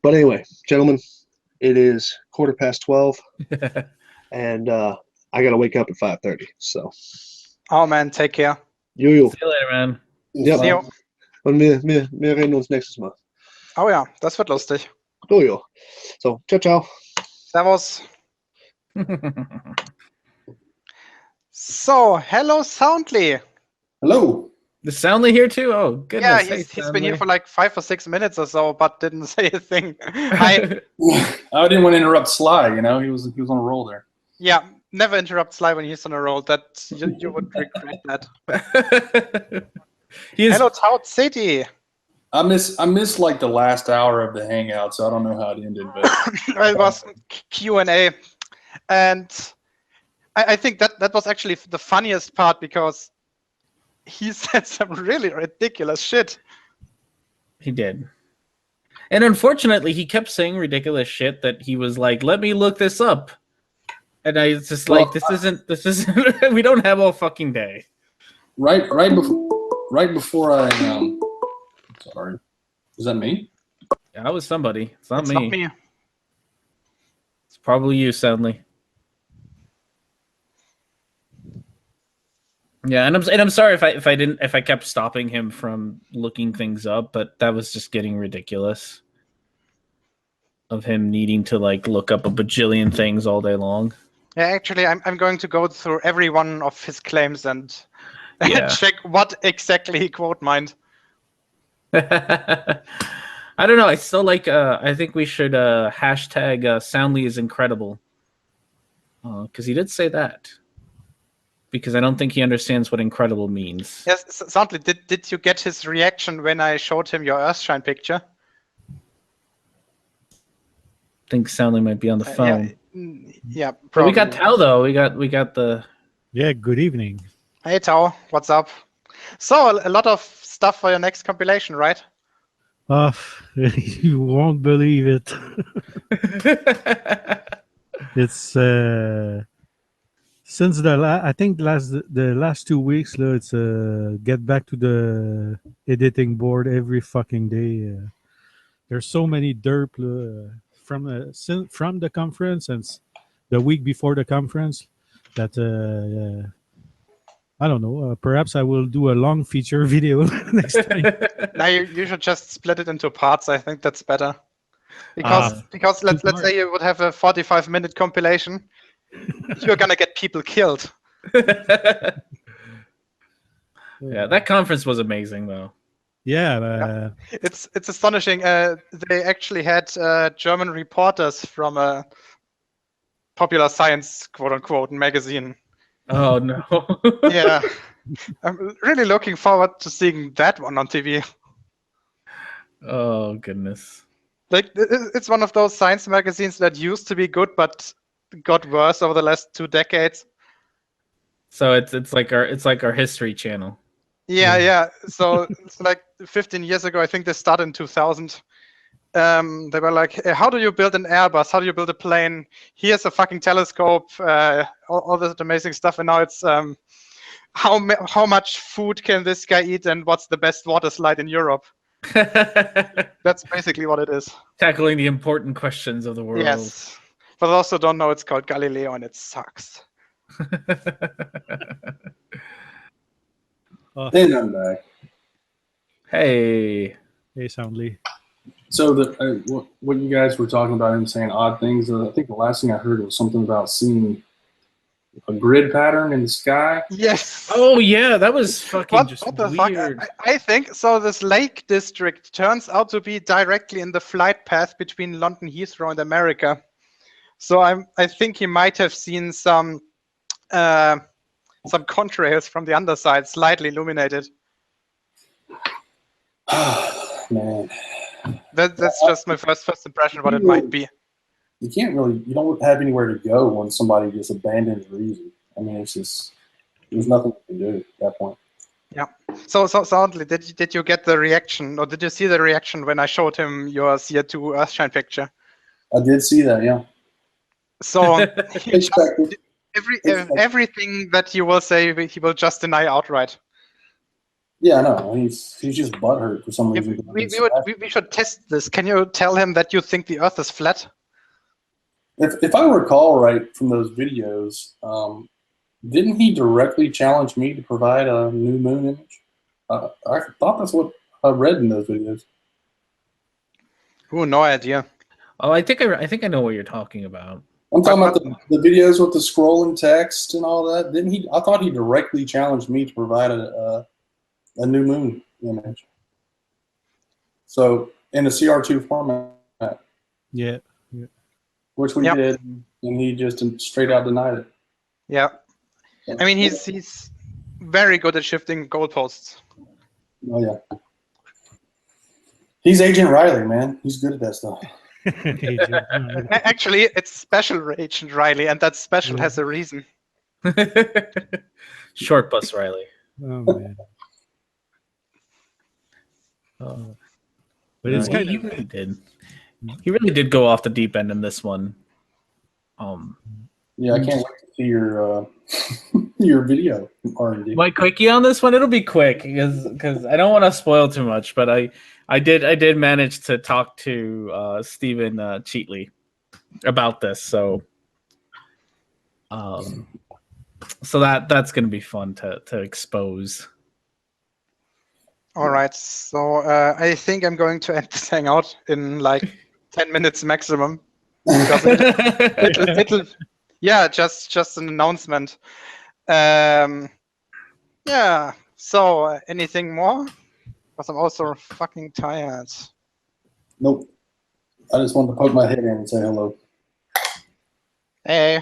But anyway, gentlemen, it is 12:15 and I gotta wake up at 5:30. So Oh man, take care. Jojo. See you later, man. Ja. See you. Und wir reden uns nächstes Mal. Oh ja, das wird lustig. Jojo. So, ciao, ciao. Servus. So, hello, Soundly. Hello. Is Soundly here too? Oh, goodness. Yeah, Hey, he's been here Soundly. for like 5 or 6 minutes or so, but didn't say a thing. Hi. I didn't want to interrupt Sly. He was on a roll there. Yeah, never interrupt Sly when he's on a roll. That you would regret that. Hello, Tout City. I missed like the last hour of the hangout, so I don't know how it ended. But It was Q&A, and I think that was actually the funniest part because he said some really ridiculous shit. He did. And unfortunately, he kept saying ridiculous shit that he was like, let me look this up. And I was just like, this isn't, we don't have all fucking day. right before I sorry, is that me? Yeah, I was somebody. It's not It's me. not me. It's probably you, Soundly. Yeah, and I'm sorry if I kept stopping him from looking things up, but that was just getting ridiculous. Of him needing to like look up a bajillion things all day long. Yeah, actually, I'm going to go through every one of his claims and Yeah. check what exactly he quote mined. I don't know. I still like. I think we should hashtag Soundly is incredible. Because he did say that. Because I don't think he understands what incredible means. Yes, Soundly, did you get his reaction when I showed him your Earthshine picture? I think Soundly might be on the phone. Yeah, but probably. we got Tao though. We got the. Yeah. Good evening. Hey Tao, what's up? So a lot of stuff for your next compilation, right? You won't believe it. It's since I think the last 2 weeks. Let's get back to the editing board every fucking day. There's so many derp from the conference and the week before the conference that I don't know. Perhaps I will do a long feature video next time. Now you should just split it into parts. I think that's better. Because let's say you would have a 45-minute compilation, you're gonna get people killed. Yeah, that conference was amazing though. Yeah. It's astonishing. They actually had German reporters from a popular science quote unquote magazine. Oh no. Yeah. I'm really looking forward to seeing that one on TV. Oh goodness. Like it's one of those science magazines that used to be good but got worse over the last 2 decades. So it's like our history channel. Yeah. So it's like 15 years ago. I think they started in 2000. They were like, how do you build an Airbus? How do you build a plane? Here's a fucking telescope. All this amazing stuff. And now it's how much food can this guy eat? And what's the best water slide in Europe? That's basically what it is. Tackling the important questions of the world. Yes. For those who don't know, it's called Galileo and it sucks. Then I'm back. Hey, Soundly. So what you guys were talking about, him saying odd things. I think the last thing I heard was something about seeing a grid pattern in the sky. Yes. Oh yeah, that was fucking What the weird. fuck? I think so. This Lake District turns out to be directly in the flight path between London Heathrow and America. So I think he might have seen some contrails from the underside, slightly illuminated. Man, That's just my first impression of what it might be. you don't have anywhere to go when somebody just abandons reason. I mean, it's just there's nothing you can do at that point. Yeah. So Soundly, did you get the reaction, or did you see the reaction when I showed him your CO2 Earthshine picture? I did see that, yeah. So he just, Expected. everything that you will say, he will just deny outright. Yeah, I know. He's just butthurt for some reason. We should test this. Can you tell him that you think the Earth is flat? If I recall right from those videos, didn't he directly challenge me to provide a new moon image? I thought that's what I read in those videos. Oh, no idea. Oh, I think I know what you're talking about. I'm talking about the videos with the scrolling text and all that. Didn't he? I thought he directly challenged me to provide a new moon image. So in a CR2 format. Yeah. Which we did, and he just straight out denied it. Yeah. I mean, he's very good at shifting goalposts. Oh yeah. He's Agent Riley, man. He's good at that stuff. Actually, it's Special Agent Riley, and that special has a reason. Short bus Riley. Oh man. But it's kind of really did. He really did go off the deep end in this one. Yeah, I can't wait to see your your video, R&D. My quickie on this one, it'll be quick because I don't want to spoil too much, but I did manage to talk to Stephen Cheatley about this, so that's gonna be fun to expose. All right, so I think I'm going to end this hangout in like 10 minutes maximum. It'll just an announcement. Yeah. So anything more? Because I'm also fucking tired. Nope. I just wanted to poke my head in and say hello. Hey.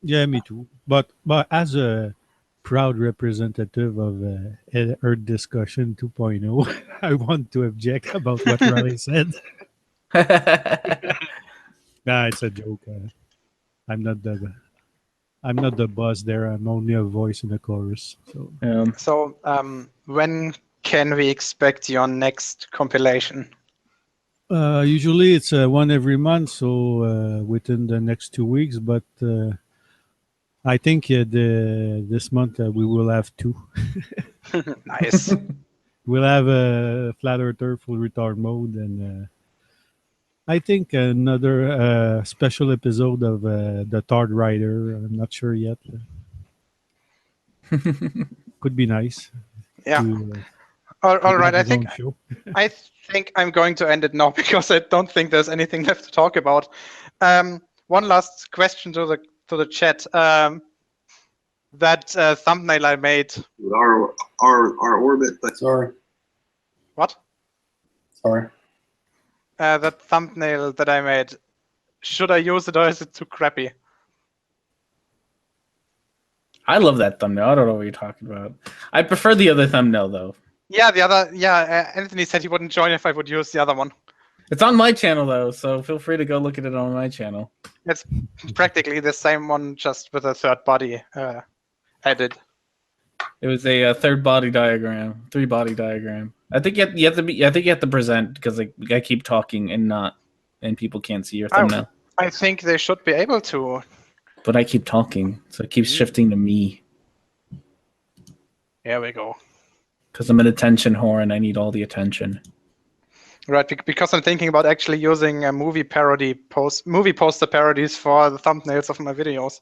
Yeah, me too. But as a proud representative of Earth Discussion 2.0, I want to object about what Riley said. Nah, it's a joke. I'm not the boss there. I'm only a voice in the chorus. So So, when can we expect your next compilation? usually it's one every month, so within the next 2 weeks. But I think this month we will have 2. Nice. We'll have a flat earther full retard mode, and I think another special episode of the Third Rider. I'm not sure yet. Could be nice. Yeah. To, All right. his own show. I think I'm going to end it now because I don't think there's anything left to talk about. One last question to the chat. That thumbnail I made. Our orbit, but Sorry. What? Sorry. That thumbnail that I made. Should I use it or is it too crappy? I love that thumbnail. I don't know what you're talking about. I prefer the other thumbnail though. Yeah, the other. Yeah, Anthony said he wouldn't join if I would use the other one. It's on my channel though, so feel free to go look at it on my channel. It's practically the same one, just with a third body added. It was a three body diagram. I think you have to present because I keep talking and people can't see your thumbnail. I think they should be able to. But I keep talking, so it keeps shifting to me. Here we go. Because I'm an attention whore and I need all the attention. Right, because I'm thinking about actually using a movie poster parodies for the thumbnails of my videos.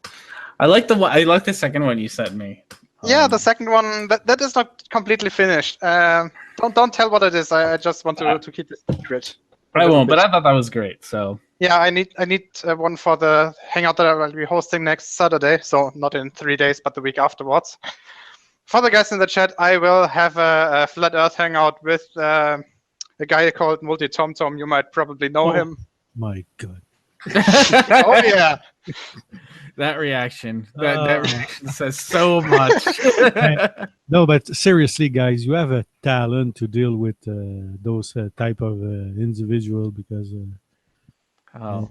I like the second one you sent me. Yeah, the second one that is not completely finished. Don't tell what it is. I just want to keep it secret. I won't, but I thought that was great. So yeah, I need one for the hangout that I will be hosting next Saturday. So not in 3 days, but the week afterwards. For the guys in the chat, I will have a Flat Earth hangout with a guy called Multi Tom Tom. You might probably know him. My God. Oh yeah. That reaction says so much. No, but seriously, guys, you have a talent to deal with those type of individual because. I'm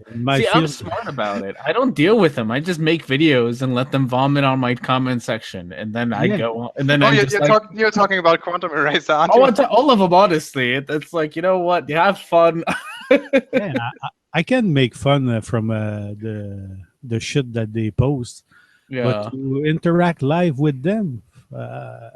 smart about it. I don't deal with them. I just make videos and let them vomit on my comment section, and then I go on. And then you're talking about Quantum Eraser, aren't you? All of them, honestly. It's like, you know what? You have fun. Yeah, I can make fun from the shit that they post, but to interact live with them,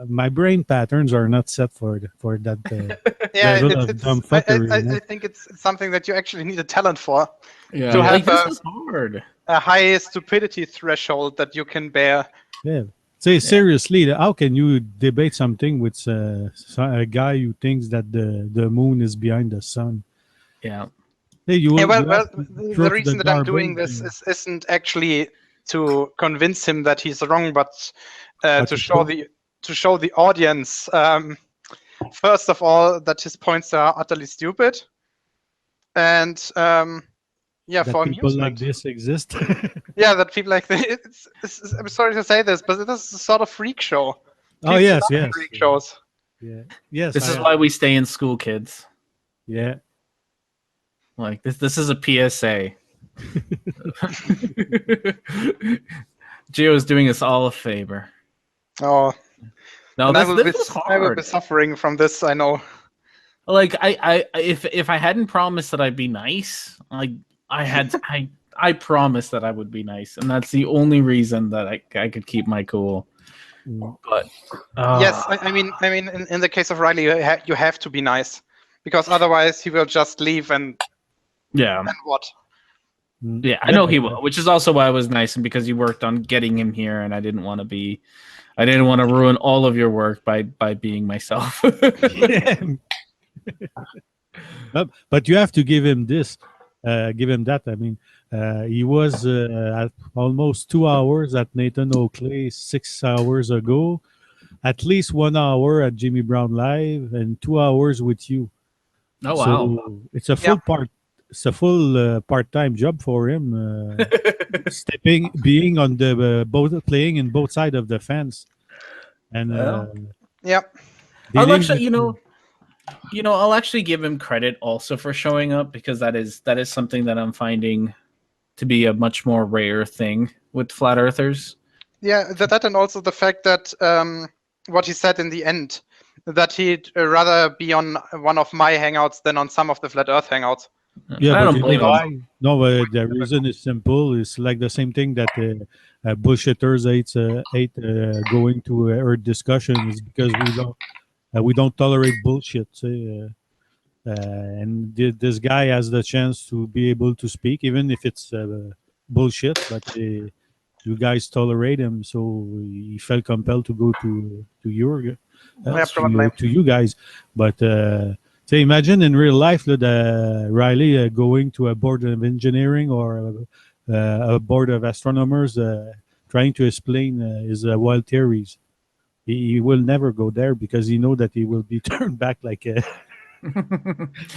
my brain patterns are not set for that. Level of dumb fuckery, I think it's something that you actually need a talent for. Yeah, to have this is hard. A high stupidity threshold that you can bear. Yeah. Say seriously, how can you debate something with a guy who thinks that the moon is behind the sun? Yeah. Hey, the reason that I'm doing this isn't actually to convince him that he's wrong, but to show the audience, first of all, that his points are utterly stupid, and for people amusement. like this exist. Yeah, that people like this. I'm sorry to say this, but this is a sort of freak show. Oh yes, yes. Freak shows. Yeah, yes. This is why we stay in school, kids. Yeah. Like this is a PSA. Gio is doing us all a favor. Oh. No, I will be suffering from this, I know. Like if I hadn't promised that I'd be nice, I promised that I would be nice, and that's the only reason that I could keep my cool. But yes, I mean in the case of Riley, you have to be nice, because otherwise he will just leave and and what? Yeah, I know he will, which is also why I was nice, and because you worked on getting him here, and I didn't want to ruin all of your work by being myself. But you have to give him this, give him that. I mean, he was at almost 2 hours at Nathan Oakley 6 hours ago. at least 1 hour at Jimmy Brown Live and 2 hours with you. Oh wow. So it's a full part-time job for him. Being on the both playing in both sides of the fence, and Yep. I'll dealing actually, with- I'll actually give him credit also for showing up, because that is something that I'm finding to be a much more rare thing with flat earthers. Yeah, that and also the fact that what he said in the end, that he'd rather be on one of my hangouts than on some of the Flat Earth hangouts. Yeah, I but don't you know blame him. why? No, the reason is simple. It's like the same thing that bullshitters hate going to Earth discussion is because we don't tolerate bullshit. And this guy has the chance to be able to speak, even if it's bullshit. But you guys tolerate him, so he felt compelled to go to you guys. But imagine in real life that Riley going to a board of engineering or a board of astronomers trying to explain his wild theories. He will never go there because he know that he will be turned back like.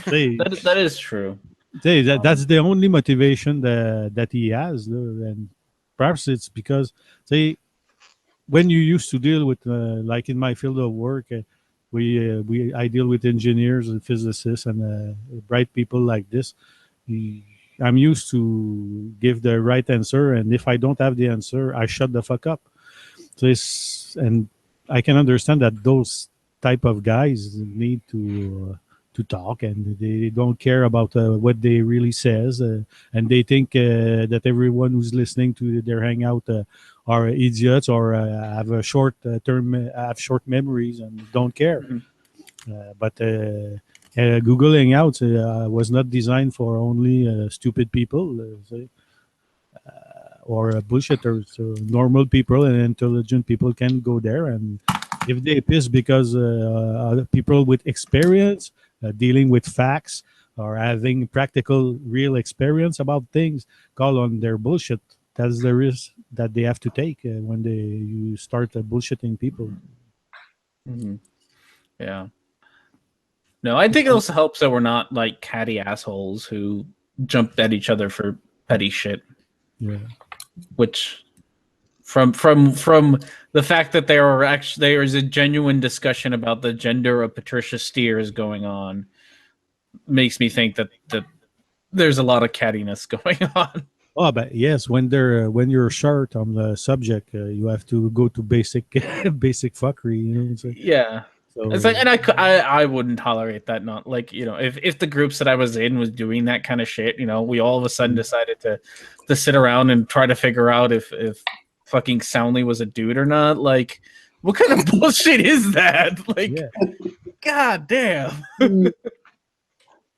That is true. That's the only motivation that he has, and perhaps it's because when you used to deal with like in my field of work, I deal with engineers and physicists and bright people like this. I'm used to give the right answer, and if I don't have the answer, I shut the fuck up. And I can understand that those type of guys need to talk, and they don't care about what they really says, and they think that everyone who's listening to their hangout are idiots or have a short memories and don't care. But Google Hangouts was not designed for only stupid people or bullshitters. So normal people and intelligent people can go there, and if they piss because people with experience dealing with facts or having practical real experience about things call on their bullshit, that's the risk that they have to take when you start bullshitting people. Yeah. No, I think it also helps that we're not like catty assholes who jumped at each other for petty shit. Yeah. Which from the fact that there is a genuine discussion about the gender of Patricia Steers going on makes me think that there's a lot of cattiness going on. Oh, but yes, when you're short on the subject, you have to go to basic fuckery. You know, yeah. So, it's like, and I wouldn't tolerate that. Not like, if the groups that I was in was doing that kind of shit, we all of a sudden decided to sit around and try to figure out if fucking Soundly was a dude or not. Like, what kind of bullshit is that? Like, god damn.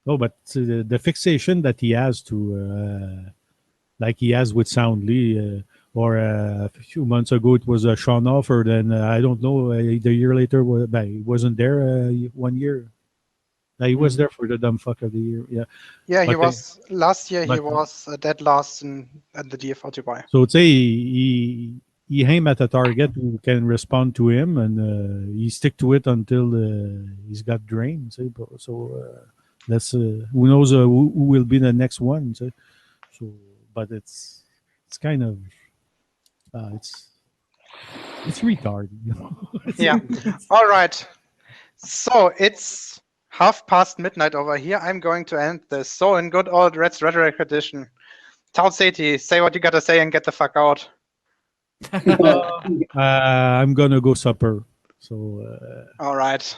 Oh, but the fixation that he has to, like he has with Soundly, or a few months ago it was Sean Offord, and I don't know, the year later he wasn't there 1 year. He was there for the dumb fuck of the year. Yeah, but he was last year. He was dead last at the DFR Dubai. So say he aim at a target who can respond to him, and he stick to it until he's got drained. So that's who knows who will be the next one. So but it's kind of it's retarded. Yeah. All right. So it's midnight over here. I'm going to end this. So in good old Red's Rhetoric edition, Tau Ceti, say what you gotta say and get the fuck out. I'm gonna go supper. So all right.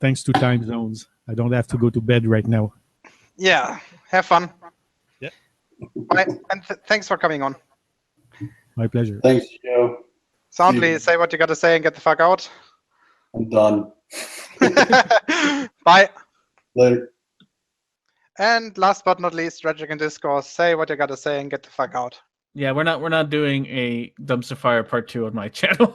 Thanks to time zones, I don't have to go to bed right now. Yeah. Have fun. Yeah. Bye. And thanks for coming on. My pleasure. Thanks, Joe. Soundly, say what you gotta say and get the fuck out. I'm done. Bye. Later. And last but not least, Rhetoric&Discourse, say what you gotta say and get the fuck out. Yeah, we're not doing a Dumpster Fire Part 2 on my channel.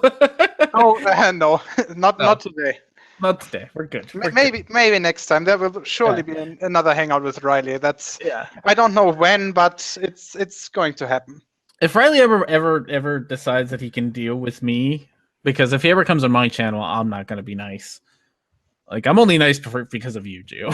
No, not today. Not today. We're good. Maybe next time. There will surely be another hangout with Riley. Yeah. I don't know when, but it's going to happen. If Riley ever decides that he can deal with me Because if he ever comes on my channel, I'm not gonna be nice. Like I'm only nice because of you, Gio.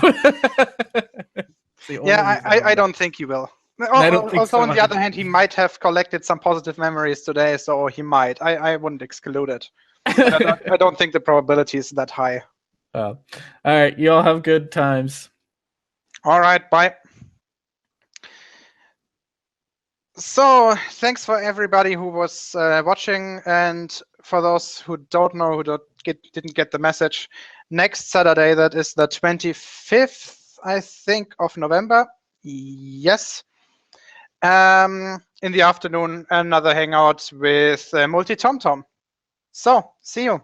Yeah, I don't think he will. I don't think Also, so on the either. other hand, he might have collected some positive memories today, so he might. I wouldn't exclude it. But I don't think the probability is that high. All right, you all have good times. All right, bye. So, thanks for everybody who was watching, and for those who don't know, who didn't get the message, next Saturday, that is the 25th, I think, of November. Yes. In the afternoon, another hangout with Multi-Tom-Tom. So, see you.